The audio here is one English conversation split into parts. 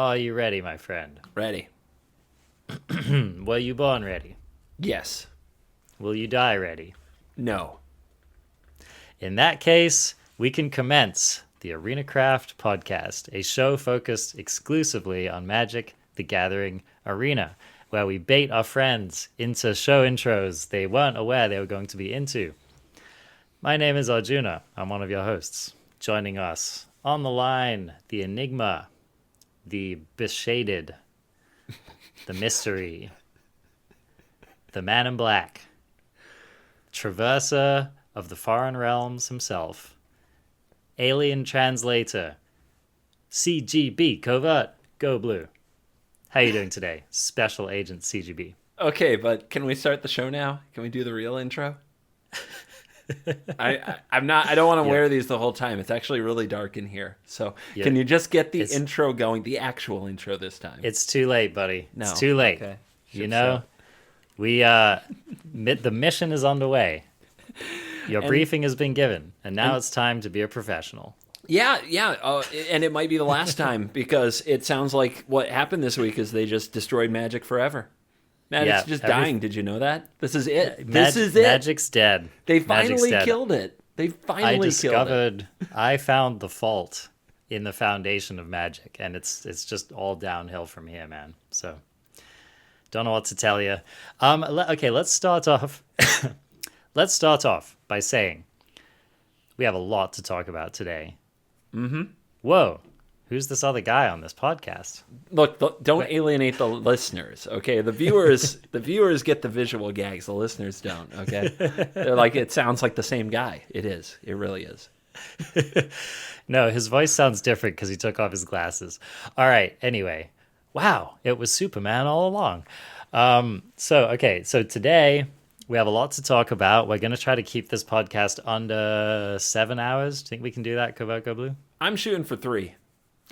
Are you ready, my friend? Ready. Were you born ready? Yes. Will you die ready? No. In that case, we can commence the Arena Craft podcast, a show focused exclusively on Magic: The Gathering Arena, where we bait our friends into show intros they weren't aware they were going to be into. My name is Arjuna. I'm one of your hosts. Joining us on the line, the Enigma, the Beshaded, the Mystery, the Man in Black, Traverser of the Foreign Realms himself, Alien Translator, CGB Covert, Go Blue. How you doing today, Special Agent CGB? Okay, but can we start the show now? Can we do the real intro? I don't want to wear these the whole time. It's actually really dark in here. So can you just get the intro going, the actual intro this time? It's too late, buddy. No. It's too late. Okay. You know, the mission is underway. Your briefing has been given, and now it's time to be a professional. Yeah. And it might be the last time because it sounds like what happened this week is they just destroyed Magic forever. Magic's just dying. Did you know that? This is it. This is it. Magic's dead. They finally killed it. They finally killed it. I found the fault in the foundation of Magic, and it's just all downhill from here, man. So, don't know what to tell you. Okay, let's start off. Let's start off by saying we have a lot to talk about today. Mm-hmm. Whoa. Who's this other guy on this podcast? Look, don't alienate the listeners, okay? The viewers get the visual gags. The listeners don't, okay? They're like, it sounds like the same guy. It is. It really is. No, his voice sounds different because he took off his glasses. All right, anyway. Wow, it was Superman all along. So today we have a lot to talk about. We're going to try to keep this podcast under 7 hours. Do you think we can do that, Covert Go Blue? I'm shooting for 3.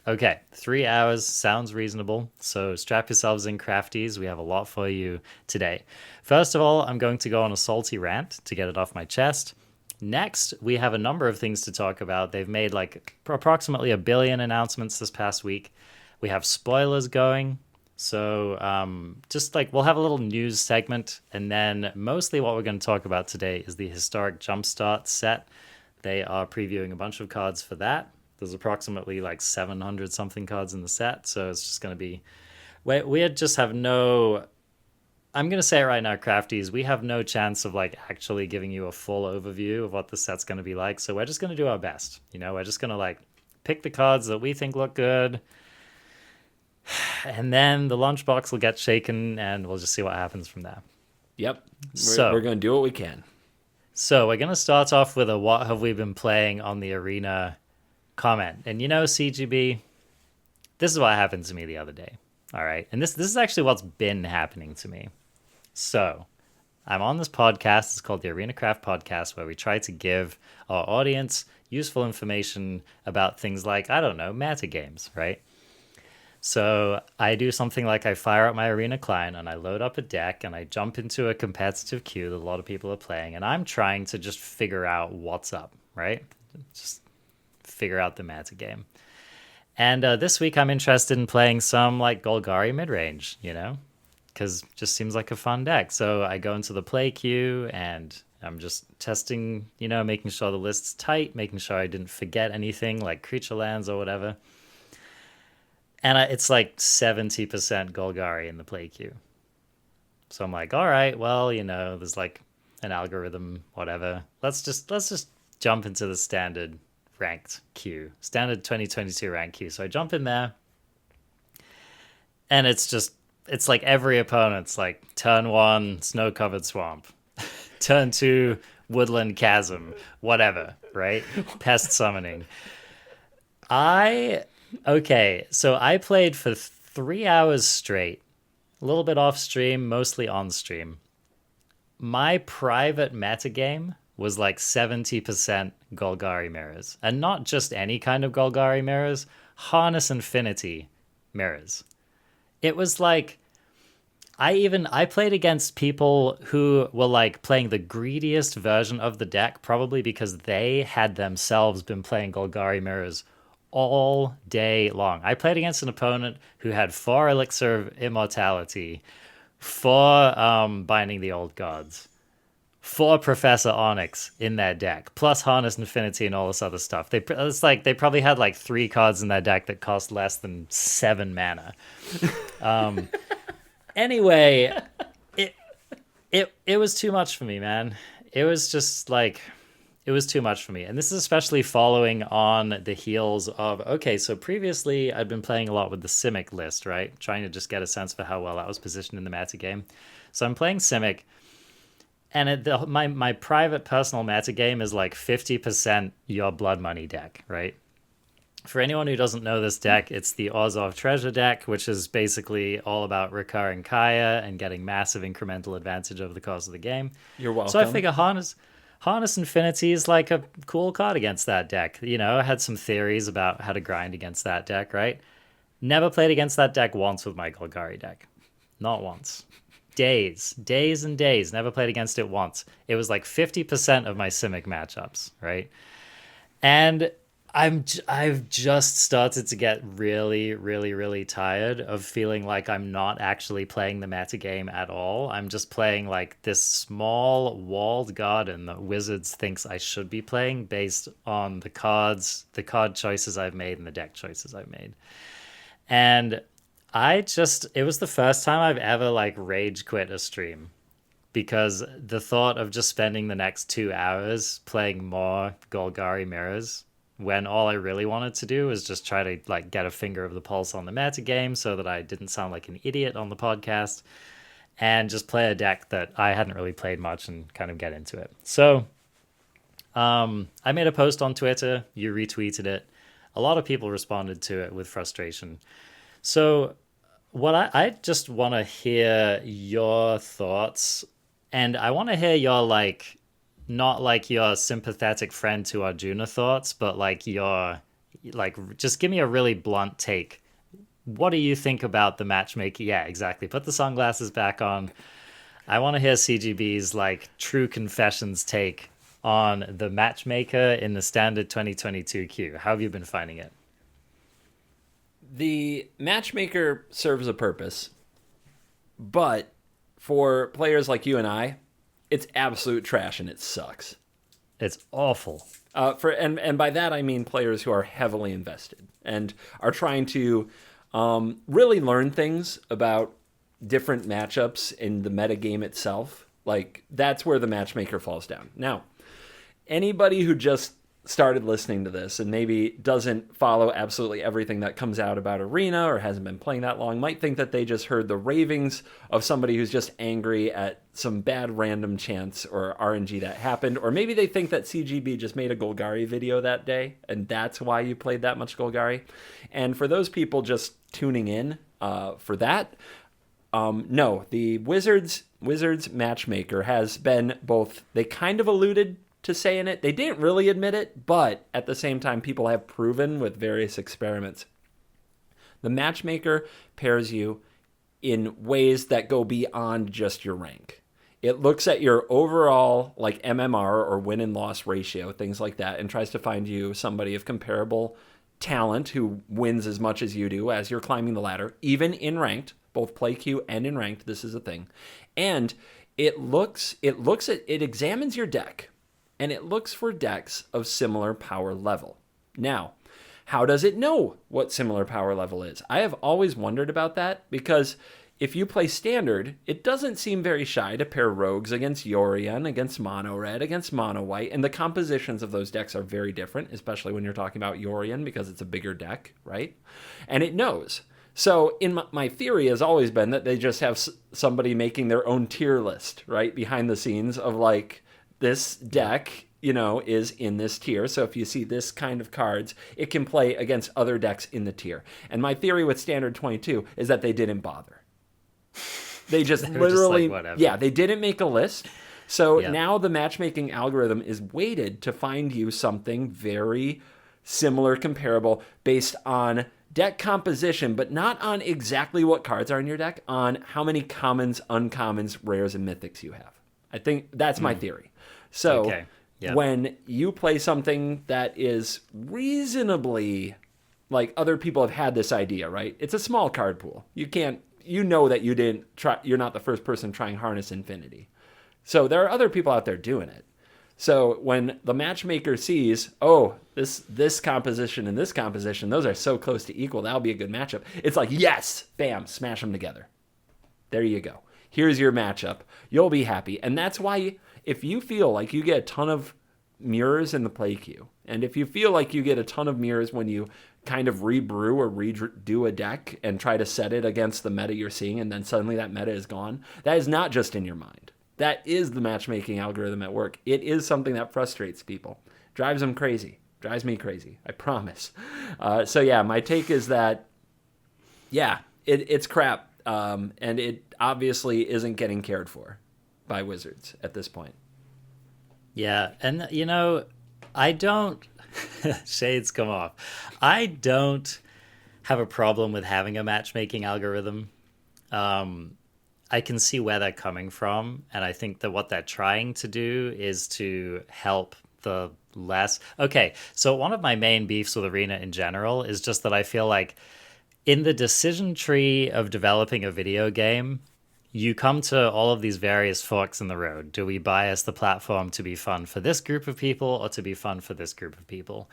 Okay, 3 hours sounds reasonable. So strap yourselves in, crafties. We have a lot for you today. First of all, I'm going to go on a salty rant to get it off my chest. Next, we have a number of things to talk about. They've made like approximately 1 billion announcements this past week. We have spoilers going. So just like we'll have a little news segment. And then mostly what we're going to talk about today is the historic Jumpstart set. They are previewing a bunch of cards for that. There's approximately like 700 something cards in the set, so it's just going to be... We just have no... I'm going to say it right now, crafties, we have no chance of like actually giving you a full overview of what the set's going to be like, so we're just going to do our best. You know, we're just going to like pick the cards that we think look good, and then the lunchbox will get shaken, and we'll just see what happens from there. Yep, we're going to do what we can. So we're going to start off with a what have we been playing on the arena comment. And you know, CGB, this is what happened to me the other day. All right. And this is actually what's been happening to me. So I'm on this podcast. It's called the Arena Craft Podcast, where we try to give our audience useful information about things like, I don't know, meta games, right? So I do something like I fire up my Arena client and I load up a deck and I jump into a competitive queue that a lot of people are playing. And I'm trying to just figure out what's up, right? Just figure out the meta game. And this week I'm interested in playing some like Golgari midrange, you know, because it just seems like a fun deck. So I go into the play queue and I'm just testing, you know, making sure the list's tight, making sure I didn't forget anything like creature lands or whatever. And it's like 70% Golgari in the play queue. So I'm like, all right, well, you know, there's like an algorithm, whatever. Let's just jump into the standard ranked queue, standard 2022 ranked queue. So I jump in there, and it's like every opponent's like turn 1 snow covered swamp, turn 2 woodland chasm, whatever, right? Pest summoning. So I played for 3 hours straight, a little bit off stream, mostly on stream. My private metagame was like 70% Golgari mirrors. And not just any kind of Golgari mirrors, Harness Infinity mirrors. It was like, I played against people who were like playing the greediest version of the deck, probably because they had themselves been playing Golgari mirrors all day long. I played against an opponent who had 4 Elixir of Immortality, 4 Binding the Old Gods, 4 Professor Onyx in their deck, plus Harness Infinity and all this other stuff. It's like they probably had like 3 cards in their deck that cost less than 7 mana. Anyway, it was too much for me, man. It was just like, it was too much for me. And this is especially following on the heels of, okay, so previously I'd been playing a lot with the Simic list, right? Trying to just get a sense for how well that was positioned in the meta game. So I'm playing Simic, and my private personal meta game is like 50% your Blood Money deck, right? For anyone who doesn't know this deck, it's the Orzhov Treasure deck, which is basically all about recurring Kaya and getting massive incremental advantage over the course of the game. You're welcome. So I figure Harness Infinity is like a cool card against that deck. You know, I had some theories about how to grind against that deck, right? Never played against that deck once with my Golgari deck. Not once. Days and days. Never played against it once. It was like 50% of my Simic matchups, right? And I've just started to get really, really, really tired of feeling like I'm not actually playing the meta game at all. I'm just playing like this small walled garden that Wizards thinks I should be playing based on the card choices I've made and the deck choices I've made. And it was the first time I've ever like rage quit a stream, because the thought of just spending the next 2 hours playing more Golgari Mirrors, when all I really wanted to do was just try to like get a finger of the pulse on the meta game so that I didn't sound like an idiot on the podcast, and just play a deck that I hadn't really played much and kind of get into it. So I made a post on Twitter, you retweeted it. A lot of people responded to it with frustration. So what I just want to hear your thoughts, and I want to hear your like, not like your sympathetic friend to Arjuna thoughts, but like your, like, just give me a really blunt take. What do you think about the matchmaker? Yeah, exactly. Put the sunglasses back on. I want to hear CGB's like true confessions take on the matchmaker in the standard 2022 queue. How have you been finding it? The matchmaker serves a purpose, but for players like you and I, it's absolute trash and it sucks. It's awful. And by that I mean players who are heavily invested and are trying to really learn things about different matchups in the metagame itself. Like, that's where the matchmaker falls down. Now, anybody who just started listening to this and maybe doesn't follow absolutely everything that comes out about Arena or hasn't been playing that long might think that they just heard the ravings of somebody who's just angry at some bad random chance or RNG that happened, or maybe they think that CGB just made a Golgari video that day and that's why you played that much Golgari. And for those people just tuning in for that, no, the Wizards matchmaker has been both, they kind of alluded to saying it. They didn't really admit it, but at the same time, people have proven with various experiments. The matchmaker pairs you in ways that go beyond just your rank. It looks at your overall like MMR or win and loss ratio, things like that, and tries to find you somebody of comparable talent who wins as much as you do as you're climbing the ladder, even in ranked, both play queue and in ranked. This is a thing. And it examines your deck. And it looks for decks of similar power level. Now, how does it know what similar power level is? I have always wondered about that, because if you play Standard, it doesn't seem very shy to pair Rogues against Yorion, against Mono Red, against Mono White, and the compositions of those decks are very different, especially when you're talking about Yorion, because it's a bigger deck, right? And it knows. So in my theory has always been that they just have somebody making their own tier list, right, behind the scenes of like, this deck, is in this tier. So if you see this kind of cards, it can play against other decks in the tier. And my theory with Standard 22 is that they didn't bother. They just literally, they didn't make a list. So now the matchmaking algorithm is weighted to find you something very similar, comparable, based on deck composition, but not on exactly what cards are in your deck, on how many commons, uncommons, rares, and mythics you have. I think that's my theory. So when you play something that is reasonably like other people have had this idea, right? It's a small card pool. You know that you didn't try. You're not the first person trying Harness Infinity. So there are other people out there doing it. So when the matchmaker sees, oh, this composition and this composition, those are so close to equal, that'll be a good matchup. It's like, yes, bam, smash them together. There you go. Here's your matchup. You'll be happy. And that's why if you feel like you get a ton of mirrors in the play queue, and if you feel like you get a ton of mirrors when you kind of rebrew or redo a deck and try to set it against the meta you're seeing, and then suddenly that meta is gone, that is not just in your mind. That is the matchmaking algorithm at work. It is something that frustrates people, drives them crazy, drives me crazy, I promise. So yeah, my take is that, yeah, it's crap, and it obviously isn't getting cared for by Wizards at this point. Yeah, and you know, I don't shades come off. I don't have a problem with having a matchmaking algorithm. I can see where they're coming from, and I think that what they're trying to do is to help the less. Okay, so one of my main beefs with Arena in general is just that I feel like in the decision tree of developing a video game, you come to all of these various forks in the road. Do we bias the platform to be fun for this group of people or to be fun for this group of people?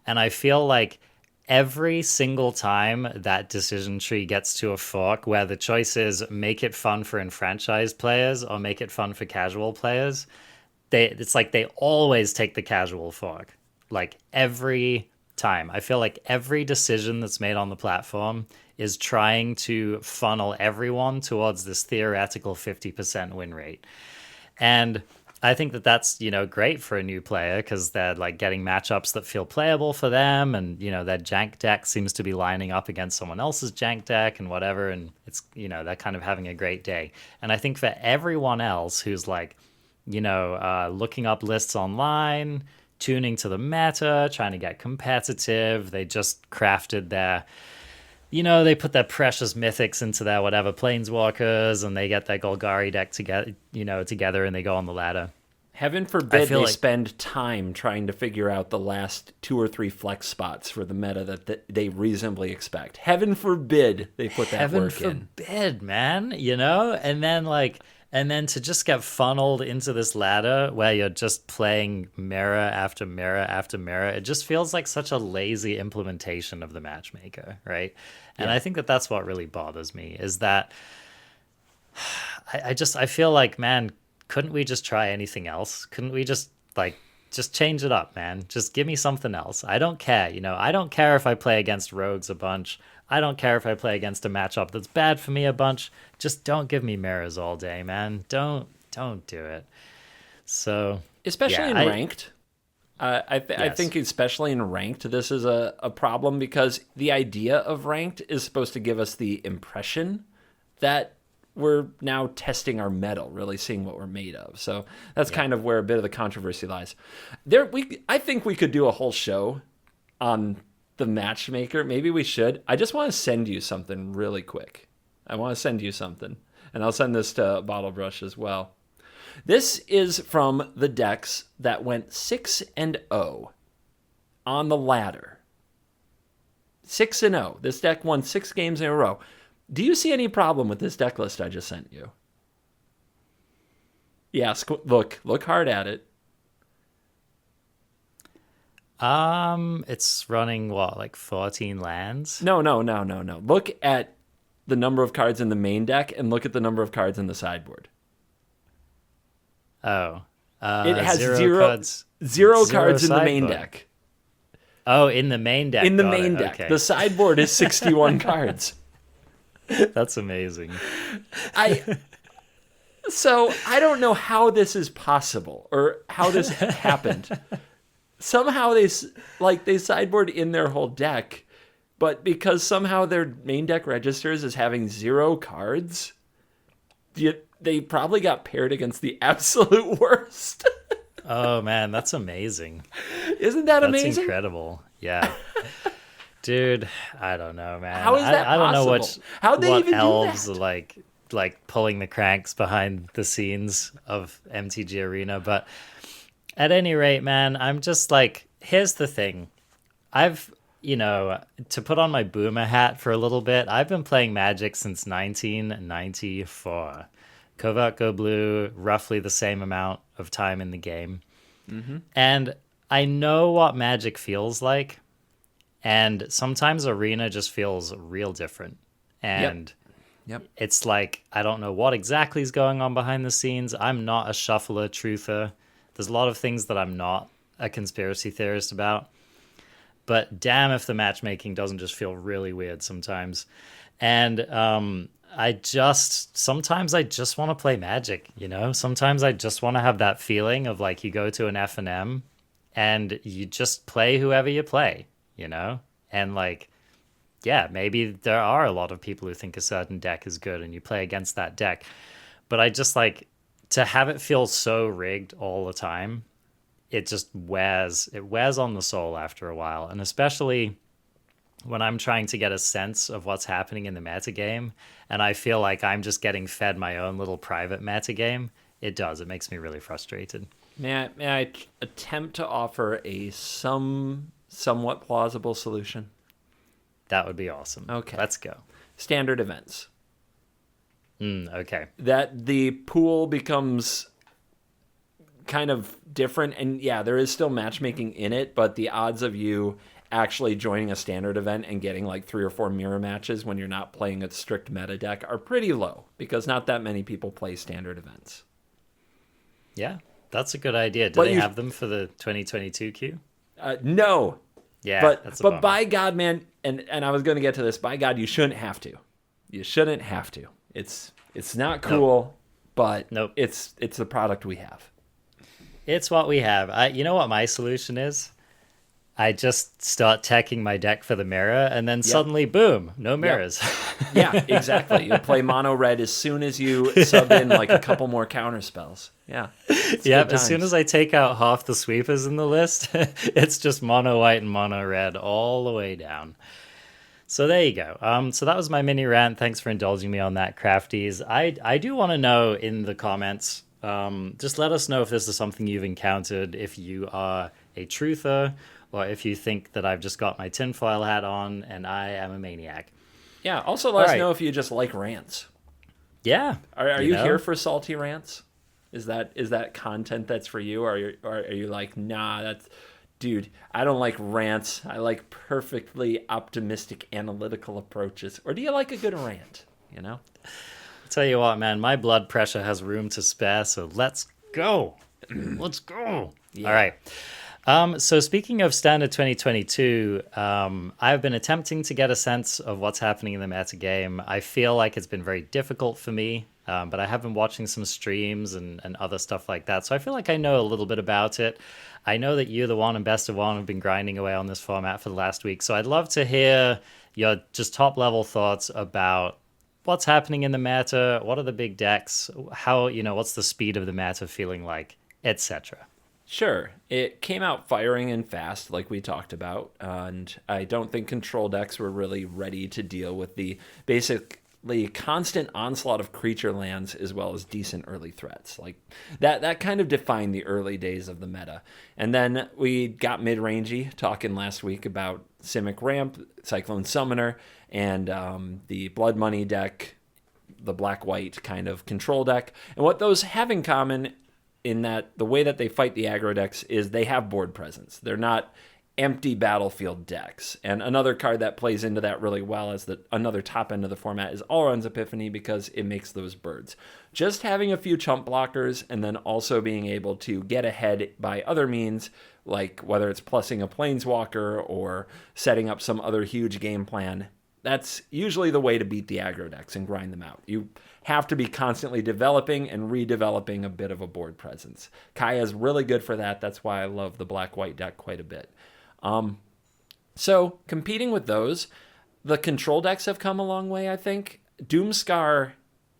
And I feel like every single time that decision tree gets to a fork where the choice is make it fun for enfranchised players or make it fun for casual players, it's like they always take the casual fork. Like every time. I feel like every decision that's made on the platform is trying to funnel everyone towards this theoretical 50% win rate. And I think that that's, you know, great for a new player because they're like getting matchups that feel playable for them. And, you know, their jank deck seems to be lining up against someone else's jank deck and whatever. And it's, you know, they're kind of having a great day. And I think for everyone else who's like, you know, looking up lists online, tuning to the meta, trying to get competitive, they just crafted their, you know, they put their precious mythics into their whatever planeswalkers, and they get their Golgari deck together, you know, together, and they go on the ladder. Heaven forbid they spend time trying to figure out the last 2 or 3 flex spots for the meta that they reasonably expect. Heaven forbid they put that work in. Heaven forbid, man. You know, and then to just get funneled into this ladder where you're just playing mirror after mirror after mirror, it just feels like such a lazy implementation of the matchmaker, right? And I think that that's what really bothers me is that I feel like, man, couldn't we just try anything else? Couldn't we just change it up, man? Just give me something else. I don't care, you know. I don't care if I play against rogues a bunch. I don't care if I play against a matchup that's bad for me a bunch. Just don't give me mirrors all day, man. Don't do it. So, especially in ranked. I think especially in ranked, this is a problem because the idea of ranked is supposed to give us the impression that we're now testing our metal, really seeing what we're made of. So that's kind of where a bit of the controversy lies. I think we could do a whole show on the matchmaker. Maybe we should. I just want to send you something really quick. I want to send you something. And I'll send this to Bottle Brush as well. This is from the decks that went 6-0 on the ladder. 6-0. This deck won 6 games in a row. Do you see any problem with this deck list I just sent you? Yeah, look hard at it. It's running what, like 14 lands? No. Look at the number of cards in the main deck and look at the number of cards in the sideboard. Oh. It has zero cards in the main deck. Oh, in the main deck. In the main deck. Okay. The sideboard is 61 cards. That's amazing. So I don't know how this is possible or how this happened. Somehow they sideboard in their whole deck, but because somehow their main deck registers as having 0 cards, they probably got paired against the absolute worst. Oh man, that's amazing. Isn't that amazing? That's incredible. Yeah. Dude, I don't know, man. How is that possible? I don't know How'd they even elves do that? like pulling the cranks behind the scenes of MTG Arena, but at any rate, man, I'm just like, here's the thing. I've you know, to put on my boomer hat for a little bit, I've been playing Magic since 1994. Covert Go Blue, roughly the same amount of time in the game. And I know what Magic feels like. And sometimes Arena just feels real different. And Yep. it's like, I don't know what exactly is going on behind the scenes. I'm not a shuffler truther. There's a lot of things that I'm not a conspiracy theorist about. But damn if the matchmaking doesn't just feel really weird sometimes. And sometimes I just want to play Magic, you know? Sometimes I just want to have that feeling of like you go to an F&M and you just play whoever you play, you know? And like, yeah, maybe there are a lot of people who think a certain deck is good and you play against that deck. But I just like to have it feel so rigged all the time. It just wears on the soul after a while. And especially when I'm trying to get a sense of what's happening in the metagame and I feel like I'm just getting fed my own little private metagame, it makes me really frustrated. May I attempt to offer a somewhat plausible solution? That would be awesome. Okay. Let's go. Standard events. Okay. That the pool becomes kind of different, and yeah, there is still matchmaking in it, but the odds of you actually joining a standard event and getting like 3 or 4 mirror matches when you're not playing a strict meta deck are pretty low because not that many people play standard events. Yeah, that's a good idea. Do they have them for the 2022 queue? No. Yeah, but by God, man, and I was going to get to this. By God, you shouldn't have to. You shouldn't have to. It's not cool, but it's the product we have. It's what we have. You know what my solution is? I just start teching my deck for the mirror, and then suddenly, boom, no mirrors. Yeah, exactly. You play mono red as soon as you sub in like a couple more counter spells. Yeah. As soon as I take out half the sweepers in the list, it's just mono white and mono red all the way down. So there you go. So that was my mini rant. Thanks for indulging me on that, Crafties. I do want to know in the comments, just let us know if this is something you've encountered, if you are a truther, or if you think that I've just got my tinfoil hat on and I am a maniac. Yeah, also let us know if you just like rants. Yeah. Are you here for salty rants? Is that content that's for you? Or are you like, nah, that's... Dude, I don't like rants. I like perfectly optimistic analytical approaches. Or do you like a good rant, you know? I'll tell you what, man, my blood pressure has room to spare, so let's go. Let's go. Yeah. All right. So speaking of standard 2022, I've been attempting to get a sense of what's happening in the metagame. I feel like it's been very difficult for me, but I have been watching some streams and other stuff like that, so I feel like I know a little bit about it. I know that you, the one and best of one, have been grinding away on this format for the last week, so I'd love to hear your just top-level thoughts about what's happening in the meta, what are the big decks, how, what's the speed of the meta feeling like, etc. Sure. It came out firing and fast, like we talked about, and I don't think control decks were really ready to deal with the basically constant onslaught of creature lands as well as decent early threats. Like that kind of defined the early days of the meta. And then we got mid-rangey, talking last week about Simic Ramp, Cyclone Summoner, and the Blood Money deck, the black-white kind of control deck. And what those have in common in that the way that they fight the aggro decks is they have board presence. They're not empty battlefield decks. And another card that plays into that really well as another top end of the format is Alrund's Epiphany because it makes those birds. Just having a few chump blockers and then also being able to get ahead by other means, like whether it's plussing a planeswalker or setting up some other huge game plan, that's usually the way to beat the aggro decks and grind them out. You have to be constantly developing and redeveloping a bit of a board presence. Kaya's really good for that. That's why I love the black-white deck quite a bit. So competing with those, the control decks have come a long way, I think. Doomscar,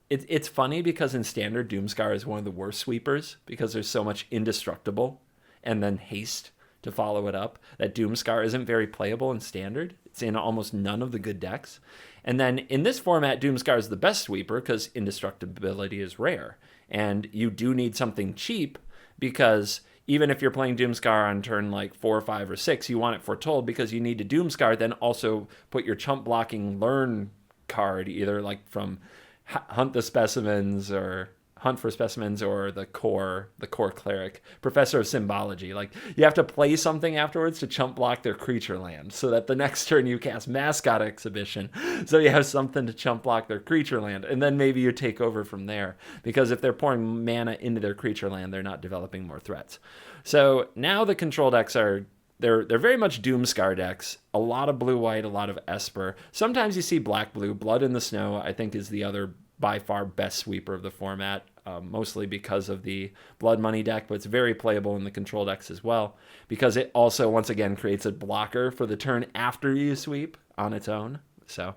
it's funny because in Standard, Doomscar is one of the worst sweepers because there's so much indestructible and then haste to follow it up that Doomscar isn't very playable in Standard. It's in almost none of the good decks. And then in this format, Doomscar is the best sweeper because indestructibility is rare. And you do need something cheap because even if you're playing Doomscar on turn like 4, 5, or 6, you want it foretold because you need to Doomscar, then also put your chump blocking learn card either like from Hunt the Specimens or Hunt for Specimens or the core cleric, Professor of Symbology. Like, you have to play something afterwards to chump block their creature land so that the next turn you cast Mascot Exhibition, so you have something to chump block their creature land, and then maybe you take over from there, because if they're pouring mana into their creature land, they're not developing more threats. So now the control decks are they're very much Doomscar decks. A lot of blue-white, a lot of Esper. Sometimes you see black-blue. Blood in the Snow, I think, is the other by far best sweeper of the format, mostly because of the Blood Money deck, but it's very playable in the control decks as well, because it also, once again, creates a blocker for the turn after you sweep on its own. So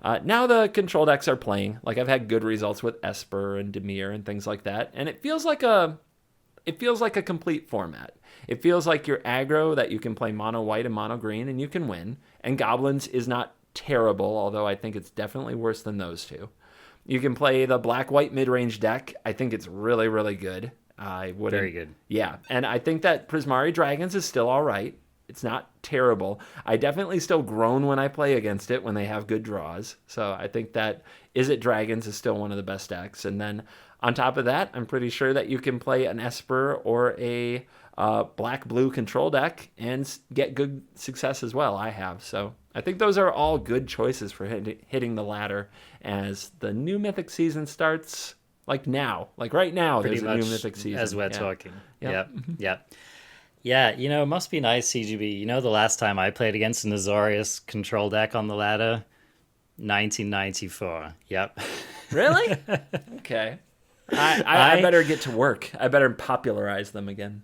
now the control decks are playing. Like, I've had good results with Esper and Dimir and things like that, and it feels like a complete format. It feels like your aggro that you can play mono white and mono green and you can win, and Goblins is not terrible, although I think it's definitely worse than those two. You can play the black-white mid-range deck. I think it's really, really good. Very good. Yeah, and I think that Prismari Dragons is still all right. It's not terrible. I definitely still groan when I play against it when they have good draws. So I think that Is It Dragons is still one of the best decks. And then on top of that, I'm pretty sure that you can play an Esper or a black-blue control deck and get good success as well. I have. So I think those are all good choices for hitting the ladder as the new Mythic season starts. Like now, like right now, Pretty there's a much new Mythic season. as we're talking. Yep. Yep. Yeah, it must be nice, CGB. The last time I played against an Azorius control deck on the ladder, 1994. Yep. Really? Okay. I better get to work. I better popularize them again.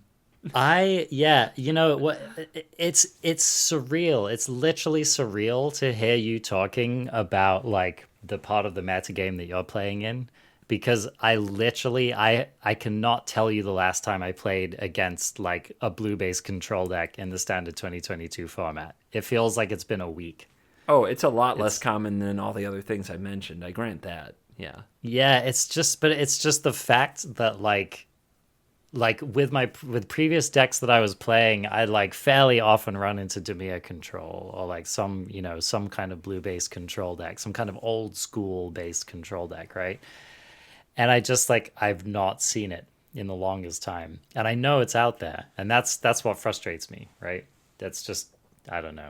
What? It's surreal. It's literally surreal to hear you talking about like the part of the metagame that you're playing in, because I cannot tell you the last time I played against like a blue-based control deck in the standard 2022 format. It feels like it's been a week. Oh, it's a lot less common than all the other things I mentioned. I grant that. Yeah. Yeah, it's just the fact that like with previous decks that I was playing, I like fairly often run into Dimir control or like some kind of blue-based control deck, some kind of old school based control deck, right? And I just I've not seen it in the longest time. And I know it's out there. And that's what frustrates me, right? That's just, I don't know.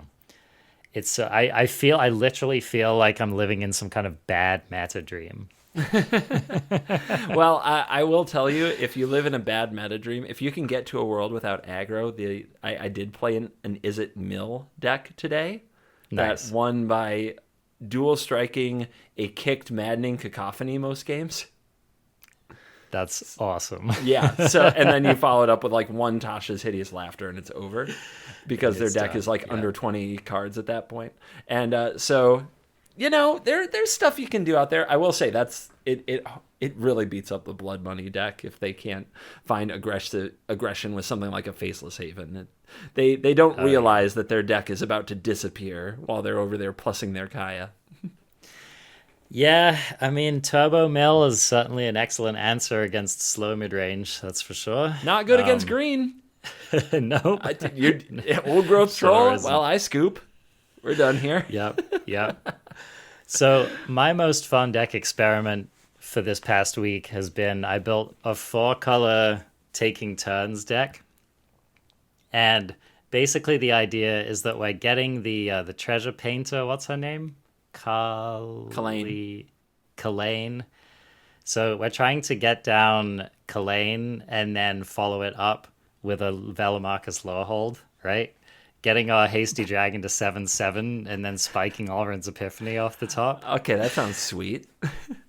It's I literally feel like I'm living in some kind of bad meta dream. Well, I will tell you, if you live in a bad meta dream, if you can get to a world without aggro, I did play an Is It Mill deck today. Nice. That won by dual striking a kicked maddening cacophony most games. That's awesome. Yeah. So, and then you follow it up with like one Tasha's Hideous Laughter and it's over, because their deck is like under 20 cards at that point. And so, there's stuff you can do out there. I will say it really beats up the Blood Money deck if they can't find aggression with something like a Faceless Haven. They don't realize that their deck is about to disappear while they're over there plussing their Kaya. Yeah, I mean, Turbo Mill is certainly an excellent answer against slow mid-range, that's for sure. Not good against green. Nope. Old Growth Troll? Isn't. Well, I scoop. We're done here. Yep. So my most fun deck experiment for this past week has been I built a 4-color Taking Turns deck. And basically the idea is that we're getting the treasure painter, what's her name? Kalain. So we're trying to get down Kalain and then follow it up with a Velamarcus Lowerhold, right? Getting our Hasty Dragon to 7/7 and then spiking Alrund's Epiphany off the top. Okay, that sounds sweet.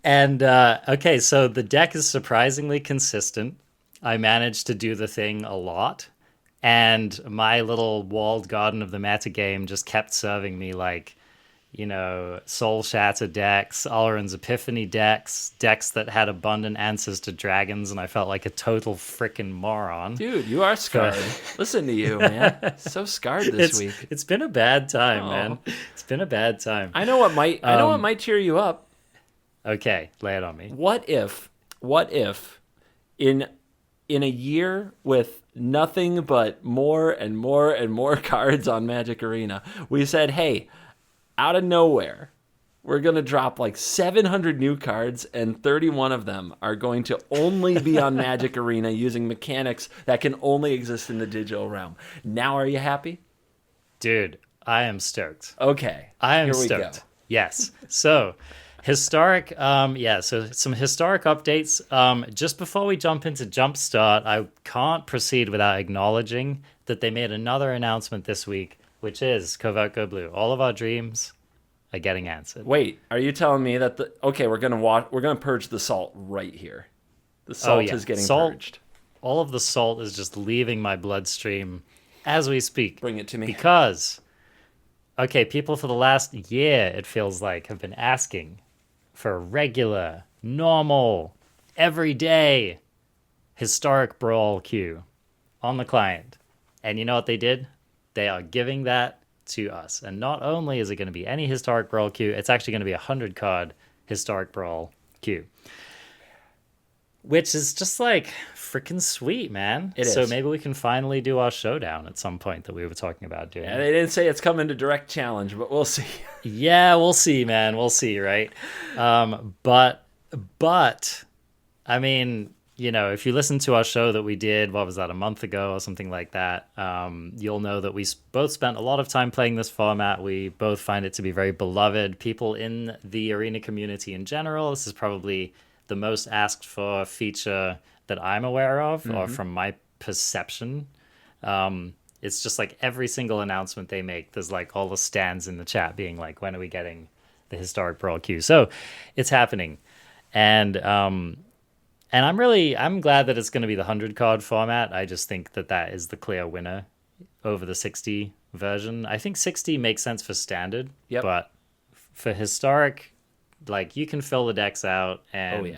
And so the deck is surprisingly consistent. I managed to do the thing a lot, and my little walled garden of the metagame just kept serving me Soul Shatter decks, Alrund's Epiphany decks that had abundant answers to dragons, and I felt like a total freaking moron. Dude, you are scarred. Listen to you, man. So scarred this week. It's been a bad time, man. It's been a bad time. I know what might cheer you up. Okay, lay it on me. What if in a year with nothing but more and more and more cards on Magic Arena. We said, hey, out of nowhere, we're going to drop like 700 new cards, and 31 of them are going to only be on Magic Arena using mechanics that can only exist in the digital realm. Now, are you happy? Dude, I am stoked. Okay. I am here we stoked. go. Yes. So, historic, so some historic updates. Just before we jump into Jumpstart, I can't proceed without acknowledging that they made another announcement this week, which is Covert Go Blue. All of our dreams are getting answered. Wait, are you telling me that we're gonna purge the salt right here? The salt is getting purged. All of the salt is just leaving my bloodstream as we speak. Bring it to me. Because, okay, people for the last year, it feels like, have been asking for a regular, normal, everyday, historic Brawl queue on the client. And you know what they did? They are giving that to us. And not only is it going to be any historic Brawl queue, it's actually going to be a 100-card historic Brawl queue. Which is just like freaking sweet, man. So maybe we can finally do our showdown at some point that we were talking about doing. Yeah, they didn't say it's coming to direct challenge, but we'll see. Yeah, we'll see, man. We'll see, right? But I mean, you know, if you listen to our show that we did, what was that, a month ago or something like that, you'll know that we both spent a lot of time playing this format. We both find it to be very beloved. People in the Arena community in general, this is probably the most asked for feature that I'm aware of, or from my perception. It's just like every single announcement they make, there's like all the stands in the chat being like, when are we getting the historic Brawl queue? So it's happening. And I'm glad that it's going to be the 100-card format. I just think that is the clear winner over the 60 version. I think 60 makes sense for standard, but for historic, like, you can fill the decks out, and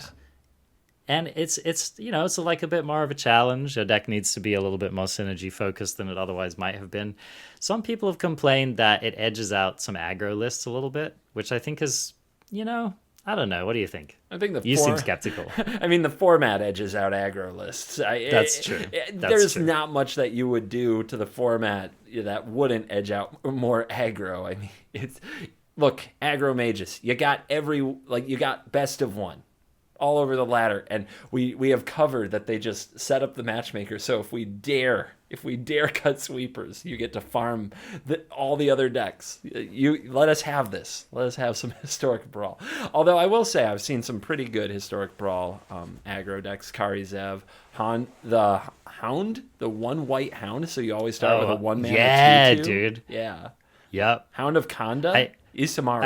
and it's you know, it's like a bit more of a challenge. Your deck needs to be a little bit more synergy focused than it otherwise might have been. Some people have complained that it edges out some aggro lists a little bit, which I think is, you know, I don't know. What do you think? I think you seem skeptical. I mean, the format edges out aggro lists. That's true. There's not much that you would do to the format that wouldn't edge out more aggro. I mean, look, aggro mages. You got you got best of one all over the ladder, and we have covered that they just set up the matchmaker. So if we dare cut sweepers, you get to farm all the other decks. You let us have this. Let us have some historic Brawl. Although I will say I've seen some pretty good historic Brawl aggro decks. Kari Zev, the Hound, the one white Hound. So you always start with a 1-mana 2/2. Yeah, dude. Yeah. Yep. Hound of Khanda. Isamaru.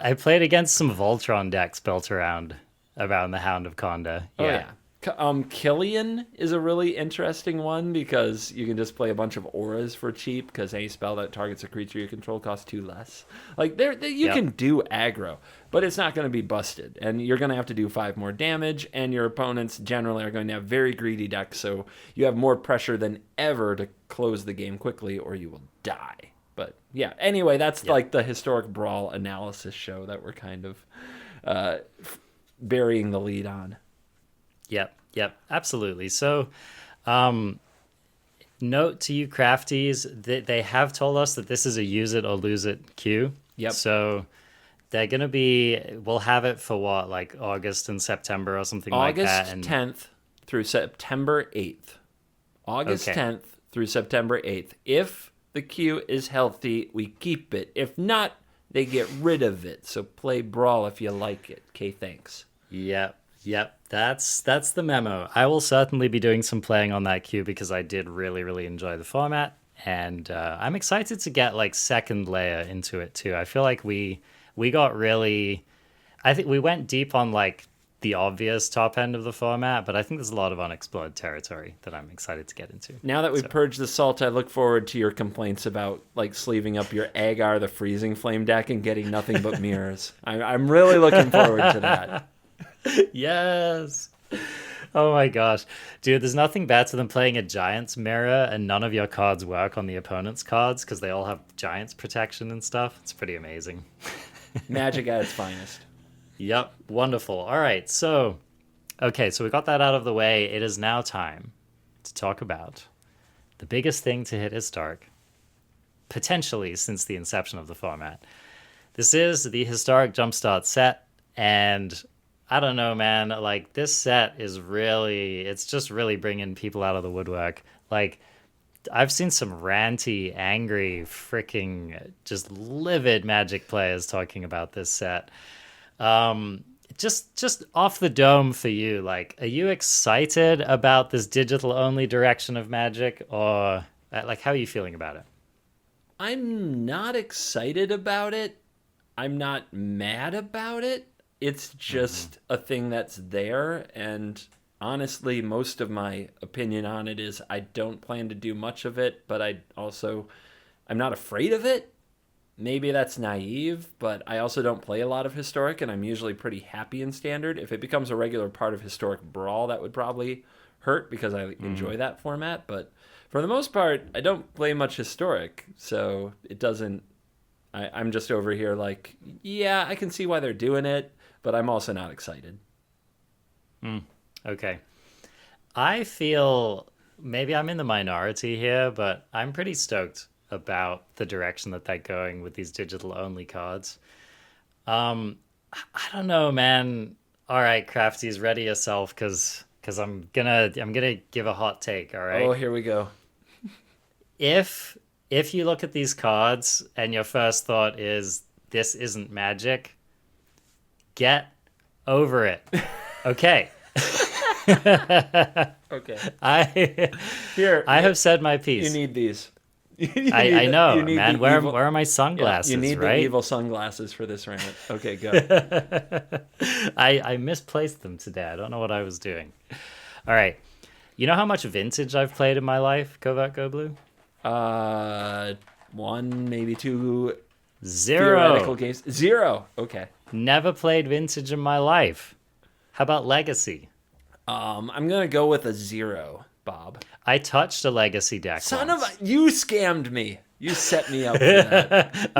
I played against some Voltron decks built around the Hound of Khanda. Yeah. Oh, yeah. Killian is a really interesting one because you can just play a bunch of auras for cheap because any spell that targets a creature you control costs 2 less. Like, you can do aggro, but it's not going to be busted. And you're going to have to do 5 more damage, and your opponents generally are going to have very greedy decks, so you have more pressure than ever to close the game quickly or you will die. But yeah, anyway, that's like the historic Brawl analysis show that we're kind of burying the lead on. Yep, absolutely. So, note to you crafties that they have told us that this is a use it or lose it queue. Yep. So they're going to we'll have it for what, like August and September or something like that. August 10th through September 8th. August 10th through September 8th. If the queue is healthy, we keep it. If not, they get rid of it. So play Brawl if you like it. Okay, thanks. Yep. That's the memo. I will certainly be doing some playing on that queue because I did really, really enjoy the format, and I'm excited to get like second layer into it too. I feel like we got really, I think we went deep on like the obvious top end of the format, but I think there's a lot of unexplored territory that I'm excited to get into. Now that we've purged the salt, I look forward to your complaints about like sleeving up your Agar the Freezing Flame deck and getting nothing but mirrors. I'm really looking forward to that. Yes. Oh my gosh. Dude, there's nothing better than playing a Giants mirror and none of your cards work on the opponent's cards because they all have Giants protection and stuff. It's pretty amazing. Magic at its finest. Yep. Wonderful. All right. So we got that out of the way. It is now time to talk about the biggest thing to hit Historic, potentially since the inception of the format. This is the Historic Jumpstart set, and I don't know, man, like, this set is really, it's just really bringing people out of the woodwork. Like, I've seen some ranty, angry, freaking, just livid Magic players talking about this set. Just off the dome for you, like, are you excited about this digital-only direction of Magic, or, like, how are you feeling about it? I'm not excited about it. I'm not mad about it. It's just a thing that's there, and honestly, most of my opinion on it is I don't plan to do much of it, but I'm not afraid of it. Maybe that's naive, but I also don't play a lot of Historic, and I'm usually pretty happy in Standard. If it becomes a regular part of Historic Brawl, that would probably hurt because I enjoy that format, but for the most part, I don't play much Historic, so it doesn't... I'm just over here like, yeah, I can see why they're doing it, but I'm also not excited. Okay. I feel maybe I'm in the minority here, but I'm pretty stoked about the direction that they're going with these digital-only cards. I don't know, man. All right, Crafties, ready yourself, because I'm gonna give a hot take. All right. Oh, here we go. If you look at these cards and your first thought is this isn't Magic, get over it. Okay. Okay. I Here. have said my piece. You need these. I know, man. Where are my sunglasses? Yeah, you need right? the evil sunglasses for this rant. Okay, go. I misplaced them today. I don't know what I was doing. All right. You know how much Vintage I've played in my life, Covert Go Blue? 1, maybe 2 Zero. theoretical games. 0. Okay. Never played Vintage in my life. How about Legacy? I'm gonna go with a 0, Bob. I touched a Legacy deck. Son once. of a... You scammed me. You set me up for that.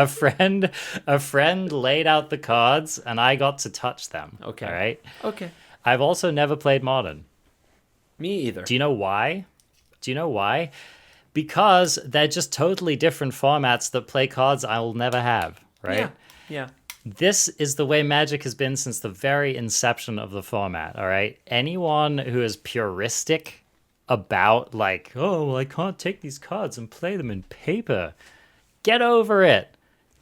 A friend laid out the cards, and I got to touch them. Okay. All right. Okay. I've also never played Modern. Me either. Do you know why? Because they're just totally different formats that play cards I will never have. Right. Yeah. This is the way Magic has been since the very inception of the format, all right? Anyone who is puristic about, like, oh, well, I can't take these cards and play them in paper, get over it.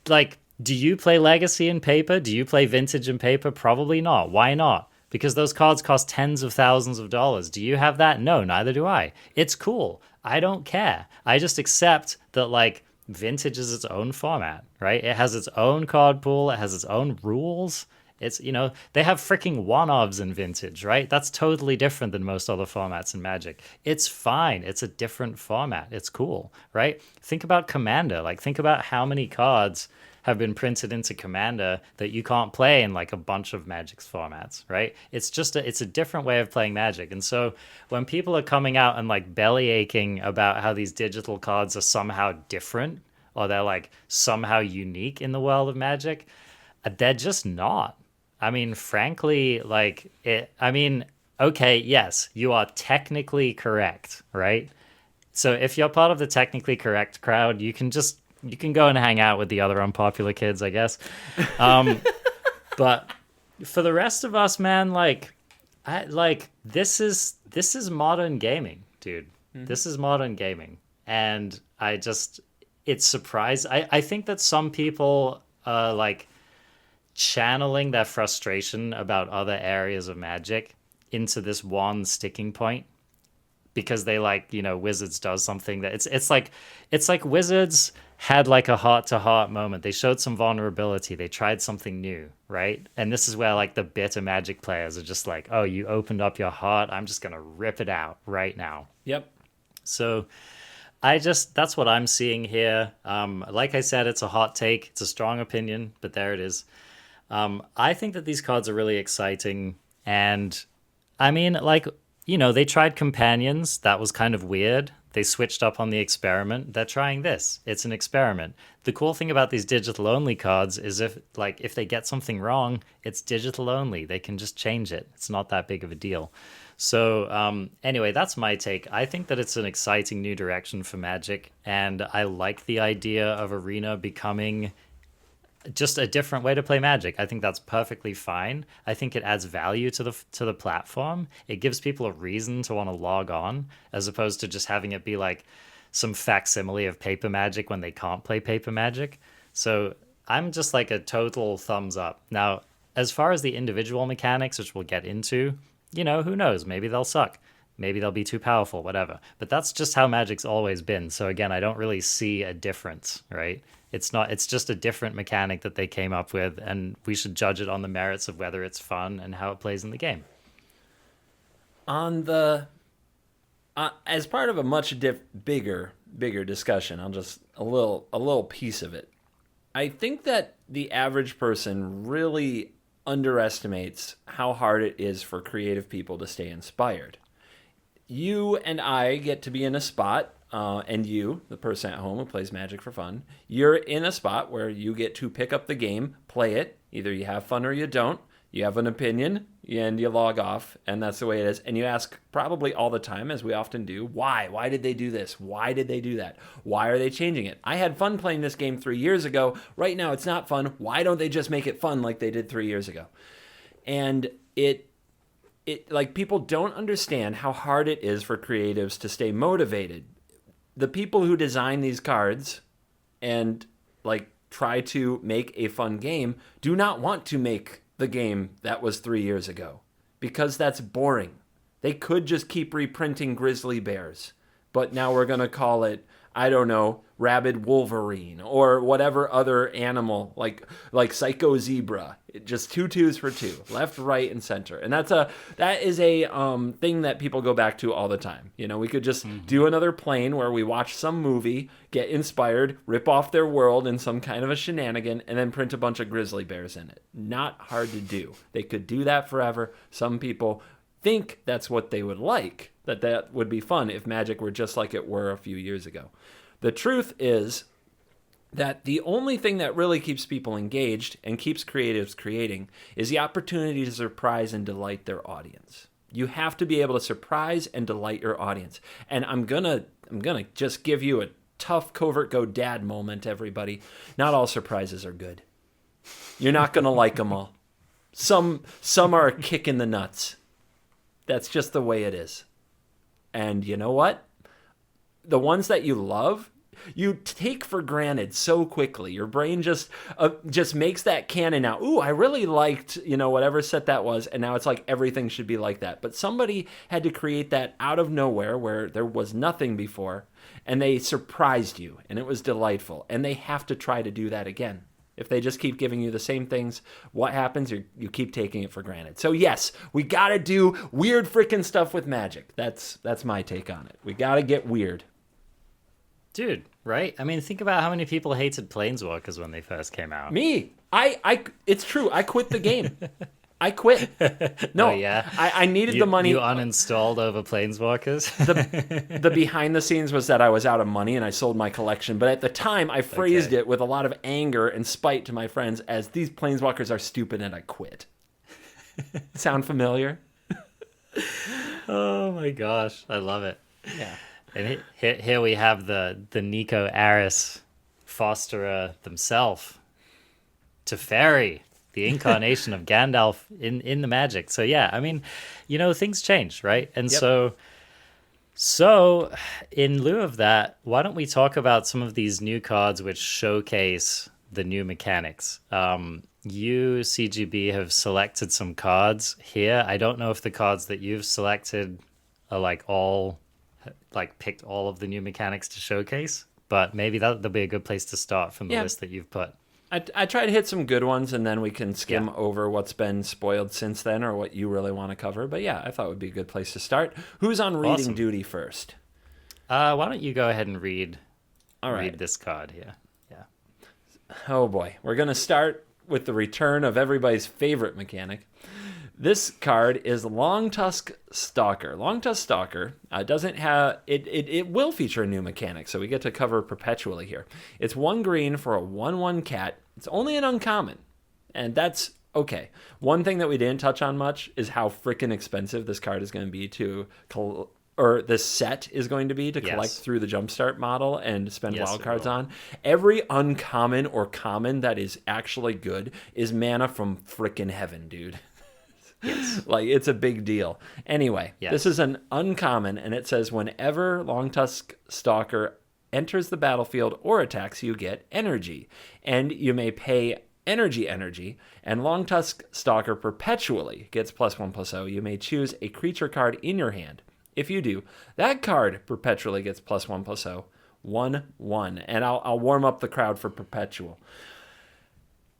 Like, do you play Legacy in paper? Do you play Vintage in paper? Probably not. Why not? Because those cards cost tens of thousands of dollars. Do you have that? No, neither do I. It's cool. I don't care. I just accept that, like, Vintage is its own format, right? It has its own card pool. It has its own rules. It's, they have freaking one-ofs in Vintage, right? That's totally different than most other formats in Magic. It's fine. It's a different format. It's cool, right? Think about Commander. Like, think about how many cards have been printed into Commander that you can't play in, like, a bunch of Magic's formats, right? It's just it's a different way of playing Magic. And so when people are coming out and, like, belly aching about how these digital cards are somehow different, or they're, like, somehow unique in the world of Magic, they're just not. I mean, frankly, like, okay, yes, you are technically correct, right? So if you're part of the technically correct crowd, you can go and hang out with the other unpopular kids, I guess. But for the rest of us, man, this is modern gaming, dude. Mm-hmm. This is modern gaming. And it's surprised. I think that some people are, like, channeling their frustration about other areas of Magic into this one sticking point because they, like, Wizards does something that it's like Wizards had, like, a heart-to-heart moment. They showed some vulnerability. They tried something new, right? And this is where, like, the bitter Magic players are just like, oh, you opened up your heart. I'm just going to rip it out right now. Yep. So that's what I'm seeing here. Like I said, it's a hot take. It's a strong opinion, but there it is. I think that these cards are really exciting. And I mean, like, they tried Companions. That was kind of weird. They switched up on the experiment. They're trying this. It's an experiment. The cool thing about these digital only cards is if they get something wrong, it's digital only. They can just change it. It's not that big of a deal. So anyway, that's my take. I think that it's an exciting new direction for Magic, and I like the idea of Arena becoming just a different way to play Magic. I think that's perfectly fine. I think it adds value to the platform. It gives people a reason to want to log on, as opposed to just having it be like some facsimile of paper Magic when they can't play paper Magic. So I'm just like a total thumbs up. Now, as far as the individual mechanics, which we'll get into, who knows? Maybe they'll suck. Maybe they'll be too powerful, whatever. But that's just how Magic's always been. So again, I don't really see a difference, right? It's just a different mechanic that they came up with, and we should judge it on the merits of whether it's fun and how it plays in the game. On the as part of a much bigger discussion, I'll just a little piece of it. I think that the average person really underestimates how hard it is for creative people to stay inspired. You and I get to be in a spot, and you, the person at home who plays Magic for fun, you're in a spot where you get to pick up the game, play it. Either you have fun or you don't. You have an opinion, and you log off, and that's the way it is. And you ask probably all the time, as we often do, why? Why did they do this? Why did they do that? Why are they changing it? I had fun playing this game 3 years ago. Right now it's not fun. Why don't they just make it fun like they did 3 years ago? And it like, people don't understand how hard it is for creatives to stay motivated. The people who design these cards and like try to make a fun game do not want to make the game that was 3 years ago, because that's boring. They could just keep reprinting grizzly bears, but now we're going to call it, I don't know, rabid Wolverine or whatever other animal, like Psycho Zebra. Just 2 2s for 2, left, right, and center. And that is a thing that people go back to all the time. We could just do another plane where we watch some movie, get inspired, rip off their world in some kind of a shenanigan, and then print a bunch of grizzly bears in it. Not hard to do. They could do that forever. Some people think that's what they would like, that would be fun if Magic were just like it were a few years ago. The truth is that the only thing that really keeps people engaged and keeps creatives creating is the opportunity to surprise and delight their audience. You have to be able to surprise and delight your audience. And I'm gonna just give you a tough covert go dad moment, everybody. Not all surprises are good. You're not gonna like them all. Some are a kick in the nuts. That's just the way it is. And you know what? The ones that you love, you take for granted so quickly. Your brain just makes that canon now. Ooh, I really liked, whatever set that was, and now it's like everything should be like that. But somebody had to create that out of nowhere where there was nothing before, and they surprised you, and it was delightful. And they have to try to do that again. If they just keep giving you the same things, what happens? You keep taking it for granted. So yes, we got to do weird freaking stuff with Magic. That's my take on it. We got to get weird. Dude, right? I mean, think about how many people hated Planeswalkers when they first came out. Me. It's true. I quit the game. I quit. No, oh, yeah? I needed the money. You uninstalled over Planeswalkers? The behind the scenes was that I was out of money and I sold my collection. But at the time, I phrased it with a lot of anger and spite to my friends as, these Planeswalkers are stupid and I quit. Sound familiar? Oh my gosh. I love it. Yeah. And here we have the Nico Aris fosterer themselves, Teferi, the incarnation of Gandalf in the Magic. So yeah, I mean, things change, right? And Yep. so in lieu of that, why don't we talk about some of these new cards which showcase the new mechanics? You, CGB, have selected some cards here. I don't know if the cards that you've selected are picked all of the new mechanics to showcase, but maybe that'll be a good place to start from the list that you've put. I try to hit some good ones, and then we can skim over what's been spoiled since then or what you really want to cover. But yeah, I thought it would be a good place to start. Who's on reading duty first? Why don't you go ahead and read this card here? Yeah. Oh boy. We're going to start with the return of everybody's favorite mechanic. This card is Longtusk Stalker. Longtusk Stalker doesn't have it will feature a new mechanic, so we get to cover Perpetually here. It's 1 green for a 1/1 cat. It's only an uncommon, and that's okay. One thing that we didn't touch on much is how freaking expensive this card is going to be or this set is going to be to collect through the Jumpstart model and spend wildcards on. Every uncommon or common that is actually good is mana from freaking heaven, dude. Yes. Like, it's a big deal. Anyway, this is an uncommon, and it says whenever Longtusk Stalker enters the battlefield or attacks, you get energy. And you may pay energy, and Longtusk Stalker perpetually gets +1/+0. You may choose a creature card in your hand. If you do, that card perpetually gets +1/+0. 1/1. And I'll warm up the crowd for Perpetual.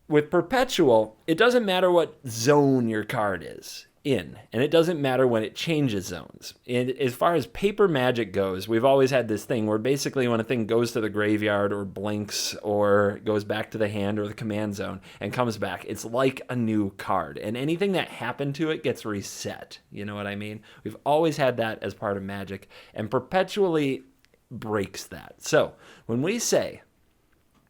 With Perpetual, it doesn't matter what zone your card is in, and it doesn't matter when it changes zones. And as far as paper Magic goes, we've always had this thing where basically when a thing goes to the graveyard or blinks or goes back to the hand or the command zone and comes back, it's like a new card. And anything that happened to it gets reset. You know what I mean? We've always had that as part of Magic, and Perpetually breaks that. So when we say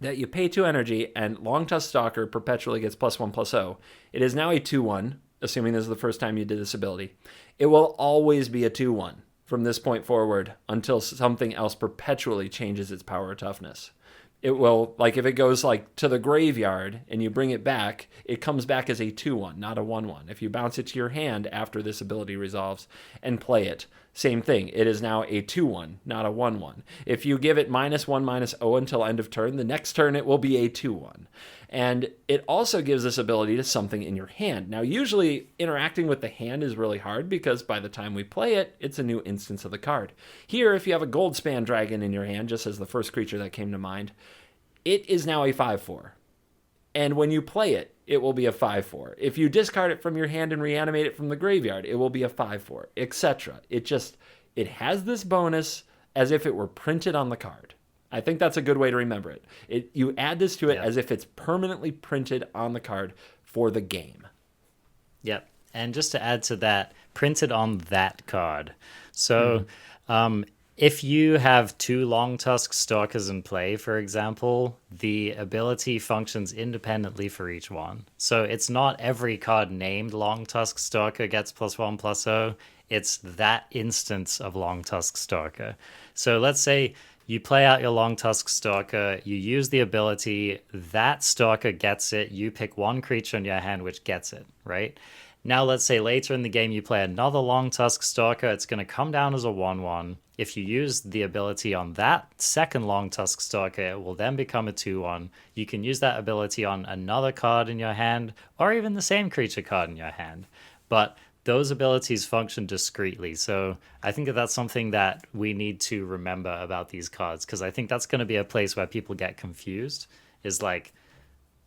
that you pay 2 energy and Longtusk Stalker perpetually gets +1/+0, it is now a 2/1, assuming this is the first time you did this ability. It will always be a 2/1 from this point forward until something else perpetually changes its power or toughness. It will, like if it goes like to the graveyard and you bring it back, it comes back as a 2/1, not a 1/1. If you bounce it to your hand after this ability resolves and play it, same thing. It is now a 2/1, not a 1/1. If you give it -1/-0 until end of turn, the next turn it will be a 2/1. And it also gives this ability to something in your hand. Now, usually interacting with the hand is really hard because by the time we play it, it's a new instance of the card. Here, if you have a Goldspan Dragon in your hand, just as the first creature that came to mind, it is now a 5/4. And when you play it, it will be a 5/4. If you discard it from your hand and reanimate it from the graveyard, it will be a 5/4, etc. It has this bonus as if it were printed on the card. I think that's a good way to remember it. You add this to it as if it's permanently printed on the card for the game. Yep. And just to add to that, printed on that card. So if you have 2 Longtusk Stalkers in play, for example, the ability functions independently for each one. So it's not every card named Longtusk Stalker gets +1/+0. It's that instance of Longtusk Stalker. So let's say you play out your Longtusk Stalker, you use the ability, that Stalker gets it, you pick one creature in your hand which gets it, right? Now let's say later in the game you play another Longtusk Stalker, it's going to come down as a 1/1. If you use the ability on that second Longtusk Stalker, it will then become a 2/1. You can use that ability on another card in your hand, or even the same creature card in your hand. But those abilities function discreetly. So I think that that's something that we need to remember about these cards, because I think that's going to be a place where people get confused. Is like,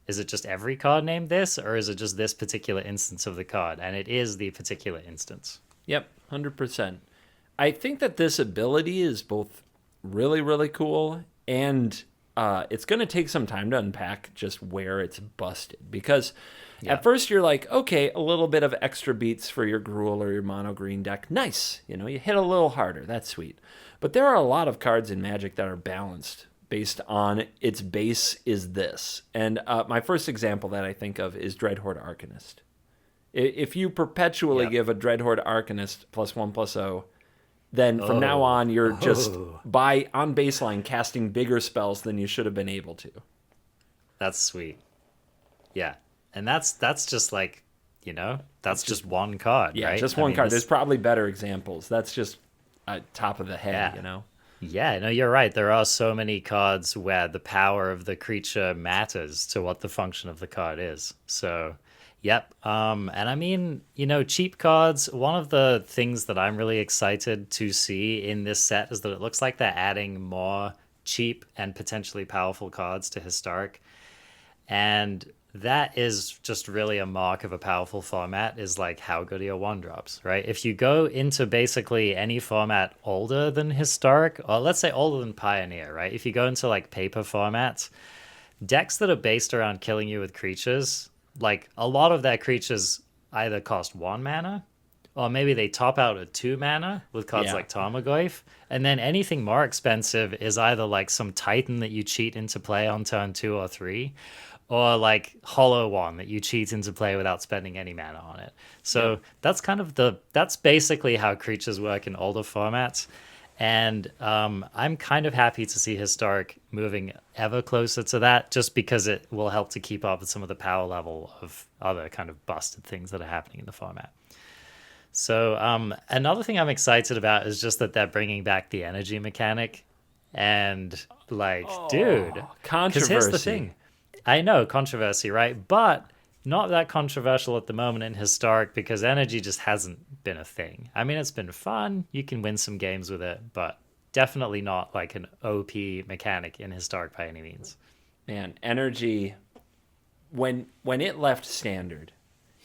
is it just every card named this, or is it just this particular instance of the card? And it is the particular instance. Yep, 100%. I think that this ability is both really, really cool, and it's going to take some time to unpack just where it's busted. Because at first you're like, okay, a little bit of extra beats for your Gruul or your mono green deck. Nice. You know, you hit a little harder. That's sweet. But there are a lot of cards in Magic that are balanced based on its base is this. And my first example that I think of is Dreadhorde Arcanist. If you perpetually give a Dreadhorde Arcanist +1/+0, then from now on you're just on baseline casting bigger spells than you should have been able to. That's sweet. Yeah. And that's just like, you know, that's just one card, right? Just one card. There's probably better examples. That's just top of the head, you know? Yeah, no, you're right. There are so many cards where the power of the creature matters to what the function of the card is. So, yep. And I mean, you know, cheap cards, one of the things that I'm really excited to see in this set is that it looks like they're adding more cheap and potentially powerful cards to Historic. And that is just really a mark of a powerful format, is like how good are your 1-drops, right? If you go into basically any format older than Historic, or let's say older than Pioneer, right? If you go into like paper formats, decks that are based around killing you with creatures, like a lot of their creatures either cost 1 mana, or maybe they top out at 2 mana with cards Yeah. like Tarmogoyf. And then anything more expensive is either like some Titan that you cheat into play on turn 2 or 3, or like Hollow One that you cheat into play without spending any mana on it. So that's basically how creatures work in older formats. And I'm kind of happy to see Historic moving ever closer to that, just because it will help to keep up with some of the power level of other kind of busted things that are happening in the format. So another thing I'm excited about is just that they're bringing back the energy mechanic. And like, dude, because Controversy. here's the thing. I know, controversy, right? But not that controversial at the moment in Historic, because energy just hasn't been a thing. I mean, it's been fun. You can win some games with it, but definitely not like an OP mechanic in Historic by any means. Man, energy, when it left standard,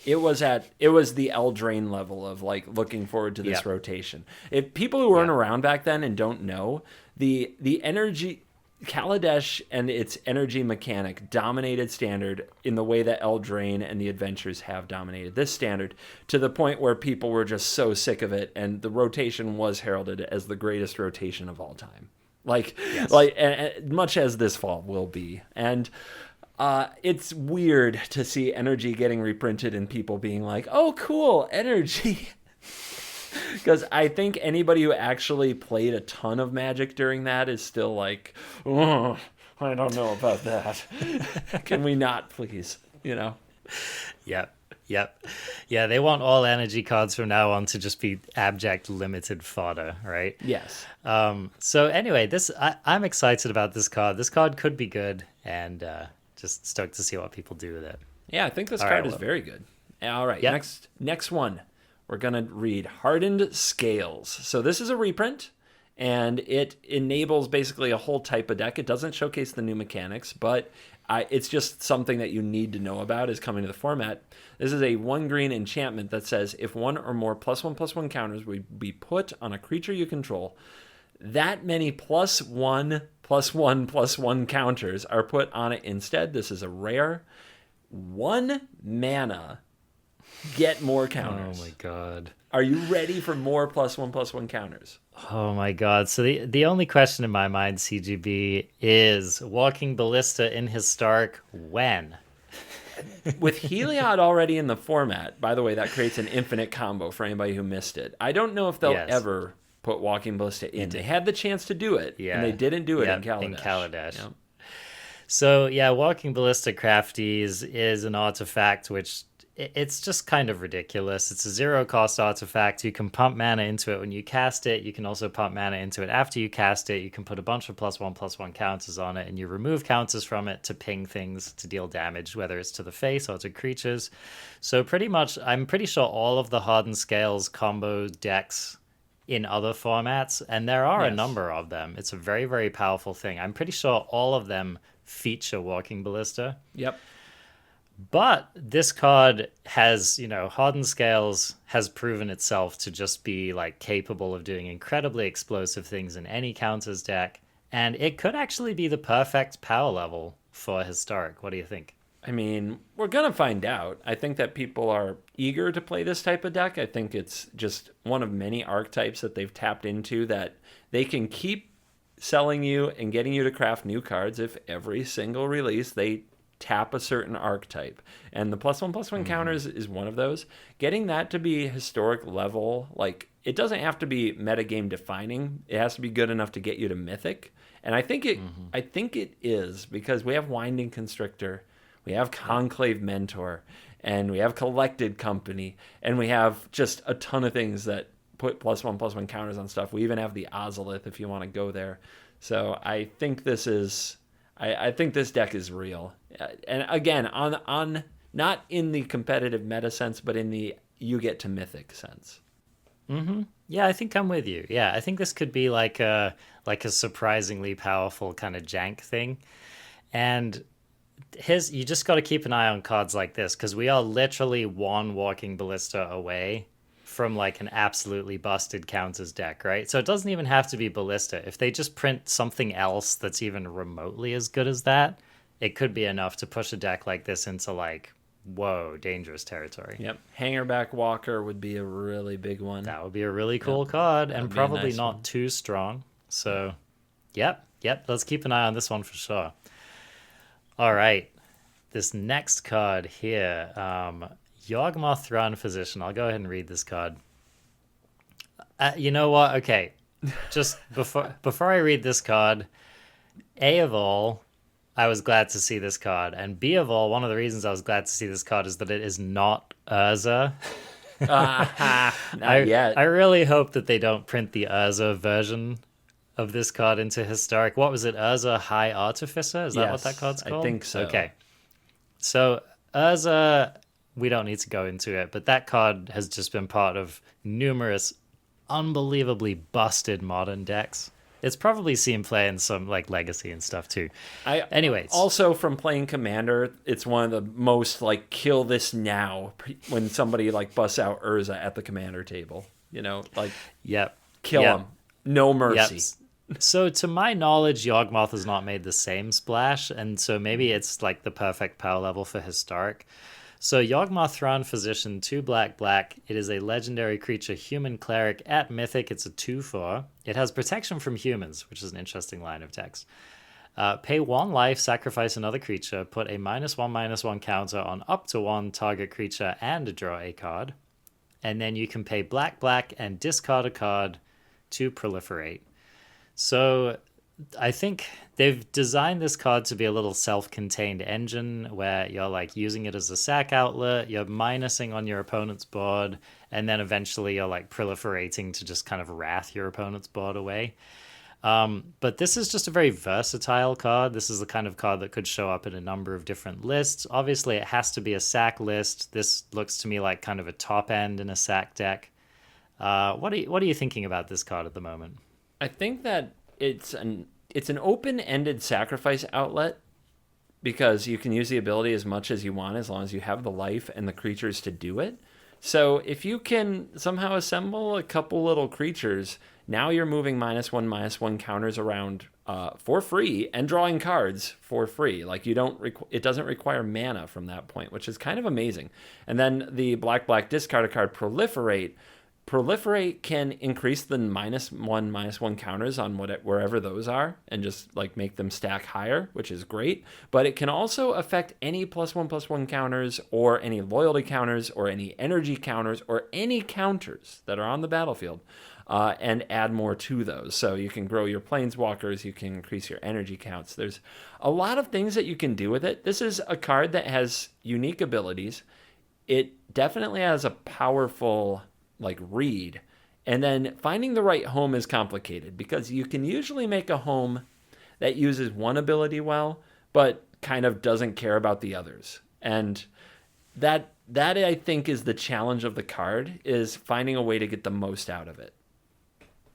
it was the Eldraine level of like looking forward to this Yep. rotation. If people who weren't Yep. around back then and don't know, the energy Kaladesh and its energy mechanic dominated standard in the way that Eldraine and the Adventures have dominated this standard, to the point where people were just so sick of it, and the rotation was heralded as the greatest rotation of all time. Yes. And much as this fall will be. And it's weird to see energy getting reprinted and people being like, oh, cool, energy. Because I think anybody who actually played a ton of Magic during that is still like, oh, I don't know about that. Can we not, please? You know? Yep. Yeah, they want all energy cards from now on to just be abject limited fodder, right? Yes. So anyway, I'm excited about this card. This card could be good, and just stoked to see what people do with it. Yeah, I think this All card right, is well. very good. All right, Yep. next one. We're going to read Hardened Scales. So this is a reprint, and it enables basically a whole type of deck. It doesn't showcase the new mechanics, but it's just something that you need to know about is coming to the format. This is a 1-green enchantment that says, if one or more +1/+1 counters would be put on a creature you control, that many +1/+1/+1 counters are put on it instead. This is a rare. 1 mana. Get more counters. Oh my god. Are you ready for more +1/+1 counters? Oh my god. So the only question in my mind, CGB, is Walking Ballista in Historic when? With Heliod already in the format, by the way, that creates an infinite combo for anybody who missed it. I don't know if they'll Yes. ever put Walking Ballista in. They had the chance to do it, and they didn't do it in Kaladesh. In Kaladesh. Yep. So yeah, Walking Ballista Crafties is an artifact which it's just kind of ridiculous. It's a 0-cost artifact. You can pump mana into it when you cast it. You can also pump mana into it after you cast it. You can put a bunch of +1/+1 counters on it, and you remove counters from it to ping things to deal damage, whether it's to the face or to creatures. So pretty much, I'm pretty sure all of the Hardened Scales combo decks in other formats, and there are a Yes. number of them. It's a very, very powerful thing. I'm pretty sure all of them feature Walking Ballista. Yep. But this card has, Hardened Scales has proven itself to just be like capable of doing incredibly explosive things in any counters deck, and it could actually be the perfect power level for Historic. What do you think? I mean, we're going to find out. I think that people are eager to play this type of deck. I think it's just one of many archetypes that they've tapped into that they can keep selling you and getting you to craft new cards if every single release they tap a certain archetype. And the +1/+1 counters is one of those. Getting that to be historic level, like, it doesn't have to be metagame defining. It has to be good enough to get you to Mythic. And I think it is, because we have Winding Constrictor, we have Conclave Mentor, and we have Collected Company, and we have just a ton of things that put +1/+1 counters on stuff. We even have the Ozolith if you want to go there. So I think this is I think this deck is real. And again, on not in the competitive meta sense, but in the you get to Mythic sense. Yeah, I think I'm with you. Yeah, I think this could be like a surprisingly powerful kind of jank thing. And you just got to keep an eye on cards like this, because we are literally one Walking Ballista away from like an absolutely busted counters deck, right? So it doesn't even have to be Ballista. If they just print something else that's even remotely as good as that, it could be enough to push a deck like this into like whoa, dangerous territory. Yep. Hangerback Walker would be a really big one. That would be a really cool card, and would be a probably nice not one. too strong. So, yep. Let's keep an eye on this one for sure. All right. This next card here, Yogmothran Physician. I'll go ahead and read this card. You know what? Okay. Just before I read this card, A of all, I was glad to see this card. And B of all, one of the reasons I was glad to see this card is that it is not Urza. Not yet. I really hope that they don't print the Urza version of this card into Historic. What was it? Urza High Artificer? Is that what that card's called? I think so. Okay. So Urza, we don't need to go into it, but that card has just been part of numerous unbelievably busted modern decks. It's probably seen play in some like Legacy and stuff too. Anyways, also from playing Commander, it's one of the most like kill this now when somebody like busts out Urza at the Commander table. You know, like kill them, no mercy. So to my knowledge, Yawgmoth has not made the same splash, and so maybe it's like the perfect power level for Historic. So Yogmothran Physician, 2 black. It is a legendary creature, human cleric at Mythic. It's a 2/4. It has protection from humans, which is an interesting line of text. Pay 1 life, sacrifice another creature, put a -1/-1 counter on up to 1 target creature and draw a card. And then you can pay black and discard a card to proliferate. So I think they've designed this card to be a little self-contained engine where you're like using it as a sack outlet, you're minusing on your opponent's board, and then eventually you're like proliferating to just kind of wrath your opponent's board away. But this is just a very versatile card. This is the kind of card that could show up in a number of different lists. Obviously, it has to be a sack list. This looks to me like kind of a top end in a sack deck. What are you thinking about this card at the moment? I think that it's an open-ended sacrifice outlet because you can use the ability as much as you want as long as you have the life and the creatures to do it. So if you can somehow assemble a couple little creatures, now you're moving -1/-1 counters around for free and drawing cards for free. Like it doesn't require mana from that point, which is kind of amazing. And then the black discard a card proliferate. Proliferate can increase the -1/-1 counters on wherever those are and just like make them stack higher, which is great. But it can also affect any +1/+1 counters or any loyalty counters or any energy counters or any counters that are on the battlefield and add more to those. So you can grow your planeswalkers, you can increase your energy counts. There's a lot of things that you can do with it. This is a card that has unique abilities. It definitely has a powerful like read, and then finding the right home is complicated because you can usually make a home that uses one ability well but kind of doesn't care about the others, and that I think is the challenge of the card, is finding a way to get the most out of it.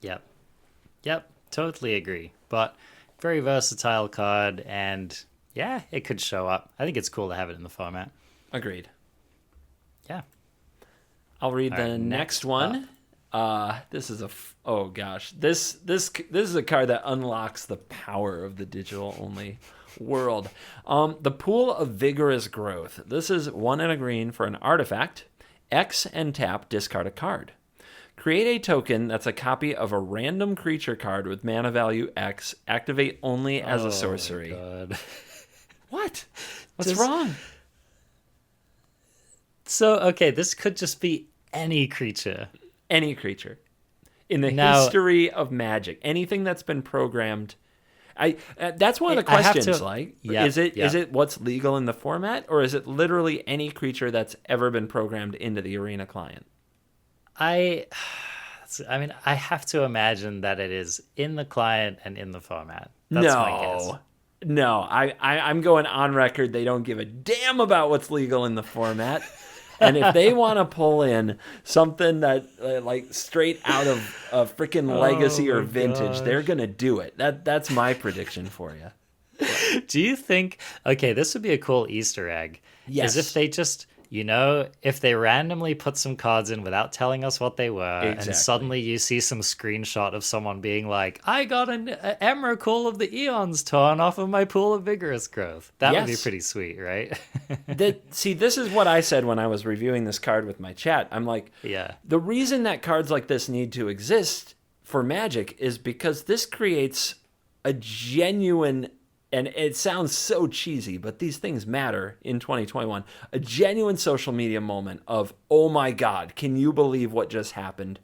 Yep, totally agree. But very versatile card, and yeah, it could show up. I think it's cool to have it in the format. Agreed. Yeah. I'll read the next one. This is this is a card that unlocks the power of the digital only world. The Pool of Vigorous Growth. This is 1 and a green for an artifact. X and tap, discard a card. Create a token that's a copy of a random creature card with mana value X. Activate only as a sorcery. God. What? What's wrong? So, okay, this could just be any creature. Any creature. In the history of Magic. Anything that's been programmed. That's one of the questions. Is it what's legal in the format, or is it literally any creature that's ever been programmed into the Arena client? I mean, I have to imagine that it is in the client and in the format. That's my guess. No, I'm going on record. They don't give a damn about what's legal in the format. And if they want to pull in something that like straight out of freaking Legacy or Vintage, they're going to do it. That's my prediction for you. Do you think, okay, this would be a cool Easter egg. Yes. Is if they just if they randomly put some cards in without telling us what they were, Exactly. and suddenly you see some screenshot of someone being like, I got an Emrakul of the Eons torn off of my pool of vigorous growth. That would be Yes. pretty sweet, right? See, this is what I said when I was reviewing this card with my chat. I'm like, Yeah. the reason that cards like this need to exist for Magic is because this creates a genuine, and it sounds so cheesy, but these things matter in 2021, a genuine social media moment of, oh my God, can you believe what just happened?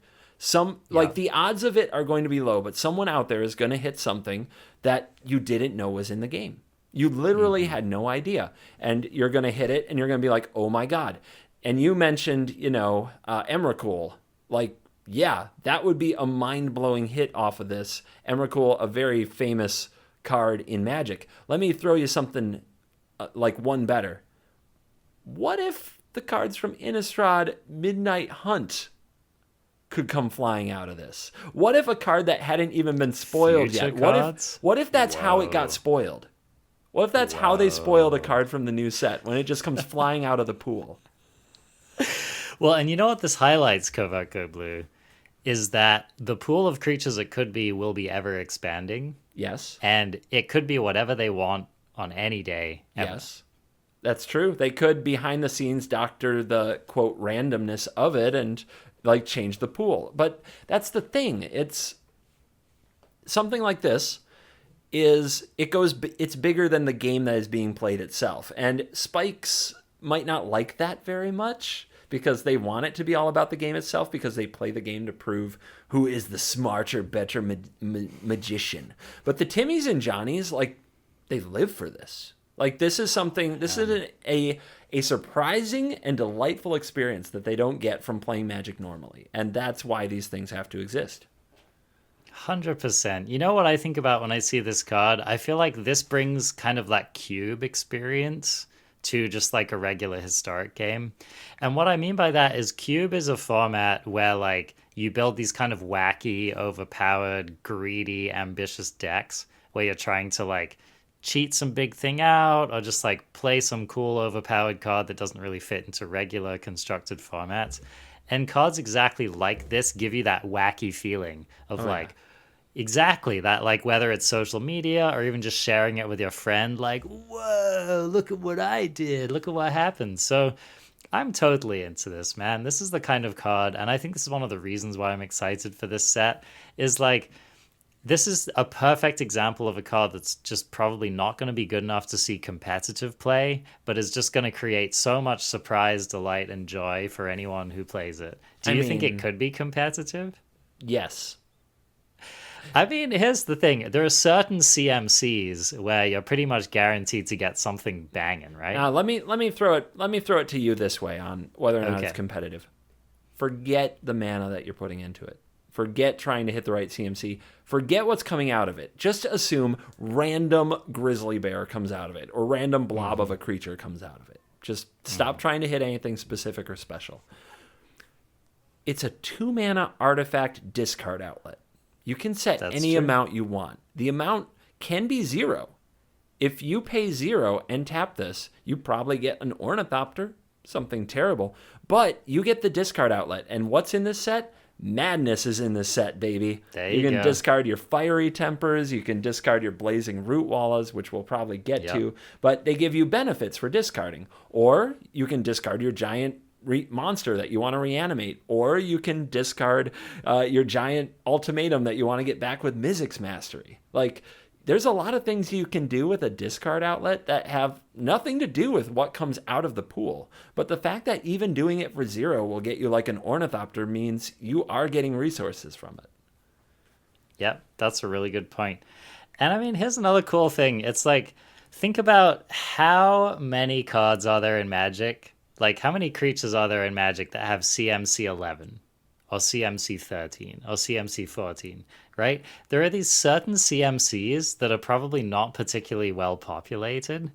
Like the odds of it are going to be low, but someone out there is going to hit something that you didn't know was in the game. You literally had no idea, and you're going to hit it, and you're going to be like, oh my God. And you mentioned, Emrakul. Like, yeah, that would be a mind-blowing hit off of this. Emrakul, a very famous card in Magic. Let me throw you something like one better. What if the cards from Innistrad Midnight Hunt could come flying out of this? What if a card that hadn't even been spoiled Future yet? cards? What if that's how it got spoiled? What if that's how they spoiled a card from the new set, when it just comes flying out of the pool? Well, and you know what this highlights, Covert Go Blue, is that the pool of creatures it could be will be ever expanding. Yes. And it could be whatever they want on any day. Ever. Yes. That's true. They could behind the scenes doctor the quote randomness of it and like change the pool. But that's the thing. It's something like this it's bigger than the game that is being played itself. And Spikes might not like that very much because they want it to be all about the game itself, because they play the game to prove who is the smarter, better magician. But the Timmies and Johnnies, like, they live for this. Like, this is a surprising and delightful experience that they don't get from playing Magic normally. And that's why these things have to exist. 100%. You know what I think about when I see this card? I feel like this brings kind of that cube experience to just like a regular historic game. And what I mean by that is cube is a format where like you build these kind of wacky, overpowered, greedy, ambitious decks where you're trying to like cheat some big thing out or just like play some cool overpowered card that doesn't really fit into regular constructed formats. And cards exactly like this give you that wacky feeling of exactly that, like whether it's social media or even just sharing it with your friend, like, whoa, look at what I did, look at what happened. So I'm totally into this, man. This is the kind of card, and I think this is one of the reasons why I'm excited for this set, is like, this is a perfect example of a card that's just probably not going to be good enough to see competitive play, but is just going to create so much surprise, delight, and joy for anyone who plays it. Do you think it could be competitive? Yes. I mean, here's the thing. There are certain CMCs where you're pretty much guaranteed to get something banging, right? Now, let me throw it to you this way on whether or not it's competitive. Forget the mana that you're putting into it. Forget trying to hit the right CMC. Forget what's coming out of it. Just assume random grizzly bear comes out of it, or random blob of a creature comes out of it. Just stop trying to hit anything specific or special. It's a 2-mana artifact discard outlet. You can set any amount you want. The amount can be 0. If you pay 0 and tap this, you probably get an Ornithopter, something terrible, but you get the discard outlet. And what's in this set? Madness is in this set, baby. You can go. Discard your Fiery Tempers, you can discard your Blazing Root Wallas, which we'll probably get to, but they give you benefits for discarding. Or you can discard your giant monster that you want to reanimate, or you can discard your giant ultimatum that you want to get back with Mizzix Mastery. Like, there's a lot of things you can do with a discard outlet that have nothing to do with what comes out of the pool. But the fact that even doing it for 0 will get you like an Ornithopter means you are getting resources from it. Yep, that's a really good point. And I mean, here's another cool thing. It's like, think about how many cards are there in Magic. Like, how many creatures are there in Magic that have CMC 11 or CMC 13 or CMC 14, right? There are these certain CMCs that are probably not particularly well populated,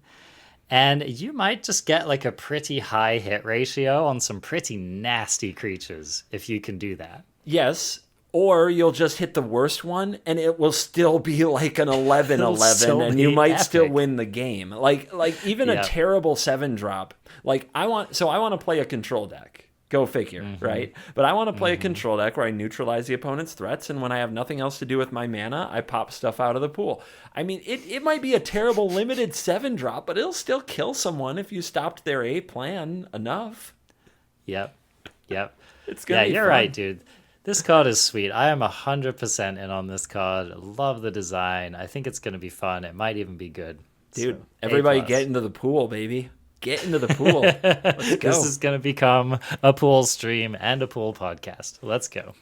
and you might just get like a pretty high hit ratio on some pretty nasty creatures if you can do that. Yes, Or you'll just hit the worst one and it will still be like an 11-11 and you might still win the game. Like even a terrible 7-drop. Like I want to play a control deck. Go figure, right? But I want to play a control deck where I neutralize the opponent's threats, and when I have nothing else to do with my mana, I pop stuff out of the pool. I mean, it might be a terrible limited 7-drop, but it'll still kill someone if you stopped their A plan enough. Yep. It's gonna be you're fun. right, dude. This card is sweet. I am 100% in on this card. Love the design. I think it's going to be fun. It might even be good. Dude, So, everybody A+. get into the pool, baby. Get into the pool. Let's go. This is going to become a pool stream and a pool podcast. Let's go.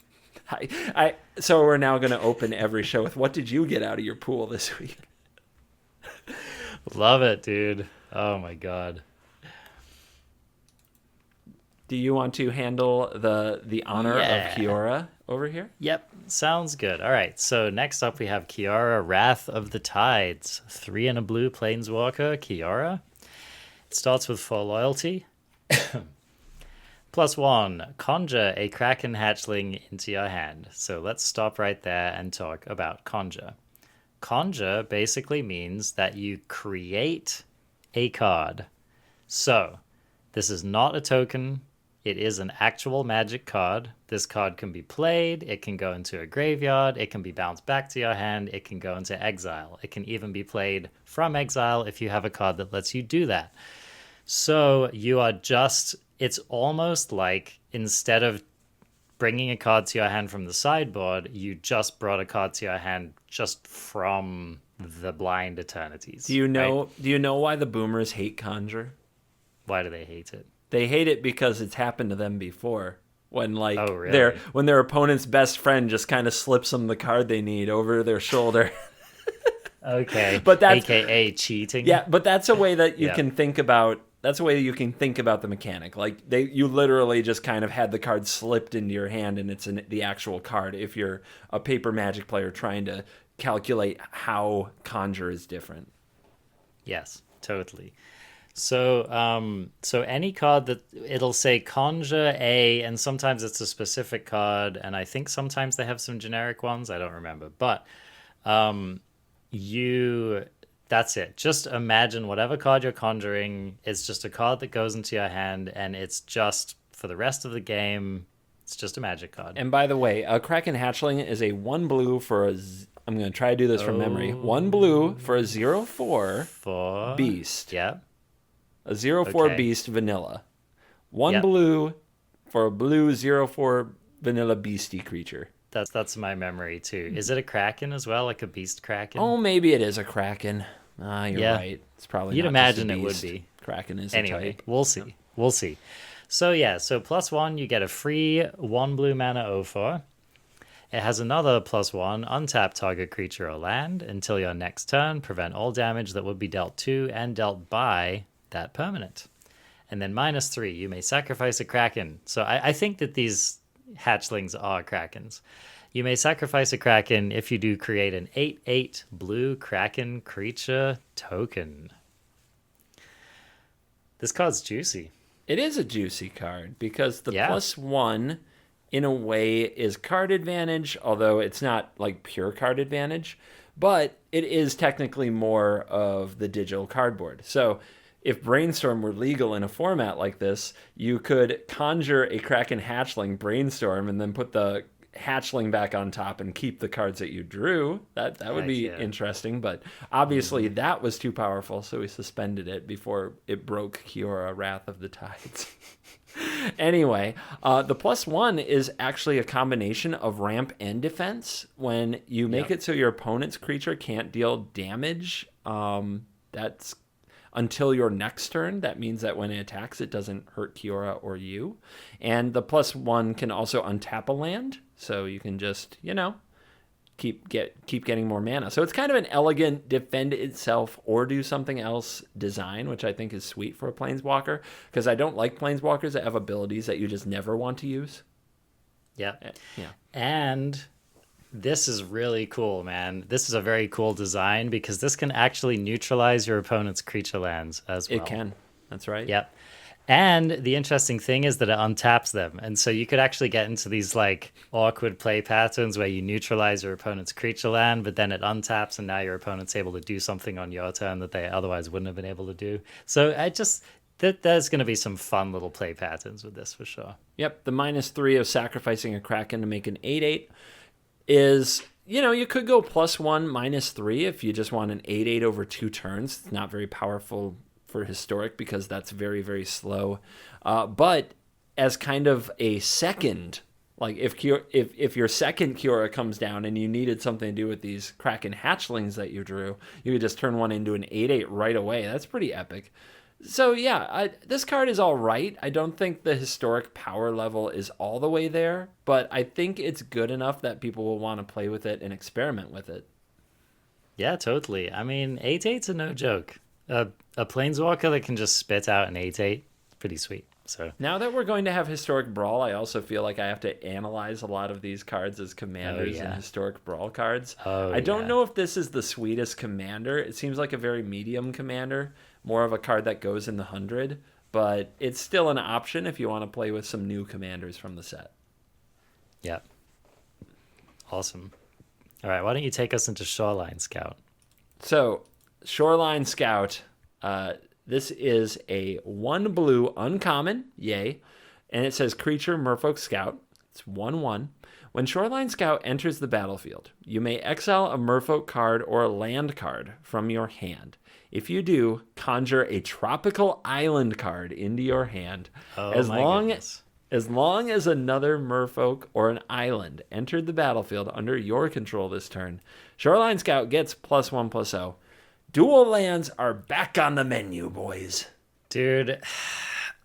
So we're now going to open every show with, what did you get out of your pool this week? Love it, dude. Oh, my God. Do you want to handle the honor of Kiora over here? Yep, sounds good. All right, so next up we have Kiora, Wrath of the Tides. 3 and a blue planeswalker, Kiora. It starts with 4 loyalty. +1, conjure a Kraken hatchling into your hand. So let's stop right there and talk about conjure. Conjure basically means that you create a card. So this is not a token. It is an actual magic card. This card can be played, it can go into a graveyard, it can be bounced back to your hand, it can go into exile. It can even be played from exile if you have a card that lets you do that. So you are just, it's almost like instead of bringing a card to your hand from the sideboard, you just brought a card to your hand just from the blind eternities. Do you know why the boomers hate conjure? Why do they hate it? They hate it because it's happened to them before. When really? when their opponent's best friend just kind of slips them the card they need over their shoulder. Okay, but that's AKA cheating. Yeah, but that's a way that you can think about. That's a way you can think about the mechanic. Like you literally just kind of had the card slipped into your hand, and it's the actual card. If you're a paper Magic player trying to calculate how conjure is different. Yes, totally. So, so any card that it'll say conjure a, and sometimes it's a specific card, and I think sometimes they have some generic ones. I don't remember, but that's it. Just imagine whatever card you're conjuring is just a card that goes into your hand, and it's just for the rest of the game. It's just a magic card. And by the way, a Kraken Hatchling is a 1 blue for a. I'm going to try to do this from memory. 1 blue for a 0/4 for beast. Yeah. A 0/4 beast vanilla. 1 blue for a blue 0/4 vanilla beastie creature. That's my memory too. Is it a Kraken as well, like a beast Kraken? Oh, maybe it is a Kraken. You're right. It's probably You'd not imagine just a it would beast. be. Kraken is Anyway, a type. we'll see. Yeah. We'll see. So so +1, you get a free 1 blue mana 0/4. It has another +1, untap target creature or land until your next turn. Prevent all damage that would be dealt to and dealt by that permanent. And then -3, you may sacrifice a Kraken. So I think that these hatchlings are Krakens. You may sacrifice a Kraken if you do create an 8/8 blue Kraken creature token. This card's juicy. It is a juicy card because the +1 in a way is card advantage, although it's not like pure card advantage, but it is technically more of the digital cardboard. So if Brainstorm were legal in a format like this, you could conjure a Kraken Hatchling Brainstorm and then put the hatchling back on top and keep the cards that you drew. That would be interesting, but obviously that was too powerful, so we suspended it before it broke Kiora, Wrath of the Tides. Anyway, the +1 is actually a combination of ramp and defense. When you make it so your opponent's creature can't deal damage, that's until your next turn. That means that when it attacks, it doesn't hurt Kiora or you. And the +1 can also untap a land, so you can just, keep getting more mana. So it's kind of an elegant defend itself or do something else design, which I think is sweet for a Planeswalker, because I don't like Planeswalkers that have abilities that you just never want to use. Yeah. Yeah. And this is really cool, man. This is a very cool design because this can actually neutralize your opponent's creature lands as well. It can. That's right. Yep. And the interesting thing is that it untaps them. And so you could actually get into these like awkward play patterns where you neutralize your opponent's creature land, but then it untaps and now your opponent's able to do something on your turn that they otherwise wouldn't have been able to do. So there's going to be some fun little play patterns with this for sure. Yep, the -3 of sacrificing a Kraken to make an 8/8 is, you could go +1, -3 if you just want an 8/8 over 2 turns. It's not very powerful for Historic because that's very, very slow. But as kind of a second, like if your second Kiora comes down and you needed something to do with these Kraken hatchlings that you drew, you could just turn one into an 8/8 right away. That's pretty epic. So yeah, this card is all right. I don't think the Historic power level is all the way there, but I think it's good enough that people will want to play with it and experiment with it. Yeah, totally. I mean, 8/8's are no joke. A planeswalker that can just spit out an 8/8, pretty sweet. So now that we're going to have Historic Brawl, I also feel like I have to analyze a lot of these cards as commanders and Historic Brawl cards. I don't know if this is the sweetest commander. It seems like a very medium commander, more of a card that goes in the 100, but it's still an option if you want to play with some new commanders from the set. Yeah. Awesome. All right, why don't you take us into Shoreline Scout? So, Shoreline Scout, this is a 1 blue uncommon, yay, and it says creature Merfolk Scout. It's 1/1. When Shoreline Scout enters the battlefield, you may exile a Merfolk card or a land card from your hand. If you do, conjure a tropical island card into your hand. As long as another Merfolk or an island entered the battlefield under your control this turn, Shoreline Scout gets +1/+0. Dual lands are back on the menu, boys. Dude,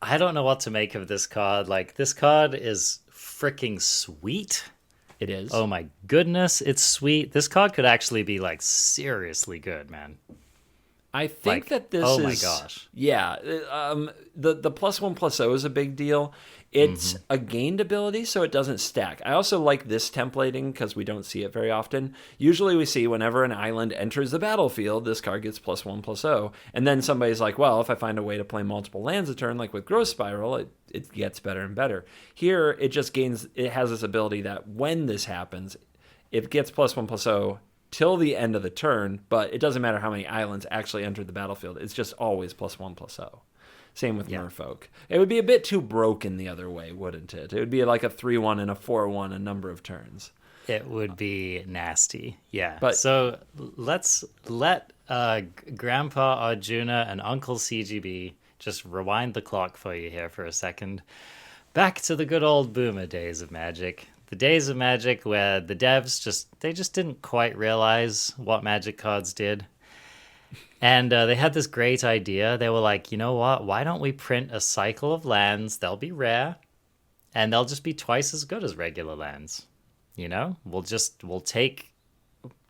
I don't know what to make of this card. Like, this card is freaking sweet. It is. Oh my goodness, it's sweet. This card could actually be, like, seriously good, man. I think that this is... Oh my gosh. Yeah. The +1/+0 is a big deal. It's a gained ability, so it doesn't stack. I also like this templating because we don't see it very often. Usually we see whenever an island enters the battlefield, this card gets +1/+0. And then somebody's like, well, if I find a way to play multiple lands a turn, like with Growth Spiral, it gets better and better. Here, it just gains... It has this ability that when this happens, it gets +1/+0 till the end of the turn, but it doesn't matter how many islands actually enter the battlefield. It's just always +1/+0. Same with Merfolk. It would be a bit too broken the other way, wouldn't it? It would be like a 3/1 and a 4/1 a number of turns. It would be nasty. Yeah. But, so let's let Grandpa Arjuna and Uncle CGB just rewind the clock for you here for a second. Back to the good old boomer days of Magic. The days of Magic where the devs just didn't quite realize what Magic cards did. And they had this great idea. They were like, you know what? Why don't we print a cycle of lands? They'll be rare, and they'll just be twice as good as regular lands. You know, we'll take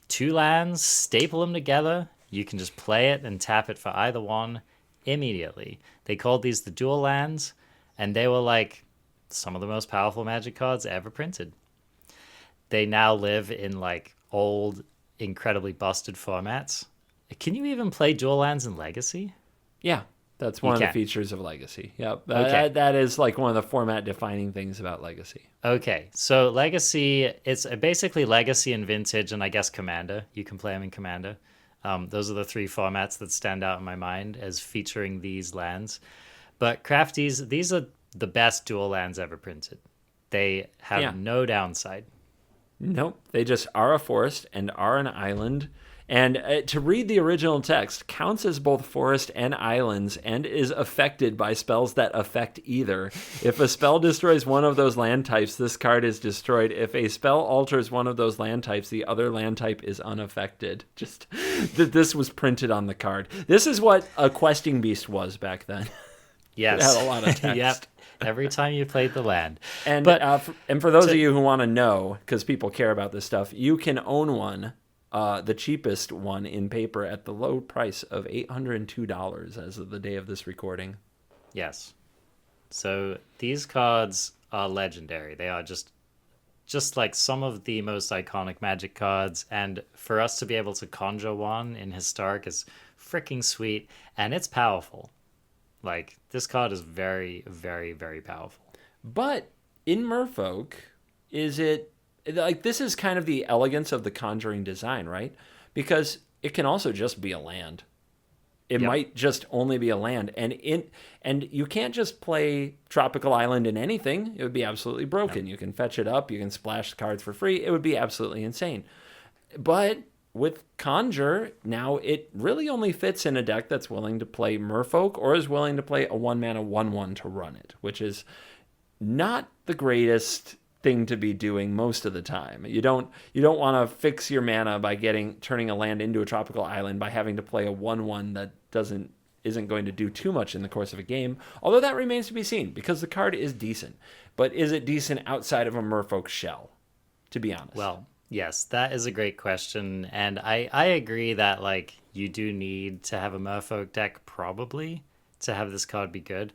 2 lands, staple them together. You can just play it and tap it for either one immediately. They called these the dual lands, and they were like some of the most powerful Magic cards ever printed. They now live in like old, incredibly busted formats. Can you even play dual lands in Legacy? Yeah, that's one of the features of Legacy. Yep. That is like one of the format defining things about Legacy. Okay, so Legacy, it's basically Legacy and Vintage, and I guess Commander. You can play them in Commander. Those are the 3 formats that stand out in my mind as featuring these lands. But Crafties, these are the best dual lands ever printed. They have no downside. Nope. They just are a forest and are an island. And to read the original text, counts as both forest and islands and is affected by spells that affect either. If a spell destroys one of those land types, this card is destroyed. If a spell alters one of those land types, the other land type is unaffected. Just this was printed on the card. This is what a questing beast was back then. Yes. It had a lot of text. Yep. Every time you played the land. And for those of you who want to know, because people care about this stuff, you can own one. The cheapest one in paper at the low price of $802 as of the day of this recording. Yes. So these cards are legendary. They are just like some of the most iconic Magic cards. And for us to be able to conjure one in Historic is freaking sweet. And it's powerful. Like, this card is very, very, very powerful. But in Merfolk, is it like this is kind of the elegance of the Conjuring design, right? Because it can also just be a land. It Yep. might just only be a land, and you can't just play Tropical Island in anything. It would be absolutely broken. No. You can fetch it up, you can splash the cards for free. It would be absolutely insane. But with Conjure, now it really only fits in a deck that's willing to play Merfolk or is willing to play a 1-mana 1/1 to run it, which is not the greatest thing to be doing most of the time. You don't want to fix your mana by turning a land into a Tropical Island by having to play a 1/1 that isn't going to do too much in the course of a game. Although that remains to be seen because the card is decent. But is it decent outside of a Merfolk shell? To be honest. Well, yes, that is a great question. And I agree that, like, you do need to have a Merfolk deck probably to have this card be good.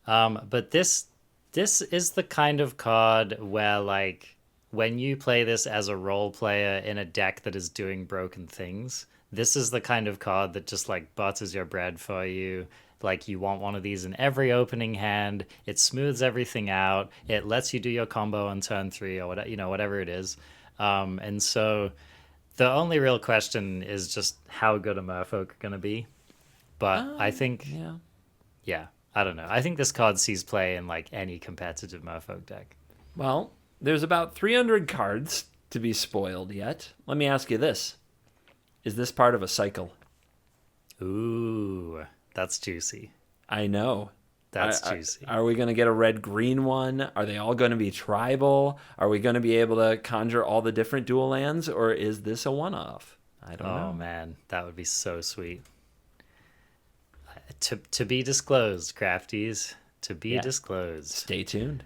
But this is the kind of card where, like, when you play this as a role player in a deck that is doing broken things, this is the kind of card that just, like, butters your bread for you. Like, you want one of these in every opening hand. It smooths everything out. It lets you do your combo on turn 3 or whatever, whatever it is. And so the only real question is just how good a Merfolk are going to be. But I think, yeah, I don't know. I think this card sees play in, like, any competitive Merfolk deck. Well, there's about 300 cards to be spoiled yet. Let me ask you this. Is this part of a cycle? Ooh, that's juicy. I know. That's juicy. Are we going to get a red-green one? Are they all going to be tribal? Are we going to be able to conjure all the different dual lands? Or is this a one-off? I don't know. Oh, man, that would be so sweet. To be disclosed, crafties. To be disclosed. Stay tuned.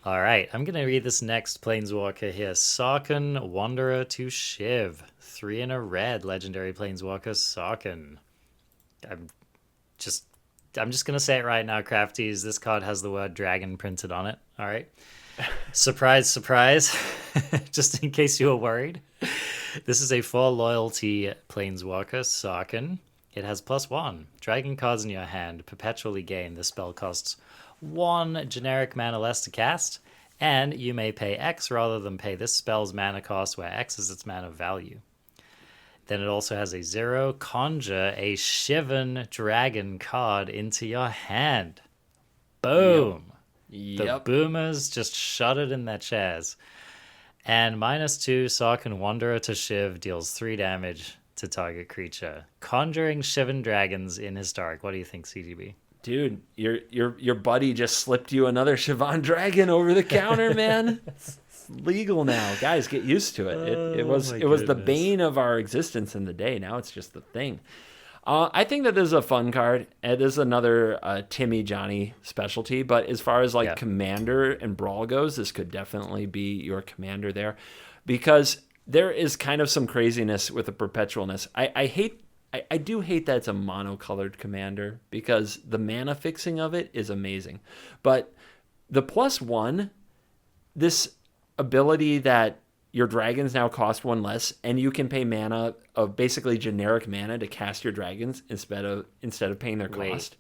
All right, I'm going to read this next Planeswalker here. Sarkhan, Wanderer to Shiv. 3 and a red, legendary Planeswalker Sarkhan. I'm just going to say it right now, crafties. This card has the word dragon printed on it. All right. Surprise, surprise. Just in case you were worried. This is a 4 loyalty Planeswalker Sarkhan. It has +1. Dragon cards in your hand perpetually gain. This spell costs 1 generic mana less to cast, and you may pay X rather than pay this spell's mana cost, where X is its mana value. Then it also has a 0. Conjure a Shivan dragon card into your hand. Boom. The boomers just shuddered in their chairs. And -2, Sarkhan Wanderer to Shiv deals 3 damage to target creature. Conjuring Shivan dragons in Historic. What do you think, CGB? Dude, your buddy just slipped you another Shivan dragon over the counter, man. It's legal now. Guys, get used to it. It was the bane of our existence in the day. Now it's just the thing. I think that this is a fun card. It is another Timmy Johnny specialty, but as far as Commander and Brawl goes, this could definitely be your Commander there, because there is kind of some craziness with the Perpetualness. I do hate that it's a monocolored Commander, because the mana fixing of it is amazing. But the +1, this ability that your dragons now cost 1 less, and you can pay mana of basically generic mana to cast your dragons instead of paying their cost.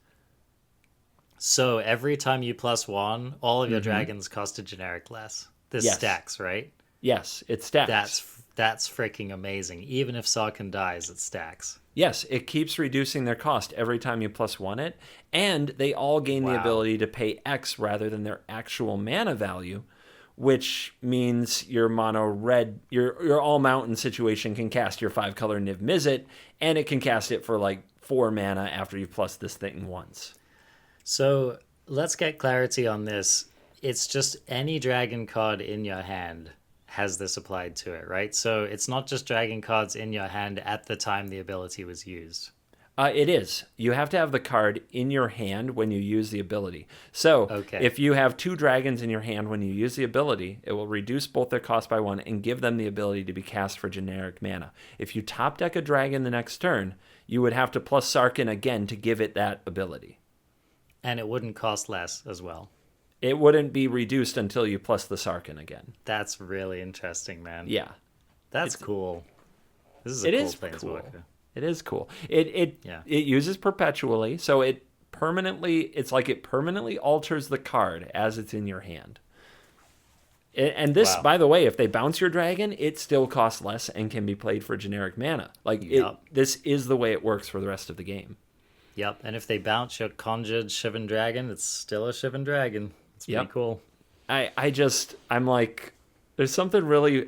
So every time you +1, all of your dragons cost a generic less. This stacks, right? Yes, it stacks. That's freaking amazing. Even if Sarkhan dies, it stacks. Yes, it keeps reducing their cost every time you +1 it, and they all gain the ability to pay X rather than their actual mana value, which means your mono red, your all mountain situation can cast your 5-color Niv Mizzet, and it can cast it for like 4 mana after you've plus this thing once. So let's get clarity on this. It's just any dragon card in your hand has this applied to it, right? So it's not just dragon cards in your hand at the time the ability was used. It is. You have to have the card in your hand when you use the ability. So if you have 2 dragons in your hand when you use the ability, it will reduce both their cost by 1 and give them the ability to be cast for generic mana. If you top deck a dragon the next turn, you would have to plus Sarkhan again to give it that ability. And it wouldn't cost less as well. It wouldn't be reduced until you plus the Sarkhan again. That's really interesting, man. Yeah. That's cool. This is a cool Planeswalker. It is cool. It uses perpetually, so it it's like it permanently alters the card as it's in your hand. And this, Wow. by the way, if they bounce your dragon, it still costs less and can be played for generic mana. Like, Yep. this is the way it works for the rest of the game. Yep, and if they bounce your conjured Shivan Dragon, it's still a Shivan Dragon. It's pretty Yep. cool. I'm like, there's something really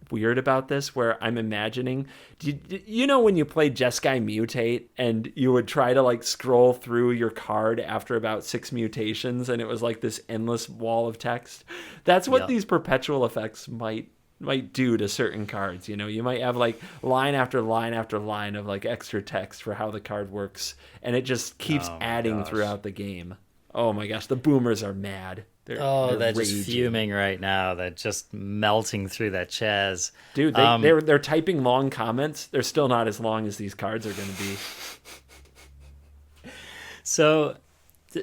weird about this where I'm imagining, you know when you played Jeskai Mutate and you would try to like scroll through your card after about 6 mutations and it was like this endless wall of text? That's what Yep. these perpetual effects might do to certain cards. You know, you might have like line after line after line of like extra text for how the card works, and it just keeps Oh my adding gosh. throughout the game. Oh my gosh, the boomers are mad. They're just raging. fuming right now. They're just melting through their chairs. Dude, they're typing long comments. They're still not as long as these cards are going to be. So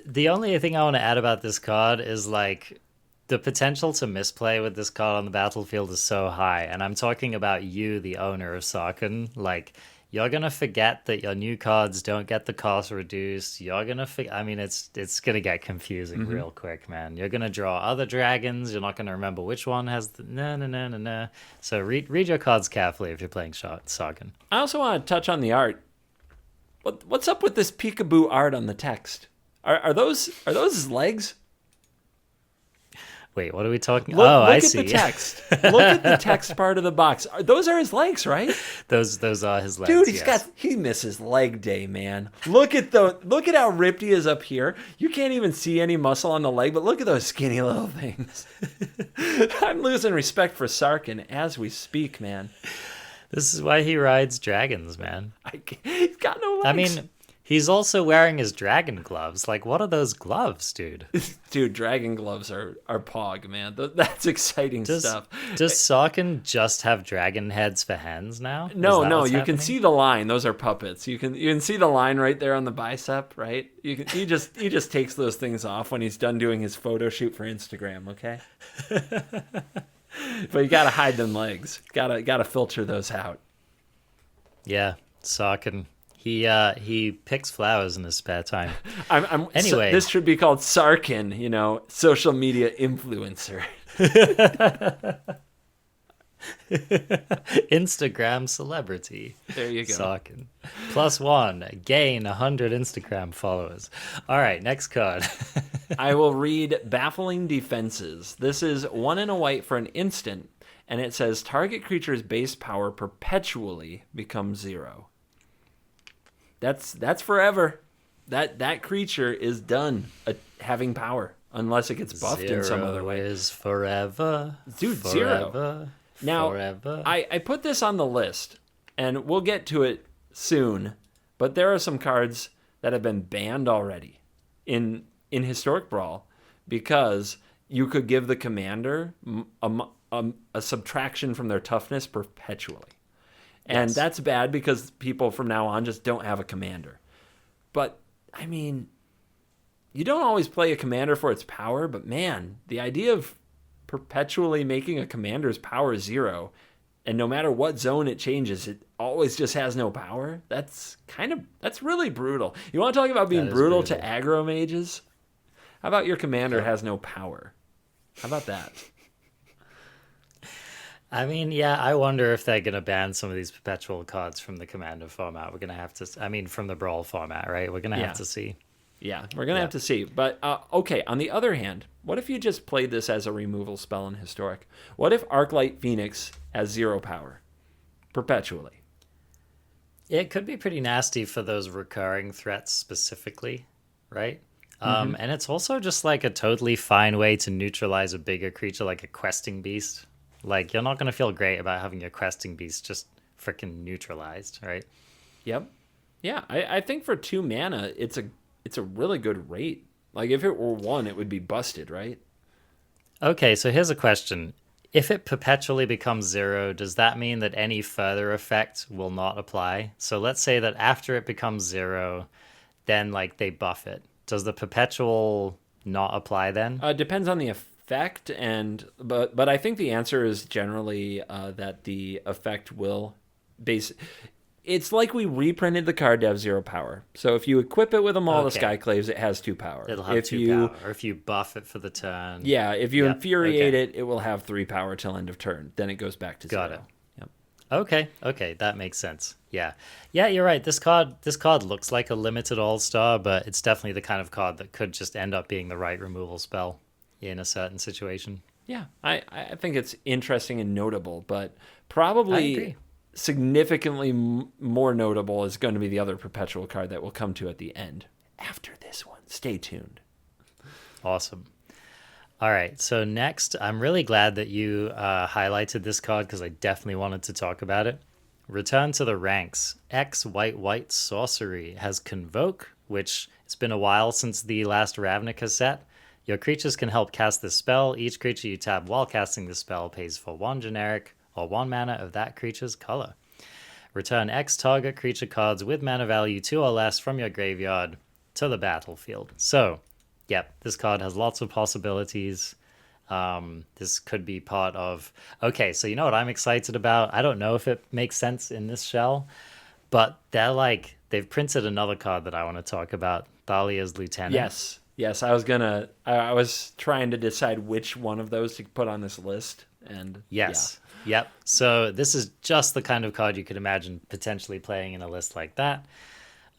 the only thing I want to add about this card is like the potential to misplay with this card on the battlefield is so high. And I'm talking about you, the owner of Sarkhan. Like, you're going to forget that your new cards don't get the cost reduced. You're going to I mean, it's going to get confusing real quick, man. You're going to draw other dragons. You're not going to remember which one has the no. So read your cards carefully if you're playing Sarkhan. I also want to touch on the art. What's up with this peekaboo art on the text? Are those his legs? Wait, what are we talking? Look I at see. the text. Look at the text part of the box. Those are his legs, right? Those are his legs. Dude, yes. he misses leg day, man. Look at how ripped he is up here. You can't even see any muscle on the leg, but look at those skinny little things. I'm losing respect for Sarkhan as we speak, man. This is why he rides dragons, man. He's got no legs. I mean, he's also wearing his dragon gloves. Like, what are those gloves, dude? Dude, dragon gloves are pog, man. That's exciting stuff. Does Sarkhan just have dragon heads for hands now? No, Is that what's you happening? can see the line. Those are puppets. You can see the line right there on the bicep, right? He just takes those things off when he's done doing his photo shoot for Instagram, okay? But you gotta hide them legs. Gotta filter those out. Yeah, Sarkhan. He picks flowers in his spare time. Anyway. This should be called Sarkhan, social media influencer. Instagram celebrity. There you go. Sarkhan. +1. Gain 100 Instagram followers. All right, next card. I will read Baffling Defenses. This is 1 and a white for an instant, and it says target creature's base power perpetually becomes 0. That's forever. That creature is done having power unless it gets buffed in some other way. Is forever. Dude, forever, 0. Now, forever. I put this on the list, and we'll get to it soon, but there are some cards that have been banned already in Historic Brawl because you could give the commander a subtraction from their toughness perpetually. And Yes. that's bad because people from now on just don't have a commander. But, I mean, you don't always play a commander for its power, but man, the idea of perpetually making a commander's power 0, and no matter what zone it changes, it always just has no power, that's really brutal. You want to talk about being That is brutal brutal. to aggro mages? How about your commander has no power? How about that? I mean, yeah, I wonder if they're going to ban some of these perpetual cards from the commander format. We're going to have to, from the Brawl format, right? We're going to Yeah. have to see. Yeah, we're going to have to see. But, okay, on the other hand, what if you just played this as a removal spell in Historic? What if Arclight Phoenix has 0 power? Perpetually. It could be pretty nasty for those recurring threats specifically, right? And it's also just like a totally fine way to neutralize a bigger creature like a questing beast. Like, you're not going to feel great about having your questing beast just freaking neutralized, right? Yep. Yeah, I think for 2 mana, it's a really good rate. Like, if it were 1, it would be busted, right? Okay, so here's a question. If it perpetually becomes 0, does that mean that any further effect will not apply? So let's say that after it becomes 0, then, like, they buff it. Does the perpetual not apply then? Depends on the effect, but I think the answer is generally that the effect will It's like we reprinted the card to have 0 power. So if you equip it with a Maul of the Okay. Skyclaves, it has 2 power. It'll have if 2 you, power. Or if you buff it for the turn. Yeah, if you Yep. infuriate Okay. it, it will have 3 power till end of turn. Then it goes back to 0. Got it. Yep. Okay, that makes sense. Yeah, you're right. This card looks like a limited all-star, but it's definitely the kind of card that could just end up being the right removal spell in a certain situation. Yeah, I think it's interesting and notable, but I probably agree. significantly more notable is going to be the other Perpetual card that we'll come to at the end. After this one, stay tuned. Awesome. All right, so next, I'm really glad that you highlighted this card because I definitely wanted to talk about it. Return to the ranks. X white sorcery has Convoke, which it's been a while since the last Ravnica set. Your creatures can help cast this spell. Each creature you tap while casting the spell pays for 1 generic or 1 mana of that creature's color. Return X target creature cards with mana value 2 or less from your graveyard to the battlefield. So, yep, this card has lots of possibilities. This could be part of... Okay, so you know what I'm excited about? I don't know if it makes sense in this shell, but they've printed another card that I want to talk about, Thalia's Lieutenant. Yes, I was trying to decide which one of those to put on this list. And Yes. Yep. So this is just the kind of card you could imagine potentially playing in a list like that.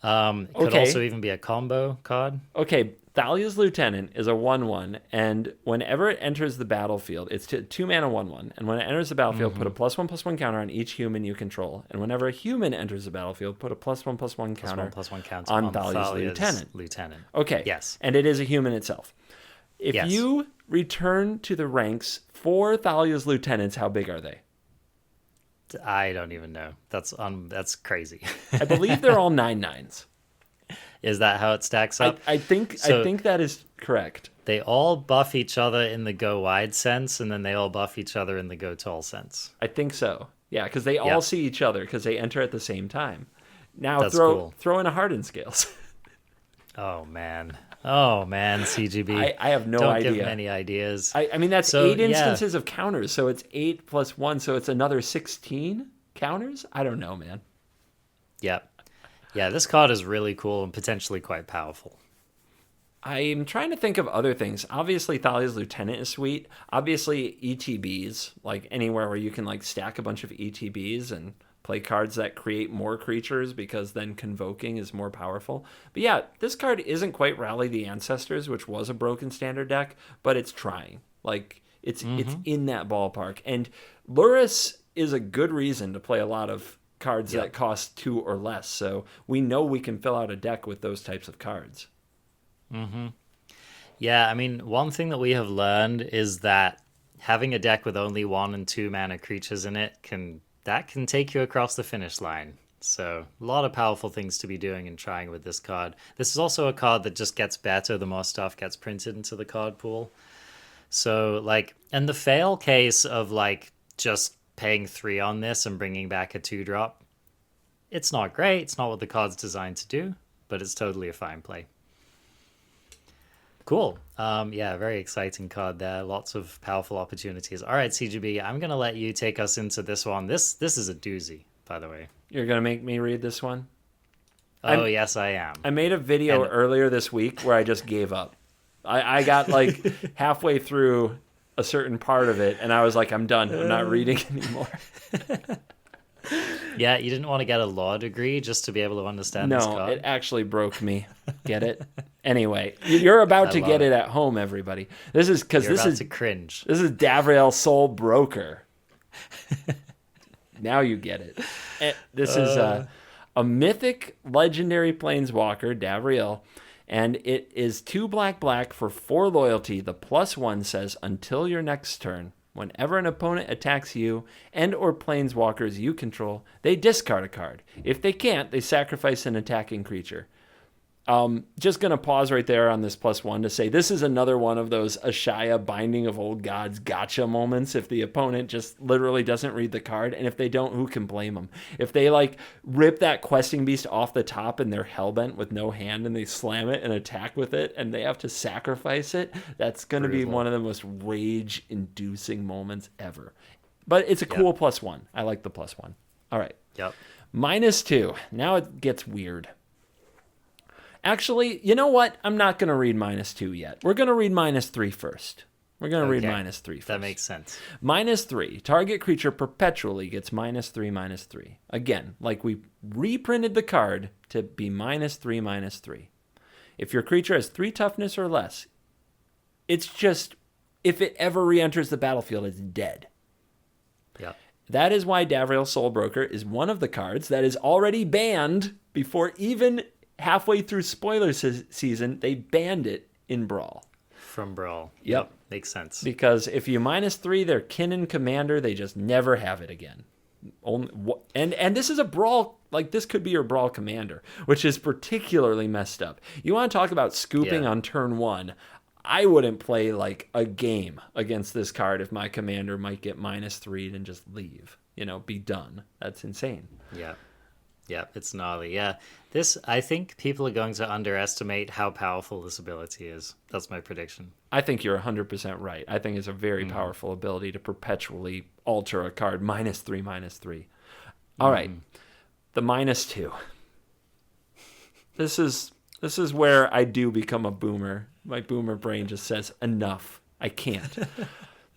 It could also even be a combo card. Okay, Thalia's Lieutenant is a 1/1, and whenever it enters the battlefield, it's 2 mana 1/1, and when it enters the battlefield, put a +1/+1 counter on each human you control, and whenever a human enters the battlefield, put a +1/+1 counter +1/+1 counter on Thalia's Lieutenant. Okay. Yes. And it is a human itself. If Yes. you return to the ranks 4 Thalia's Lieutenants, how big are they? I don't even know. That's crazy. I believe they're all 9/9s. Is that how it stacks up? I think that is correct. They all buff each other in the go wide sense, and then they all buff each other in the go tall sense. I think so. Yeah, because they all see each other because they enter at the same time. Now That's cool. throw in a Hardened Scales. Oh man, CGB. I have no Don't idea. give him any ideas. I mean, that's So, 8 instances of counters, so it's 8 + 1, so it's another 16 counters? I don't know, man. Yep. Yeah, this card is really cool and potentially quite powerful. I'm trying to think of other things. Obviously, Thalia's Lieutenant is sweet. Obviously, ETBs, like anywhere where you can like stack a bunch of ETBs and play cards that create more creatures because then convoking is more powerful. But yeah, this card isn't quite Rally the Ancestors, which was a broken standard deck, but it's trying. Like it's in that ballpark. And Lurrus is a good reason to play a lot of cards that cost 2 or less. So we know we can fill out a deck with those types of cards. Yeah, I mean, one thing that we have learned is that having a deck with only 1 and 2 mana creatures in it can take you across the finish line. So a lot of powerful things to be doing and trying with this card. This is also a card that just gets better the more stuff gets printed into the card pool. So and the fail case of just paying 3 on this and bringing back a 2-drop, it's not great. It's not what the card's designed to do, but it's totally a fine play. Cool. Yeah, very exciting card there. Lots of powerful opportunities. All right, CGB, I'm going to let you take us into this one. This is a doozy, by the way. You're going to make me read this one? Yes, I am. I made a video earlier this week where I just gave up. I got halfway through a certain part of it, and I was like, I'm done. I'm not reading anymore. Yeah, you didn't want to get a law degree just to be able to understand this No, card? it actually broke me. Get it? Anyway, you're about to get it at home, everybody. This is because You're about to cringe. This is Davriel Soul Broker. Now you get it. This is a mythic legendary planeswalker, Davriel, and it is 2 black for 4 loyalty. The +1 says until your next turn, whenever an opponent attacks you and or planeswalkers you control, they discard a card. If they can't, they sacrifice an attacking creature. Just going to pause right there on this +1 to say this is another one of those Ashaya Binding of Old Gods gotcha moments. If the opponent just literally doesn't read the card, and if they don't, who can blame them? If they rip that questing beast off the top and they're hellbent with no hand and they slam it and attack with it and they have to sacrifice it, that's going to be one of the most rage-inducing moments ever. But it's a cool +1. I like the +1. All right. Yep. -2. Now it gets weird. Actually, you know what? I'm not going to read -2 yet. We're going to read -3 first. We're going to read -3 first. That makes sense. -3. Target creature perpetually gets -3, -3. Again, like we reprinted the card to be -3, -3. If your creature has 3 toughness or less, it's just, if it ever re-enters the battlefield, it's dead. Yeah. That is why Davriel Soulbroker is one of the cards that is already banned before even halfway through spoiler season. They banned it in Brawl. From Brawl. Yep. Makes sense. Because if you -3 their kin and commander, they just never have it again. And this is a Brawl, like this could be your Brawl commander, which is particularly messed up. You want to talk about scooping on turn 1. I wouldn't play like a game against this card if my commander might get -3 and just leave, be done. That's insane. Yeah. Yeah, it's gnarly. Yeah. I think people are going to underestimate how powerful this ability is. That's my prediction. I think you're 100% right. I think it's a very powerful ability to perpetually alter a card -3, -3. All right. The -2. This is where I do become a boomer. My boomer brain just says, enough. I can't.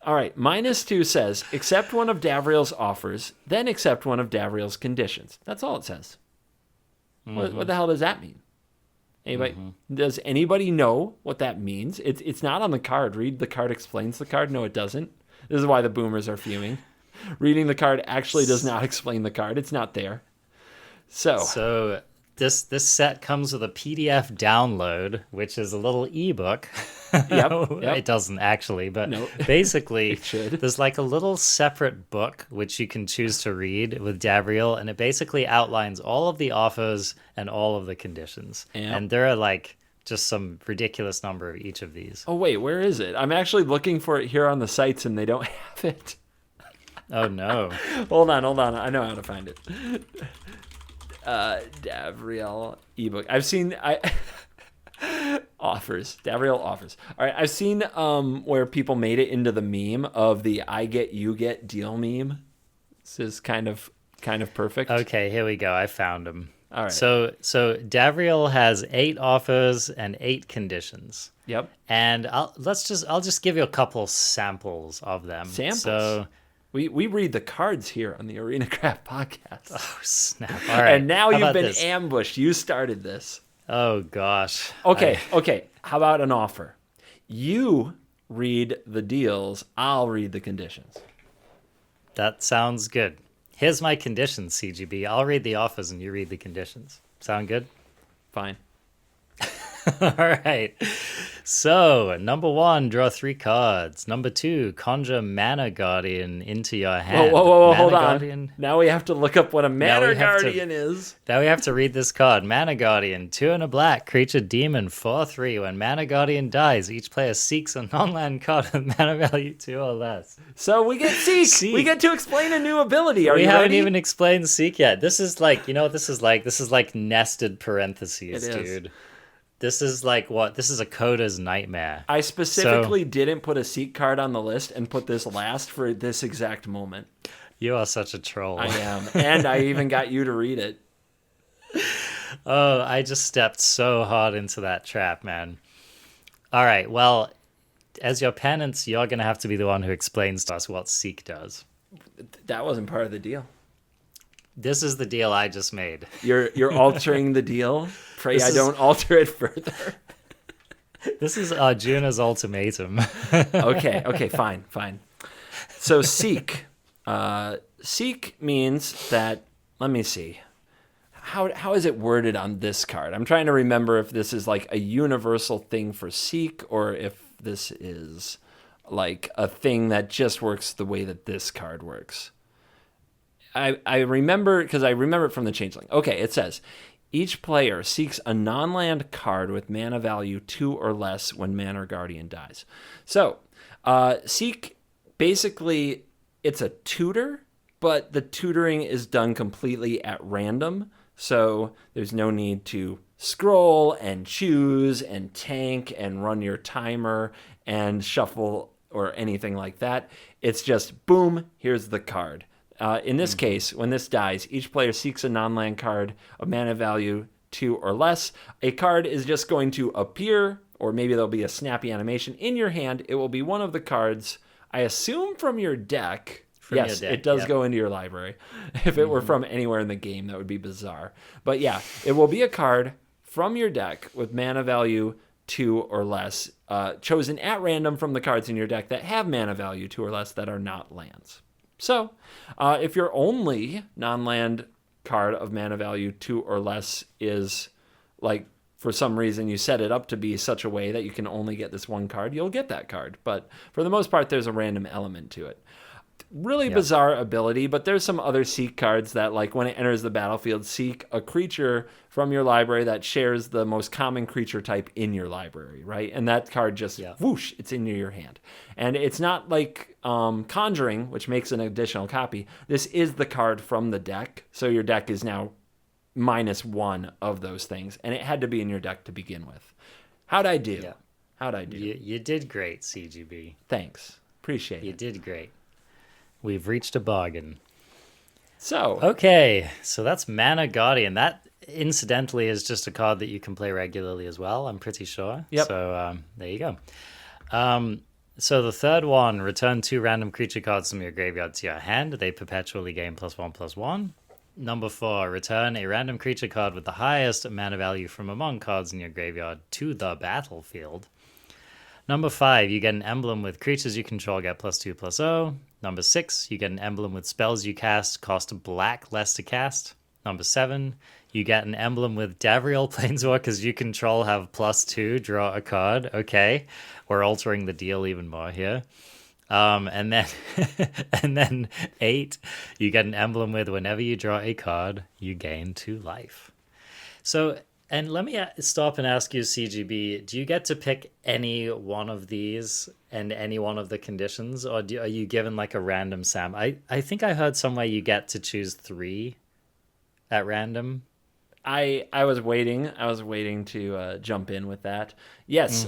All right. -2 says, accept one of Davriel's offers, then accept one of Davriel's conditions. That's all it says. What the hell does that mean? Anybody? Does anybody know what that means? It's not on the card. Read the card explains the card. No, it doesn't. This is why the boomers are fuming. Reading the card actually does not explain the card. It's not there. So this set comes with a PDF download, which is a little ebook. Yep. It doesn't actually, but No. basically It should. there's like a little separate book which you can choose to read with Davriel, and it basically outlines all of the offers and all of the conditions. Yep. And there are like just some ridiculous number of each of these. Oh, wait, where is it? I'm actually looking for it here on the sites, and they don't have it. Oh, no. Hold on. I know how to find it. Davriel ebook. I've seen offers. Davriel offers. All right, I've seen where people made it into the meme of the I get you get deal meme. This is kind of perfect. Okay, here we go. I found them. All right. So Davriel has 8 offers and 8 conditions. Yep. And I'll just give you a couple samples of them. Samples? So We read the cards here on the Arena Craft podcast. oh snap. All right. And now How you've about been this? ambushed. You started this. Oh gosh. Okay. How about an offer? You read the deals, I'll read the conditions. That sounds good. Here's my conditions, CGB. I'll read the offers and you read the conditions. Sound good? Fine. All right. So, number 1, draw 3 cards. Number 2, conjure Mana Guardian into your hand. Whoa, Mana hold Guardian. on. Now we have to look up what a Mana we have to- Guardian is. Now we have to read this card. Mana Guardian, 2 and a black, creature demon, 4/3. When Mana Guardian dies, each player seeks a non-land card with mana value 2 or less. So we get Seek. Seek. We get to explain a new ability. Are We you haven't ready? even explained Seek yet. This is like, you know what this is like? This is like nested parentheses, It is. dude. This is like what? This is a coder's nightmare. I specifically didn't put a Seek card on the list and put this last for this exact moment. You are such a troll. I am. And I even got you to read it. Oh, I just stepped so hard into that trap, man. All right, well, as your penance, you're going to have to be the one who explains to us what Seek does. That wasn't part of the deal. This is the deal I just made. You're altering the deal. Pray This I is- don't alter it further. This is Arjuna's ultimatum. Okay, fine. So Seek. Seek means that, let me see. How is it worded on this card? I'm trying to remember if this is like a universal thing for Seek or if this is like a thing that just works the way that this card works. I remember, because I remember it from the Changeling. Okay, it says, each player seeks a non-land card with mana value 2 or less when Mana Guardian dies. So, Seek, basically, it's a tutor, but the tutoring is done completely at random. So, there's no need to scroll and choose and tank and run your timer and shuffle or anything like that. It's just, boom, here's the card. In this case, when this dies, each player seeks a non-land card of mana value 2 or less. A card is just going to appear, or maybe there'll be a snappy animation in your hand. It will be one of the cards, I assume, from your deck. Yes, it does go into your library. If it were from anywhere in the game, that would be bizarre. But yeah, it will be a card from your deck with mana value 2 or less, chosen at random from the cards in your deck that have mana value 2 or less that are not lands. So, if your only non-land card of mana value 2 or less is, like, for some reason you set it up to be such a way that you can only get this one card, you'll get that card. But for the most part, there's a random element to it. Really bizarre ability, but there's some other seek cards that, like, when it enters the battlefield, seek a creature from your library that shares the most common creature type in your library, right? And that card just whoosh, it's in your hand. And it's not like Conjuring, which makes an additional copy. This is the card from the deck, so your deck is now -1 of those things, and it had to be in your deck to begin with. How'd I do? How'd I do? You did great, CGB. Thanks. Appreciate it. You did great. We've reached a bargain. So. Okay, so that's Mana Guardian. That, incidentally, is just a card that you can play regularly as well, I'm pretty sure. Yep. So there you go. So the third one, return 2 random creature cards from your graveyard to your hand. They perpetually gain +1/+1. Number 4, return a random creature card with the highest mana value from among cards in your graveyard to the battlefield. Number 5, you get an emblem with creatures you control get +2/+0. Number 6, you get an emblem with spells you cast cost black less to cast. Number 7, you get an emblem with Davriel Planeswalkers you control have +2, draw a card. Okay, we're altering the deal even more here. And then and then 8, you get an emblem with whenever you draw a card, you gain 2 life. So, and let me stop and ask you, CGB, do you get to pick any one of these and any one of the conditions, or are you given like a random Sam? I think I heard somewhere you get to choose 3 at random. I was waiting to jump in with that. Yes,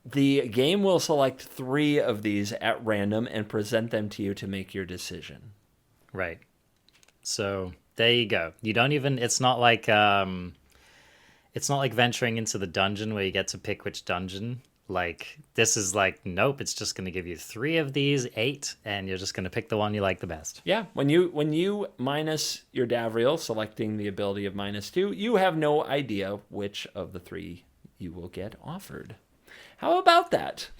the game will select 3 of these at random and present them to you to make your decision. Right. So there you go. You don't even. It's not like venturing into the dungeon where you get to pick which dungeon. Like, this is like, nope, it's just going to give you 3 of these, 8, and you're just going to pick the one you like the best. Yeah, when you minus your Davriel, selecting the ability of -2, you have no idea which of the 3 you will get offered. How about that?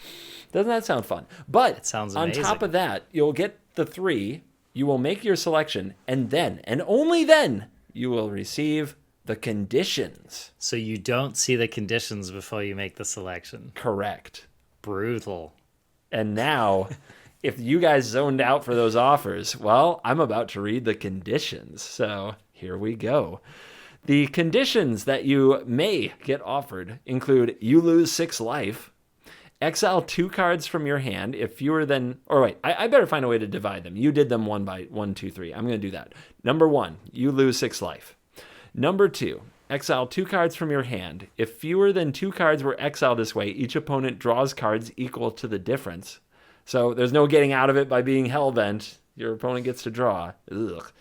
Doesn't that sound fun? But it sounds amazing. On top of that, you'll get the 3, you will make your selection, and then, and only then, you will receive the conditions. So you don't see the conditions before you make the selection. Correct. Brutal. And now, if you guys zoned out for those offers, well, I'm about to read the conditions. So here we go. The conditions that you may get offered include you lose 6 life, exile 2 cards from your hand if fewer than, or wait, I better find a way to divide them. You did them 1 by 1, 2, 3. I'm going to do that. Number 1, you lose 6 life. Number 2, exile 2 cards from your hand. If fewer than 2 cards were exiled this way, each opponent draws cards equal to the difference. So there's no getting out of it by being hellbent. Your opponent gets to draw. Ugh.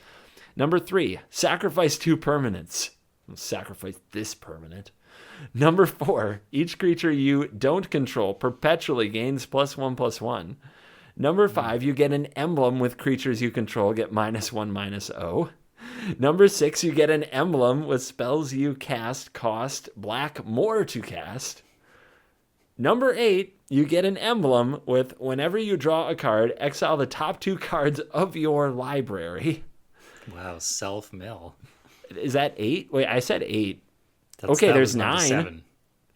Number 3, sacrifice 2 permanents. Sacrifice this permanent. Number 4, each creature you don't control perpetually gains +1/+1. Number 5, you get an emblem with creatures you control get -1/-0. Number 6, you get an emblem with spells you cast cost black more to cast. Number 8, you get an emblem with whenever you draw a card, exile the top 2 cards of your library. Wow, self-mill. Is that 8? Wait, I said 8. Okay, there's 9. 7.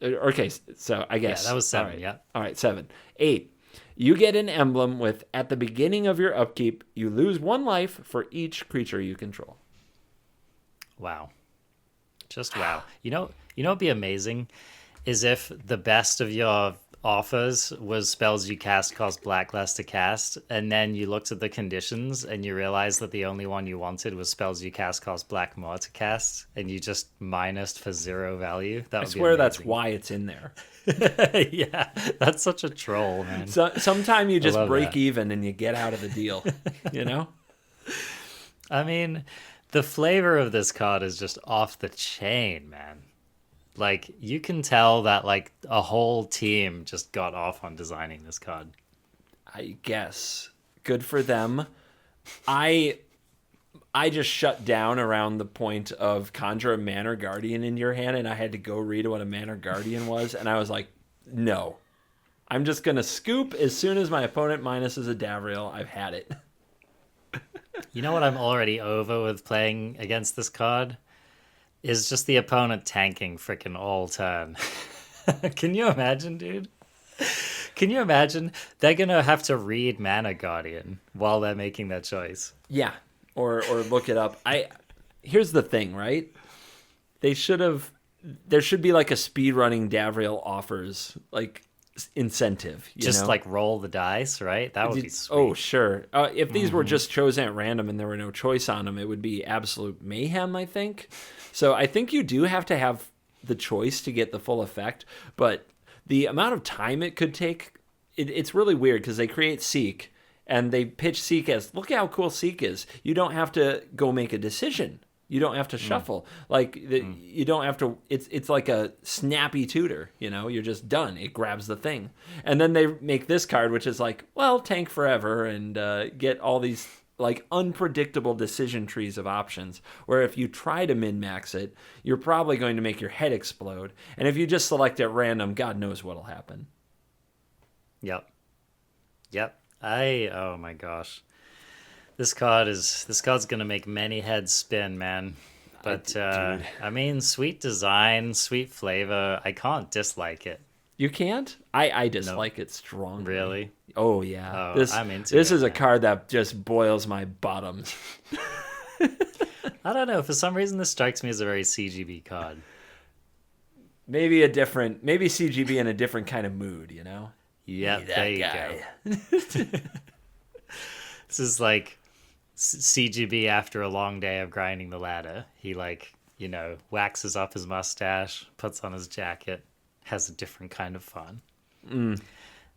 Okay, so I guess. Yeah, that was 7, all right. yeah. All right, 7. 8. You get an emblem with, at the beginning of your upkeep, you lose 1 life for each creature you control. Wow. Just wow. You know what'd be amazing is if the best of your offers was spells you cast cost black less to cast, and then you looked at the conditions and you realized that the only one you wanted was spells you cast cost black more to cast, and you just minused for 0 value. That would I swear be that's why it's in there. Yeah, that's such a troll, man. So sometime you just break that. even and you get out of the deal, you know? I mean, the flavor of this card is just off the chain, man. Like, you can tell that, like, a whole team just got off on designing this card. I guess. Good for them. I just shut down around the point of conjure a Manor Guardian in your hand, and I had to go read what a Manor Guardian was, and I was like, no. I'm just going to scoop as soon as my opponent minuses a Davriel. I've had it. You know what I'm already over with playing against this card? Is just the opponent tanking freaking all turn. Can you imagine, dude? Can you imagine? They're going to have to read Mana Guardian while they're making their choice. Yeah, or look it up. Here's the thing, right? There should be like a speedrunning Davriel offers, like, incentive. Just like roll the dice, right? That would be sweet. Oh, sure. If these were just chosen at random and there were no choice on them, it would be absolute mayhem, I think. So I think you do have to have the choice to get the full effect, but the amount of time it could take, it's really weird because they create Seek and they pitch Seek as, look how cool Seek is. You don't have to go make a decision. You don't have to shuffle. You don't have to. It's like a snappy tutor. You're just done. It grabs the thing, and then they make this card, which is like, well, tank forever and get all these like unpredictable decision trees of options. Where if you try to min max it, you're probably going to make your head explode, and if you just select at random, God knows what'll happen. Yep. Oh my gosh. This card's gonna make many heads spin, man. But I mean, sweet design, sweet flavor. I can't dislike it. You can't? I dislike it strongly. Really? Oh yeah. I'm into this it, is a man. card that just boils my bottoms. I don't know. For some reason, this strikes me as a very CGB card. Maybe CGB in a different kind of mood, Yeah, That there you guy. go. This is like CGB after a long day of grinding the ladder. He waxes up his mustache, puts on his jacket, has a different kind of fun.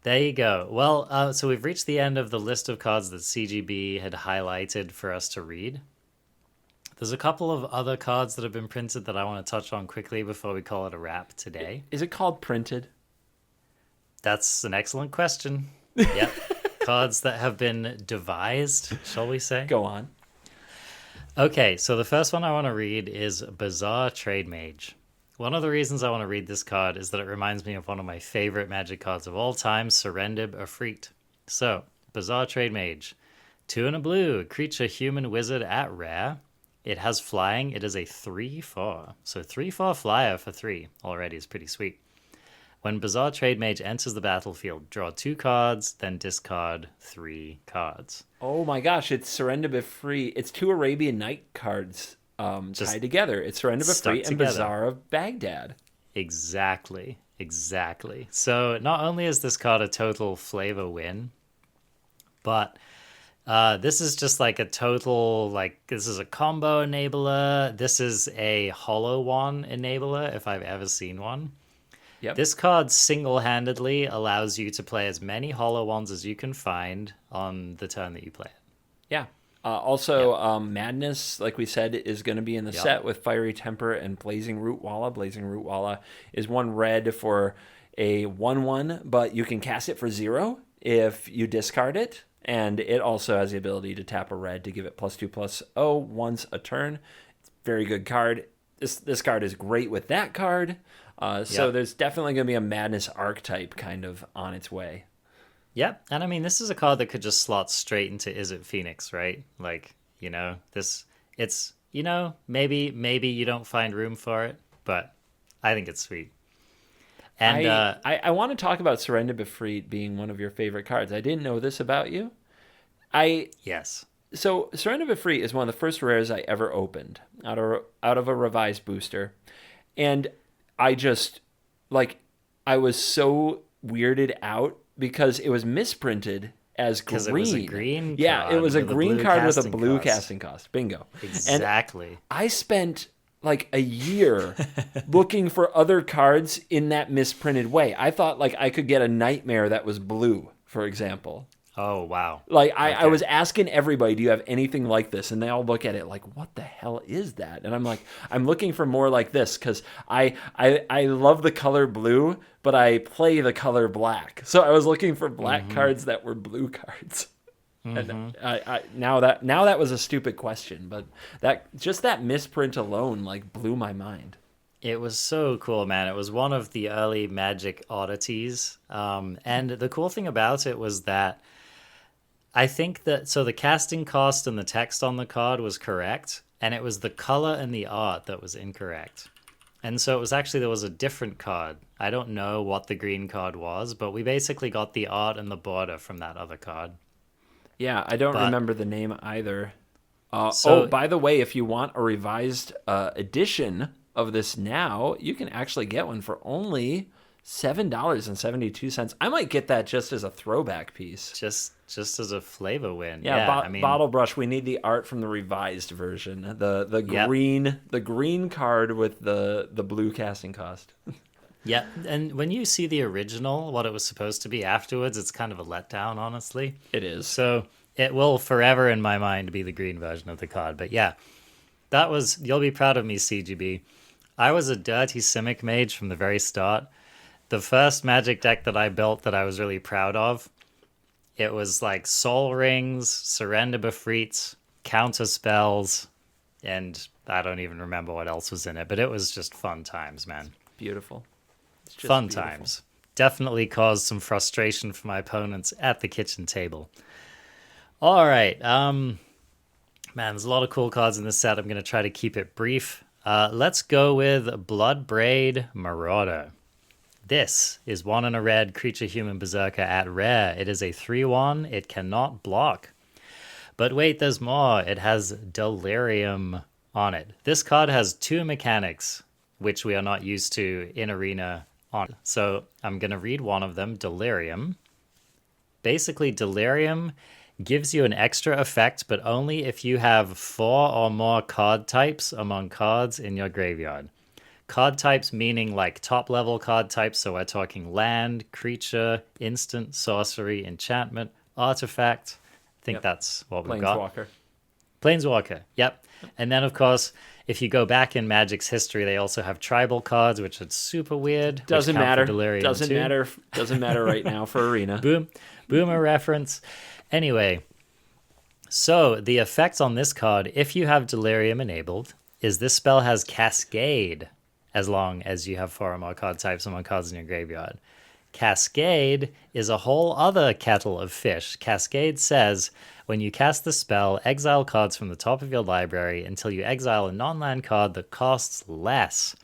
There you go. Well, so we've reached the end of the list of cards that CGB had highlighted for us to read. There's a couple of other cards that have been printed that I want to touch on quickly before we call it a wrap today. Is it called printed? That's an excellent question. Yep. Cards that have been devised, shall we say? Go on. Okay, so the first one I want to read is Bizarre Trade Mage. One of the reasons I want to read this card is that it reminds me of one of my favorite Magic cards of all time, Serendib Efreet. So, Bizarre Trade Mage. 2 and a blue, creature human wizard at rare. It has flying. It is a 3/4. So 3/4 flyer for 3 already is pretty sweet. When Bizarre Trade Mage enters the battlefield, draw 2 cards, then discard 3 cards. Oh my gosh, it's Serendib Efreet. It's 2 Arabian Night cards tied together. It's Serendib Efreet and Bazaar of Baghdad. Exactly. So not only is this card a total flavor win, but this is just like a total, this is a combo enabler. This is a Hollow One enabler, if I've ever seen one. Yep. This card single-handedly allows you to play as many Hollow Wands as you can find on the turn that you play it. Yeah. Madness, like we said, is going to be in the set with Fiery Temper and Blazing Rootwalla. Blazing Rootwalla is 1 red for a 1/1, but you can cast it for 0 if you discard it. And it also has the ability to tap a red to give it +2/+0 once a turn. It's a very good card. This card is great with that card. So there's definitely going to be a Madness archetype kind of on its way. Yep, and I mean, this is a card that could just slot straight into Is It Phoenix, right? Maybe you don't find room for it, but I think it's sweet. And I want to talk about Serendib Efreet being one of your favorite cards. I didn't know this about you. Yes. So Serendib Efreet is one of the first rares I ever opened out of a revised booster. And I just, I was so weirded out because it was misprinted as green. Because it was a green card. Yeah, it was a green card with a blue cost. casting cost. Bingo. Exactly. And I spent a year looking for other cards in that misprinted way. I thought I could get a Nightmare that was blue, for example. Oh, wow. Like I Okay. was asking everybody, do you have anything like this? And they all look at it like, what the hell is that? And I'm like, I'm looking for more like this because I love the color blue, but I play the color black. So I was looking for black cards that were blue cards. And now that was a stupid question, but that misprint alone like blew my mind. It was so cool, man. It was one of the early Magic oddities. And the cool thing about it was that I think that so the casting cost and the text on the card was correct, and it was the color and the art that was incorrect. And so it was actually there was a different card. I don't know what the green card was, but we basically got the art and the border from that other card. Yeah, I don't But remember the name either. so By the way, if you want a revised edition of this now, you can actually get one for only $7.72. I might get that just as a throwback piece. just as a flavor win. Yeah, Yeah, I mean, Bottle Brush. We need the art from the revised version. The Yep. green card with the blue casting cost. yeah. And when you see the original, what it was supposed to be afterwards, it's kind of a letdown, honestly. It is. So it will forever in my mind be the green version of the card. But yeah, you'll be proud of me, CGB. I was a dirty Simic mage from the very start. The first Magic deck that I built that I was really proud of, it was like Soul Rings, Surrender Befreets, Counter Spells, and I don't even remember what else was in it, but it was just fun times, man. Beautiful. It's just Fun beautiful. times. Definitely caused some frustration for my opponents at the kitchen table. All right. Man, there's a lot of cool cards in this set. I'm going to try to keep it brief. Let's go with Bloodbraid Marauder. This is 1 and a red creature human berserker at rare. It is a 3/1. It cannot block. But wait, there's more. It has Delirium on it. This card has 2 mechanics, which we are not used to in Arena on. So I'm going to read one of them, Delirium. Basically, Delirium gives you an extra effect, but only if you have 4 or more card types among cards in your graveyard. Card types meaning like top level card types, so we're talking land, creature, instant, sorcery, enchantment, artifact. I think that's what we've got. Planeswalker. Planeswalker, yep. And then, of course, if you go back in Magic's history, they also have tribal cards, which is super weird. Doesn't which count for matter. Delirium Doesn't too. matter. Doesn't matter right now for Arena. Boomer reference. Anyway, so the effect on this card, if you have Delirium enabled, is this spell has Cascade as long as you have 4 or more card types among cards in your graveyard. Cascade is a whole other kettle of fish. Cascade says, when you cast the spell, exile cards from the top of your library until you exile a non-land card that costs less.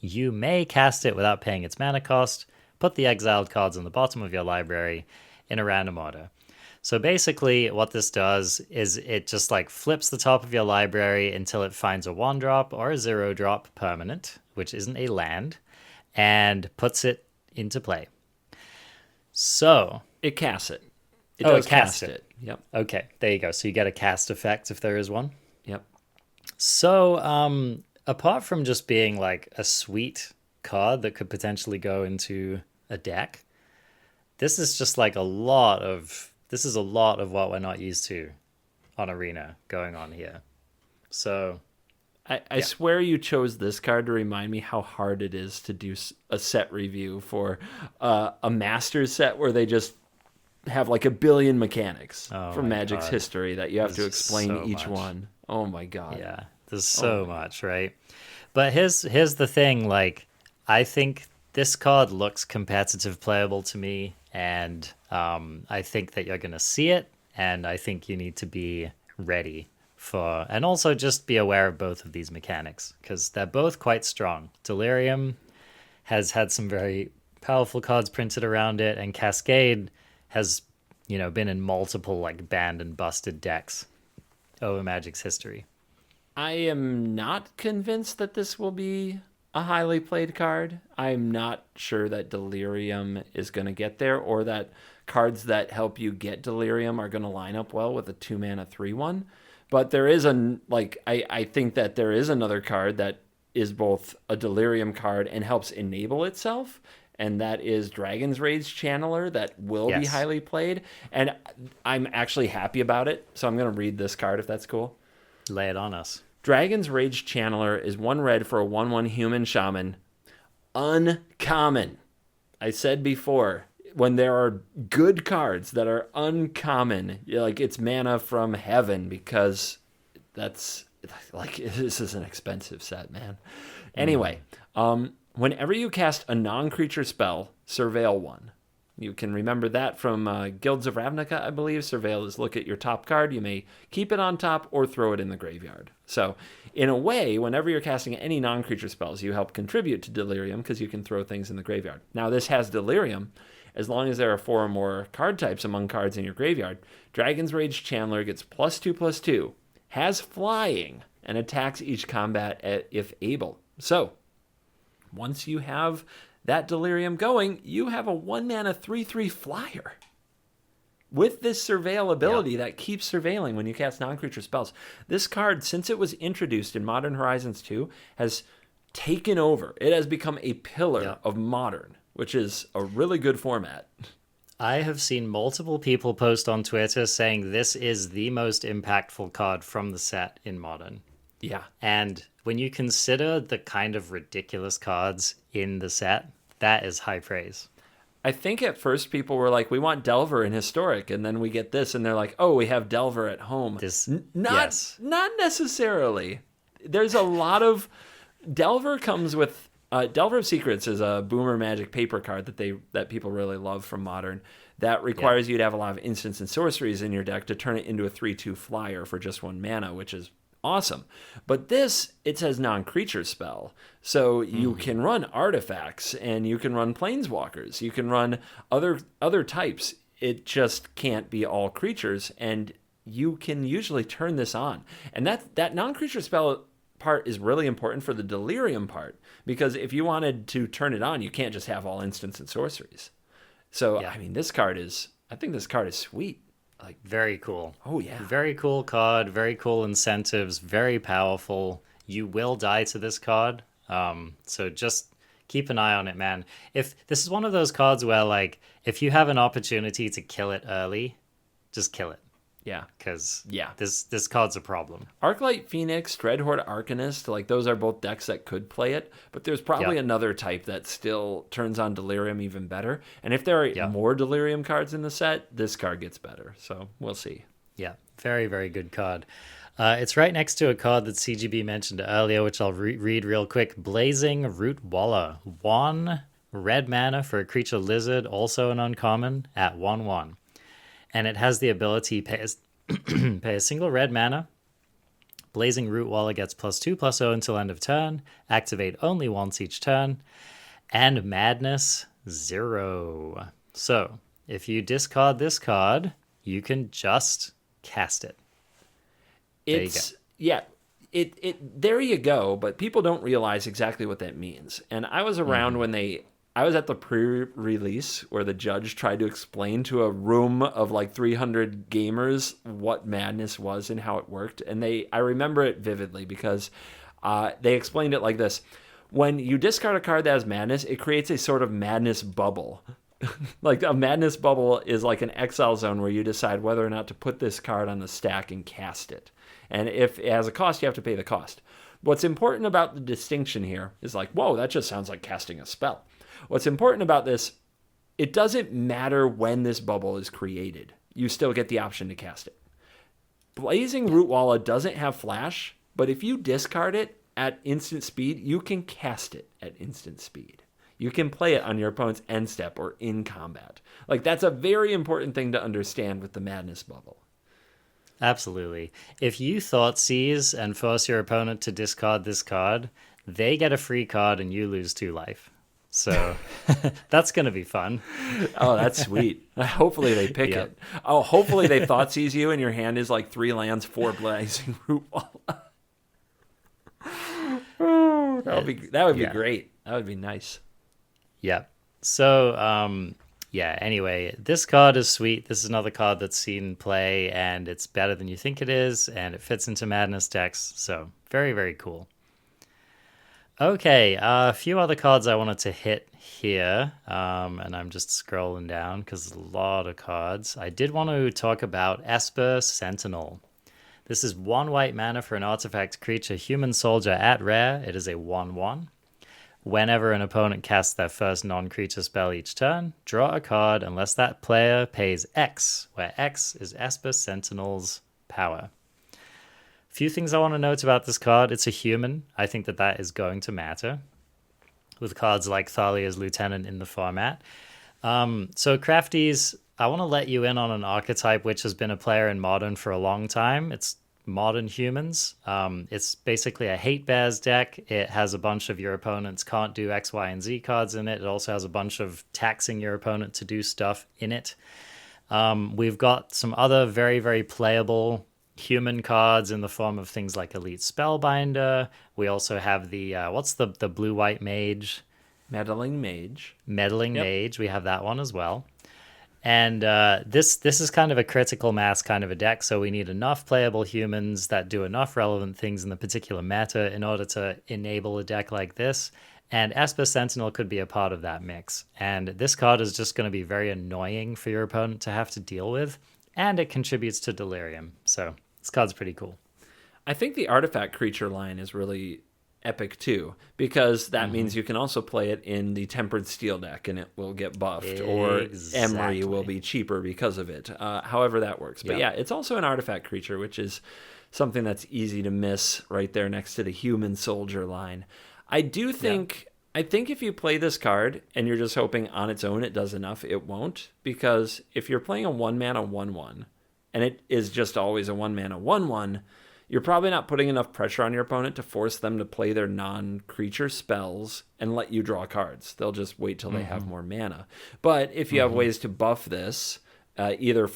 You may cast it without paying its mana cost. Put the exiled cards on the bottom of your library in a random order. So basically what this does is it just like flips the top of your library until it finds a 1-drop or a 0-drop permanent, which isn't a land, and puts it into play. So It casts it. It Oh, does it casts cast it. it. Yep. okay, there you go. So you get a cast effect if there is one. Yep. So apart from just being like a sweet card that could potentially go into a deck, this is just like a lot of what we're not used to on Arena going on here. So I swear you chose this card to remind me how hard it is to do a set review for a Masters set where they just have like a billion mechanics from Magic's God. history that you have to There's explain so each much. one. Oh my God. yeah, there's so much, right? But here's the thing, like I think this card looks competitive playable to me, and I think that you're going to see it, and I think you need to be ready for, and also just be aware of both of these mechanics, because they're both quite strong. Delirium has had some very powerful cards printed around it, and Cascade has, been in multiple like banned and busted decks over Magic's history. I am not convinced that this will be a highly played card. I'm not sure that Delirium is going to get there, or that cards that help you get Delirium are going to line up well with a 2-mana 3/1. But there is I think that there is another card that is both a Delirium card and helps enable itself, and that is Dragon's Rage Channeler that will be Yes. highly played. And I'm actually happy about it, so I'm going to read this card if that's cool. Lay it on us. Dragon's Rage Channeler is 1 red for a 1/1 human shaman. Uncommon. I said before, when there are good cards that are uncommon, like it's mana from heaven, because that's like, this is an expensive set, man. Anyway, whenever you cast a non-creature spell, surveil 1. You can remember that from Guilds of Ravnica, I believe. Surveil is look at your top card. You may keep it on top or throw it in the graveyard. So, in a way, whenever you're casting any non-creature spells, you help contribute to Delirium because you can throw things in the graveyard. Now, this has Delirium. As long as there are 4 or more card types among cards in your graveyard, Dragon's Rage Channeler gets +2/+2, has flying, and attacks each combat if able. So, once you have that Delirium going, you have a 1-mana 3/3 flyer. With this surveil ability that keeps surveilling when you cast non-creature spells. This card, since it was introduced in Modern Horizons 2, has taken over. It has become a pillar of Modern, which is a really good format. I have seen multiple people post on Twitter saying this is the most impactful card from the set in Modern. Yeah. And when you consider the kind of ridiculous cards in the set, that is high praise. I think at first people were like, we want Delver in Historic, and then we get this, and they're like, oh, we have Delver at home. Not necessarily. There's a lot of... Delver comes with... Delver of Secrets is a Boomer Magic paper card that people really love from Modern that requires you to have a lot of instants and sorceries in your deck to turn it into a 3/2 flyer for just 1 mana, which is awesome. But this, it says non-creature spell. So you can run artifacts and you can run planeswalkers. You can run other types. It just can't be all creatures, and you can usually turn this on. And that non-creature spell part is really important for the Delirium part, because if you wanted to turn it on, you can't just have all instants and sorceries. So, I mean, I think this card is sweet. Like, very cool. Oh, yeah. Very cool card, very cool incentives, very powerful. You will die to this card. So just keep an eye on it, man. If this is one of those cards where, like, if you have an opportunity to kill it early, just kill it. Yeah. Because this card's a problem. Arclight Phoenix, Dreadhorde Arcanist, like those are both decks that could play it, but there's probably another type that still turns on Delirium even better. And if there are more Delirium cards in the set, this card gets better. So we'll see. Yeah, very, very good card. It's right next to a card that CGB mentioned earlier, which I'll read real quick. Blazing Root Waller. 1 red mana for a creature lizard, also an uncommon, at 1/1. And it has the ability pay a single red mana. Blazing Root Waller gets +2/+0 until end of turn. Activate only once each turn. And Madness 0. So if you discard this card, you can just cast it. There There you go, but people don't realize exactly what that means. And I was around when I was at the pre-release where the judge tried to explain to a room of like 300 gamers what Madness was and how it worked. And I remember it vividly because they explained it like this. When you discard a card that has Madness, it creates a sort of Madness bubble. Like a Madness bubble is like an exile zone where you decide whether or not to put this card on the stack and cast it. And if it has a cost, you have to pay the cost. What's important about the distinction here is like, whoa, that just sounds like casting a spell. What's important about this, it doesn't matter when this bubble is created. You still get the option to cast it. Blazing Root Waller doesn't have flash, but if you discard it at instant speed, you can cast it at instant speed. You can play it on your opponent's end step or in combat. Like, that's a very important thing to understand with the Madness bubble. Absolutely. If you Thoughtseize and force your opponent to discard this card, they get a free card and you lose 2 life. So that's going to be fun. Oh, that's sweet. Hopefully they pick it. Oh, hopefully they Thoughtseize you and your hand is like 3 lands, 4 Blazing Root Waller. That would be great. That would be nice. Yeah. So, anyway, this card is sweet. This is another card that's seen play, and it's better than you think it is, and it fits into Madness decks. So, very, very cool. Okay, a few other cards I wanted to hit here, and I'm just scrolling down because there's a lot of cards. I did want to talk about Esper Sentinel. This is 1 white mana for an artifact creature human soldier at rare. It is a 1/1. Whenever an opponent casts their first non-creature spell each turn, draw a card unless that player pays X, where X is Esper Sentinel's power. Few things I want to note about this card. It's a human. I think that that is going to matter with cards like Thalia's Lieutenant in the format. So Crafties, I want to let you in on an archetype which has been a player in Modern for a long time. It's Modern Humans. It's basically a hate bears deck. It has a bunch of your opponents can't do X, Y, and Z cards in it. It also has a bunch of taxing your opponent to do stuff in it. We've got some other very, very playable human cards in the form of things like Elite Spellbinder. We also have the what's the blue-white mage? Meddling Mage. Meddling Yep. Mage. We have that one as well. And this is kind of a critical mass kind of a deck, so we need enough playable humans that do enough relevant things in the particular meta in order to enable a deck like this. And Esper Sentinel could be a part of that mix. And this card is just going to be very annoying for your opponent to have to deal with, and it contributes to Delirium. So this card's pretty cool. I think the artifact creature line is really epic too, because that means you can also play it in the Tempered Steel deck and it will get buffed, or Emery will be cheaper because of it. However that works. But yeah, it's also an artifact creature, which is something that's easy to miss right there next to the human soldier line. I do think... I think if you play this card and you're just hoping on its own it does enough, it won't. Because if you're playing a 1-mana 1/1, and it is just always a 1-mana 1/1, you're probably not putting enough pressure on your opponent to force them to play their non-creature spells and let you draw cards. They'll just wait till they have more mana. But if you have ways to buff this, either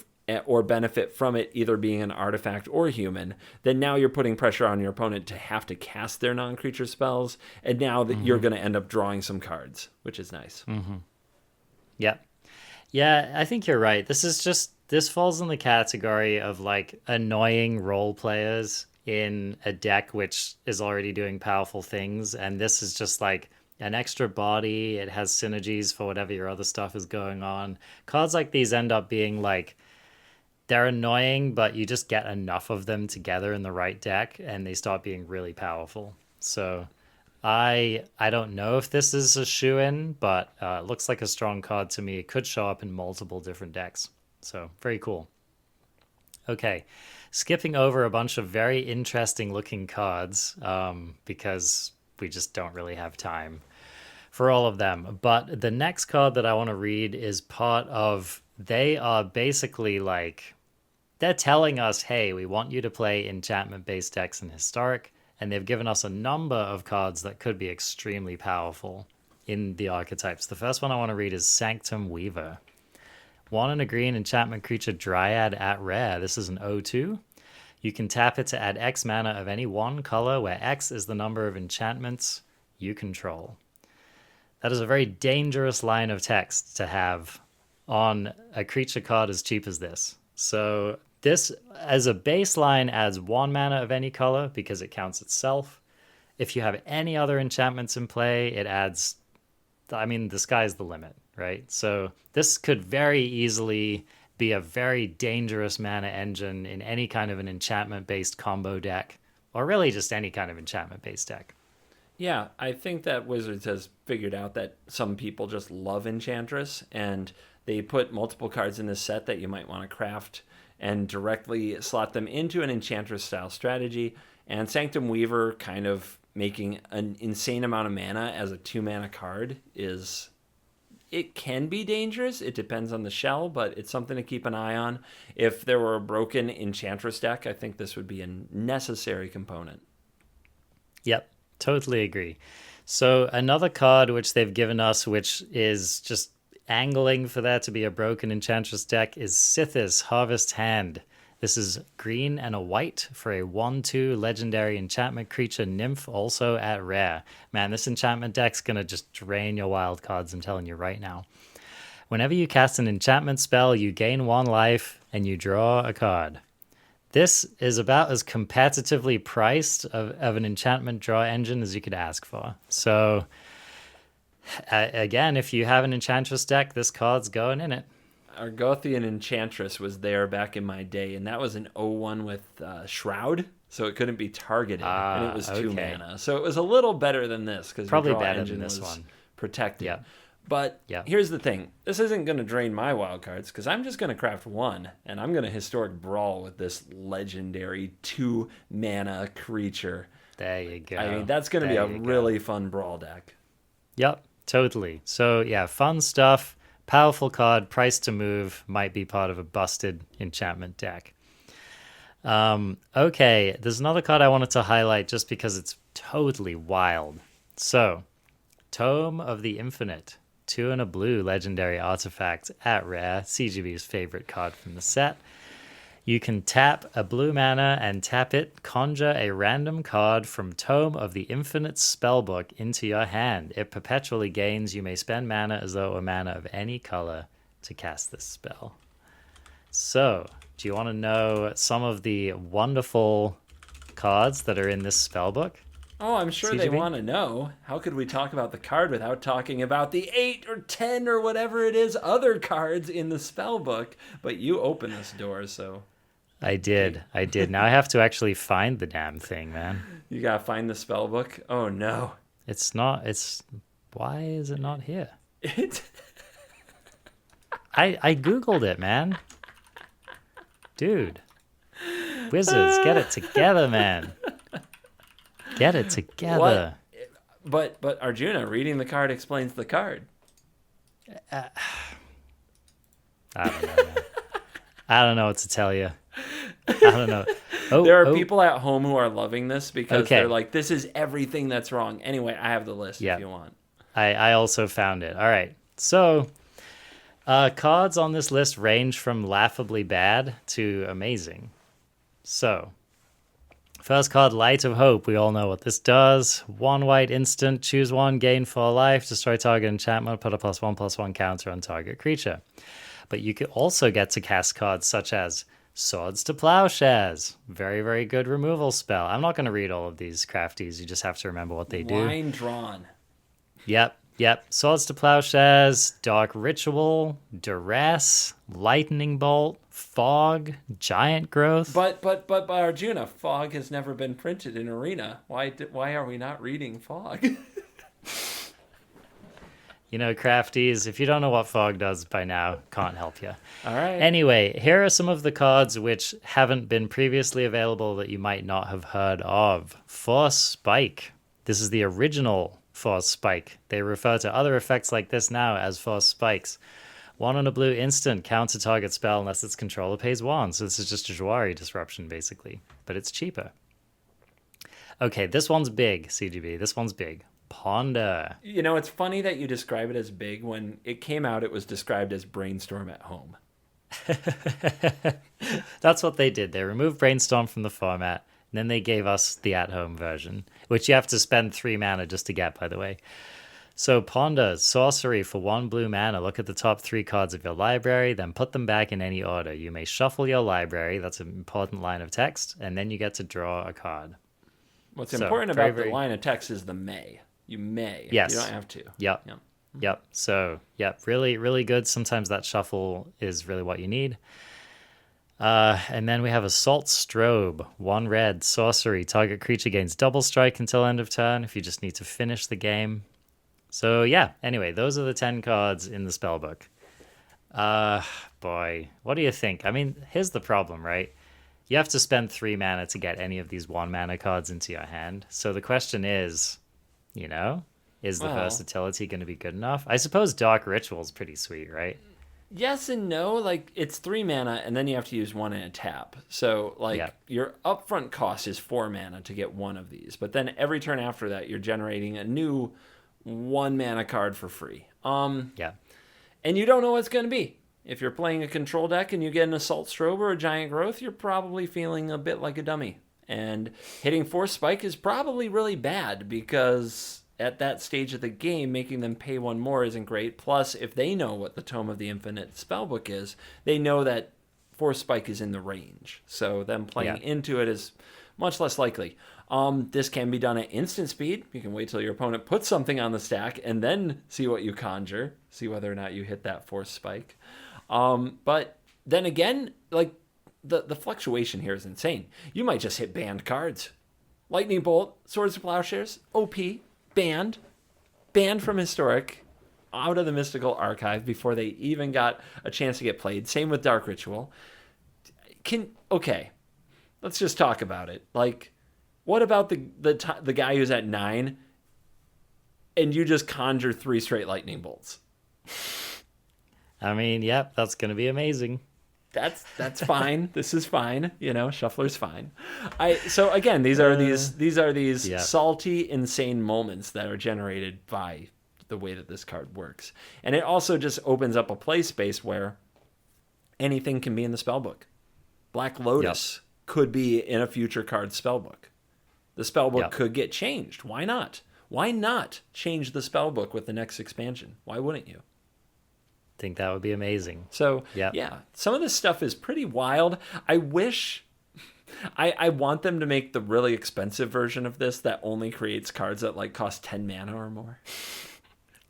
or benefit from it either being an artifact or human, then now you're putting pressure on your opponent to have to cast their non-creature spells, and now that you're going to end up drawing some cards, which is nice. Yep. Yeah, I think you're right. This falls in the category of like annoying role players in a deck which is already doing powerful things, and this is just like an extra body. It has synergies for whatever your other stuff is going on. Cards like these end up being like, they're annoying, but you just get enough of them together in the right deck and they start being really powerful. So I don't know if this is a shoo-in, but it looks like a strong card to me. It could show up in multiple different decks. So very cool. Okay, skipping over a bunch of very interesting looking cards because we just don't really have time for all of them. But the next card that I want to read is part of, they are basically like, they're telling us, hey, we want you to play enchantment-based decks in Historic, and they've given us a number of cards that could be extremely powerful in the archetypes. The first one I want to read is Sanctum Weaver. 1 and a green enchantment creature Dryad at rare. This is an 0/2. You can tap it to add X mana of any one color, where X is the number of enchantments you control. That is a very dangerous line of text to have on a creature card as cheap as this. So this, as a baseline, adds 1 mana of any color because it counts itself. If you have any other enchantments in play, it adds, I mean, the sky's the limit, right? So this could very easily be a very dangerous mana engine in any kind of an enchantment-based combo deck, or really just any kind of enchantment-based deck. Yeah, I think that Wizards has figured out that some people just love Enchantress, and they put multiple cards in this set that you might want to craft and directly slot them into an Enchantress-style strategy. And Sanctum Weaver kind of making an insane amount of mana as a 2-mana card is... It can be dangerous. It depends on the shell, but it's something to keep an eye on. If there were a broken Enchantress deck, I think this would be a necessary component. Yep, totally agree. So another card which they've given us, which is just angling for there to be a broken Enchantress deck, is Sithis Harvest Hand. This is green and a white for a 1/2 legendary enchantment creature nymph, also at rare. Man, this enchantment deck's gonna just drain your wild cards, I'm telling you right now. Whenever you cast an enchantment spell, you gain 1 life and you draw a card. This is about as competitively priced of an enchantment draw engine as you could ask for. So, again, if you have an Enchantress deck, this card's going in it. Argothian Enchantress was there back in my day, and that was an 0-1 with Shroud, so it couldn't be targeted, and it was 2 okay. mana. So it was a little better than this, because Probably your draw better engine than this was one. protected. Yeah. But Yeah. here's the thing. This isn't going to drain my wild cards, because I'm just going to craft 1, and I'm going to Historic Brawl with this legendary 2 mana creature. There you go. I mean, that's going to be a really fun Brawl deck. Yep, totally. So, yeah, fun stuff. Powerful card, price to move, might be part of a busted enchantment deck. Okay, there's another card I wanted to highlight just because it's totally wild. So, Tome of the Infinite. 2 and a blue legendary artifact at rare, CGB's favorite card from the set. You can tap a blue mana and tap it, conjure a random card from Tome of the Infinite spellbook into your hand. It perpetually gains. You may spend mana as though it were mana of any color to cast this spell. So, do you want to know some of the wonderful cards that are in this spellbook? Oh, I'm sure they CGB? want to know. How could we talk about the card without talking about the 8 or 10 or whatever it is other cards in the spell book? But you opened this door, so I did. Now I have to actually find the damn thing, man. you gotta find the spell book. Oh no. Why is it not here? It I Googled it, man. Dude. Wizards, get it together, man. Get it together. What? But Arjuna, reading the card explains the card. I don't know, man. I don't know what to tell you. I don't know. There are people at home who are loving this because Okay. they're like, this is everything that's wrong. Anyway, I have the list Yeah. if you want. I also found it. All right. So, cards on this list range from laughably bad to amazing. So, first card, Light of Hope. We all know what this does. 1 white instant, choose 1, gain 4 life, destroy target enchantment, put a +1/+1 counter on target creature. But you could also get to cast cards such as Swords to Plowshares. Very, very good removal spell. I'm not going to read all of these crafties. You just have to remember what they do. Line drawn. Yep. Swords to Plowshares, Dark Ritual, Duress, Lightning Bolt, Fog, Giant Growth. But Arjuna, Fog has never been printed in Arena. Why are we not reading Fog? You know, crafties, if you don't know what Fog does by now, can't help you. All right. Anyway, here are some of the cards which haven't been previously available that you might not have heard of. Force Spike. This is the original Force Spike. They refer to other effects like this now as Force Spikes. 1 on a blue instant, counter target spell unless its controller pays 1. So this is just a Jawari disruption, basically. But it's cheaper. Okay, this one's big, CGB. This one's big. Ponder. You know, it's funny that you describe it as big. When it came out, it was described as Brainstorm at home. That's what they did. They removed Brainstorm from the format, and then they gave us the at-home version, which you have to spend 3 mana just to get, by the way. So Ponder, sorcery for 1 blue mana. Look at the top 3 cards of your library, then put them back in any order. You may shuffle your library. That's an important line of text, and then you get to draw a card. What's So, important very, about the very- line of text is the may. You may. Yes. You don't have to. Yep. So, really, really good. Sometimes that shuffle is really what you need. And then we have Assault Strobe. 1 red, sorcery. Target creature gains double strike until end of turn if you just need to finish the game. So, anyway, those are the 10 cards in the spellbook. Boy, what do you think? I mean, here's the problem, right? You have to spend 3 mana to get any of these 1 mana cards into your hand. So the question is, is the versatility going to be good enough? I suppose Dark Ritual is pretty sweet, right? Yes and no. Like, it's 3 mana, and then you have to use 1 in a tap. So, your upfront cost is 4 mana to get 1 of these. But then every turn after that, you're generating a new 1 mana card for free. And you don't know what it's going to be. If you're playing a control deck and you get an Assault Strobe or a Giant Growth, you're probably feeling a bit like a dummy. And hitting Force Spike is probably really bad because at that stage of the game, making them pay 1 more isn't great. Plus, if they know what the Tome of the Infinite spellbook is, they know that Force Spike is in the range. So them playing Yeah. into it is much less likely. This can be done at instant speed. You can wait till your opponent puts something on the stack and then see what you conjure, see whether or not you hit that Force Spike. But then again, like the fluctuation here is insane. You might just hit banned cards. Lightning Bolt, Swords of Plowshares, OP, banned from Historic, out of the Mystical Archive before they even got a chance to get played. Same with Dark Ritual. Okay, let's just talk about it. Like, what about the guy who's at 9 and you just conjure 3 straight Lightning Bolts? I mean, yep, that's going to be amazing. That's fine. This is fine. Shuffler's fine. So again, these are these yeah. salty, insane moments that are generated by the way that this card works. And it also just opens up a play space where anything can be in the spellbook. Black Lotus could be in a future card spellbook. The spellbook could get changed. Why not? Why not change the spellbook with the next expansion? Why wouldn't you? Think that would be amazing. So, yeah, some of this stuff is pretty wild. I wish... I want them to make the really expensive version of this that only creates cards that like cost 10 mana or more.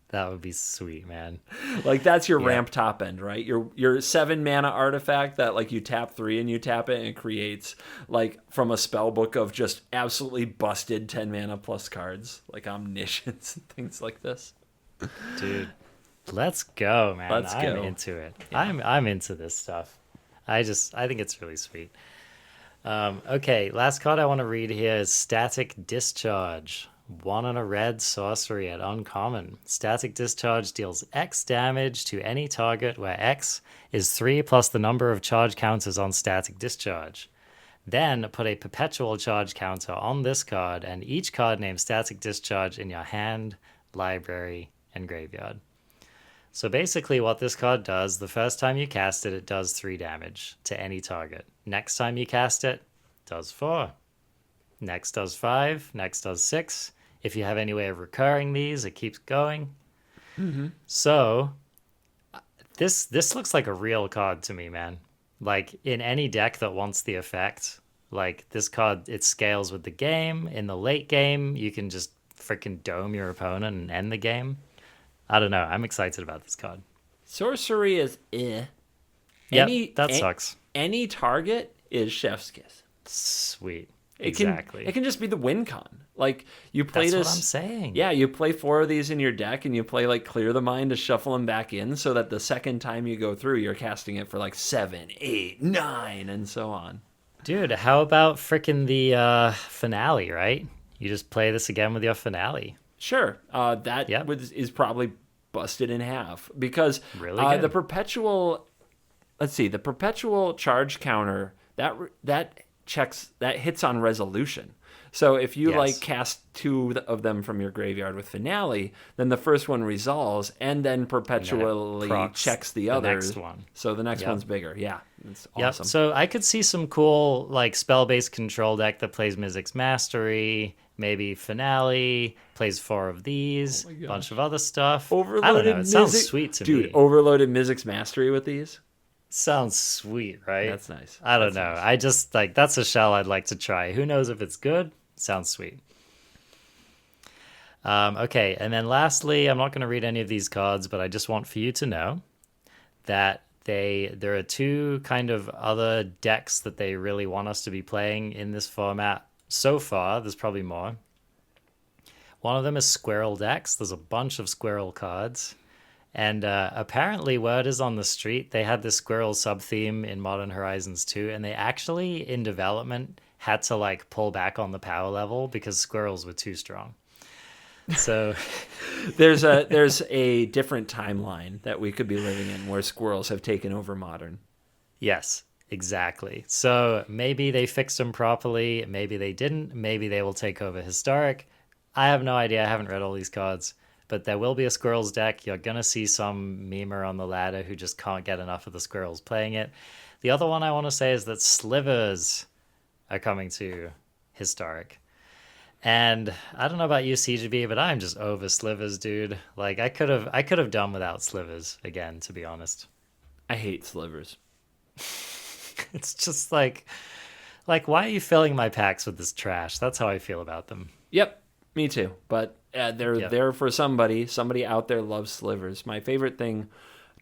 That would be sweet, man. Like that's your ramp top end, right? Your 7 mana artifact that like you tap 3 and you tap it and it creates like from a spell book of just absolutely busted 10 mana plus cards like Omniscience and things like this. Dude, let's go, man. Let's go. I'm into it. Yeah. I'm into this stuff. I think it's really sweet. Okay, last card I want to read here is Static Discharge. 1 and a red sorcery at uncommon. Static Discharge deals X damage to any target where X is 3 plus the number of charge counters on Static Discharge. Then put a perpetual charge counter on this card and each card named Static Discharge in your hand, library, and graveyard. So basically what this card does, the first time you cast it, it does 3 damage to any target. Next time you cast it, it does 4. Next does 5. Next does 6. If you have any way of recurring these, it keeps going. Mm-hmm. So this looks like a real card to me, man. Like in any deck that wants the effect, like this card, it scales with the game. In the late game, you can just freaking dome your opponent and end the game. I don't know. I'm excited about this card. Sorcery is Yeah, that sucks. Any target is Chef's Kiss. Sweet. It Exactly. can just be the win con. Like you play That's this. what I'm saying. Yeah, you play 4 of these in your deck, and you play like Clear the Mind to shuffle them back in, so that the second time you go through, you're casting it for like 7, 8, 9, and so on. Dude, how about freaking the finale? Right? You just play this again with your finale. Sure, that is probably busted in half because Really the perpetual. Let's see, the perpetual charge counter that hits on resolution. So if you like cast 2 of them from your graveyard with finale, then the first one resolves and then perpetually checks the others. Next one. So the next one's bigger. Yeah, it's awesome. So I could see some cool like spell-based control deck that plays Mizzix Mastery, maybe finale, plays 4 of these, a bunch of other stuff. Overloaded I don't know. It sounds sweet to me. Dude, overloaded Mizzix Mastery with these. Sounds sweet, right? That's nice. I don't know. Nice. I just like that's a shell I'd like to try. Who knows if it's good? Sounds sweet. Okay, and then lastly, I'm not going to read any of these cards, but I just want for you to know that there are 2 kind of other decks that they really want us to be playing in this format so far. There's probably more. One of them is Squirrel decks. There's a bunch of Squirrel cards. And apparently word is on the street, they had this Squirrel sub-theme in Modern Horizons 2, and they actually, in development, had to like pull back on the power level because squirrels were too strong. So there's a different timeline that we could be living in where squirrels have taken over Modern. Yes, exactly. So maybe they fixed them properly, maybe they didn't, maybe they will take over Historic. I have no idea, I haven't read all these cards. But there will be a Squirrels deck. You're going to see some memer on the ladder who just can't get enough of the Squirrels playing it. The other one I want to say is that Slivers are coming to Historic. And I don't know about you, CGB, but I'm just over Slivers, dude. Like, I could have done without Slivers again, to be honest. I hate Slivers. It's just like, why are you filling my packs with this trash? That's how I feel about them. Yep, me too. But they're Yep. there for somebody. Somebody out there loves slivers. My favorite thing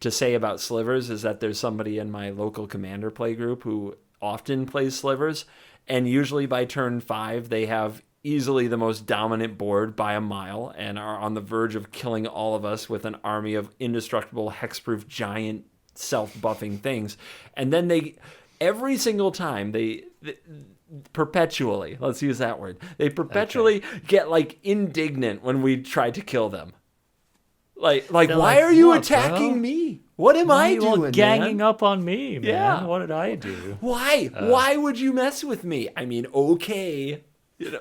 to say about slivers is that there's somebody in my local commander play group who often plays slivers, and usually by turn 5 they have easily the most dominant board by a mile and are on the verge of killing all of us with an army of indestructible hexproof giant self-buffing things. And then they every single time they perpetually, let's use that word, they perpetually get like indignant when we try to kill them. Like They're why like, are you "What, attacking bro? me? What am Why I are you all doing, ganging man? up on me, man? Yeah. What did I do? Why? Why would you mess with me? I mean, okay. You know.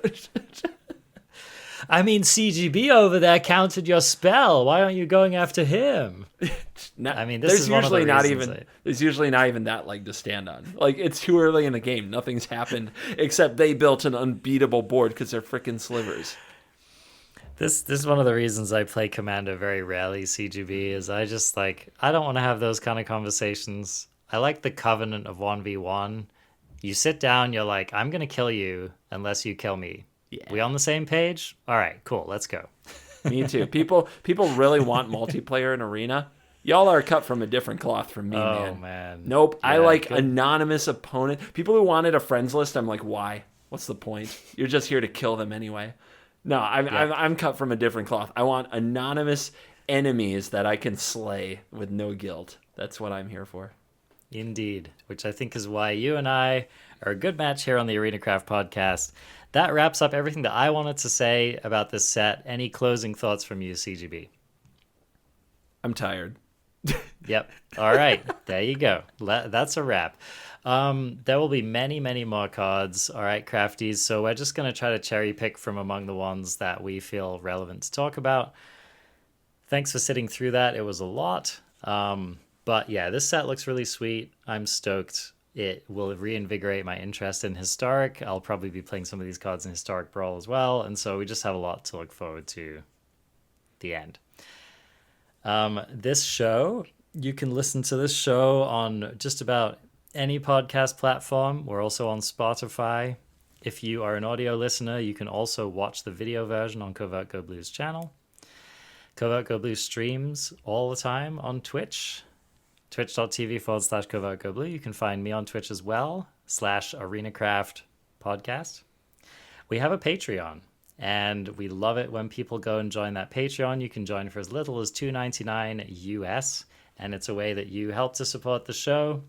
I mean, CGB over there countered your spell. Why aren't you going after him? I mean, this is one of the reasons there's usually not even that leg to stand on. Like, it's too early in the game. Nothing's happened except they built an unbeatable board because they're freaking slivers. This is one of the reasons I play Commander very rarely, CGB, is I don't want to have those kind of conversations. I like the covenant of 1v1. You sit down, you're like, I'm going to kill you unless you kill me. Yeah. We on the same page? All right, cool, let's go. Me too. People really want multiplayer in Arena. Y'all are cut from a different cloth from me, Man. Nope. I Yeah, like good. anonymous opponent. People who wanted a friends list, I'm like, why? What's the point? You're just here to kill them anyway. No, I'm cut from a different cloth. I want anonymous enemies that I can slay with no guilt. That's what I'm here for. Indeed, which I think is why you and I are a good match here on the ArenaCraft podcast. That wraps up everything that I wanted to say about this set. Any closing thoughts from you, CGB? I'm tired. Yep. All right. There you go. That's a wrap. There will be many, many more cards. All right, crafties. So we're just going to try to cherry pick from among the ones that we feel relevant to talk about. Thanks for sitting through that. It was a lot. But yeah, this set looks really sweet. I'm stoked. It will reinvigorate my interest in Historic. I'll probably be playing some of these cards in Historic Brawl as well. And so we just have a lot to look forward to the end. This show, you can listen to this show on just about any podcast platform. We're also on Spotify. If you are an audio listener, you can also watch the video version on Covert Go Blue's channel. Covert Go Blue streams all the time on Twitch, twitch.tv/Covert Go Blue. You can find me on Twitch as well, /ArenaCraft podcast. We have a Patreon. And we love it when people go and join that Patreon. You can join for as little as $2.99 US, and it's a way that you help to support the show.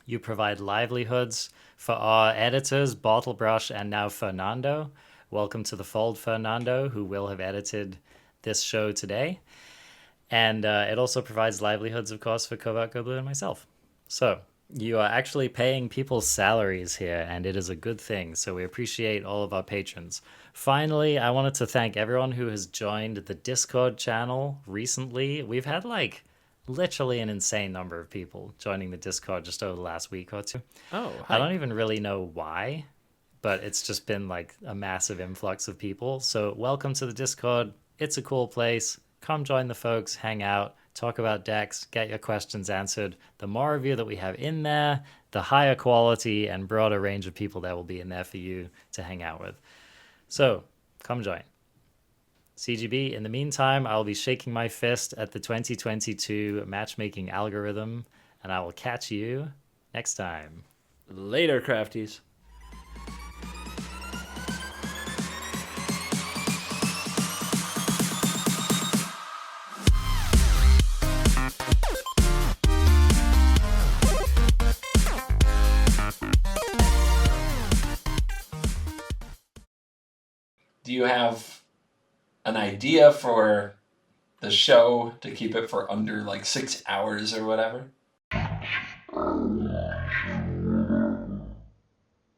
You provide livelihoods for our editors, Bottlebrush and now Fernando. Welcome to the fold, Fernando, who will have edited this show today. And it also provides livelihoods, of course, for Covert Go Blue and myself. So you are actually paying people's salaries here, and it is a good thing. So we appreciate all of our patrons. Finally, I wanted to thank everyone who has joined the Discord channel recently. We've had literally an insane number of people joining the Discord just over the last week or two. Oh, I don't even really know why, but it's just been a massive influx of people. So welcome to the Discord. It's a cool place. Come join the folks, hang out, talk about decks, get your questions answered. The more of you that we have in there, the higher quality and broader range of people that will be in there for you to hang out with. So come join. CGB, in the meantime, I'll be shaking my fist at the 2022 matchmaking algorithm, and I will catch you next time. Later, crafties. Do you have an idea for the show to keep it for under 6 hours or whatever?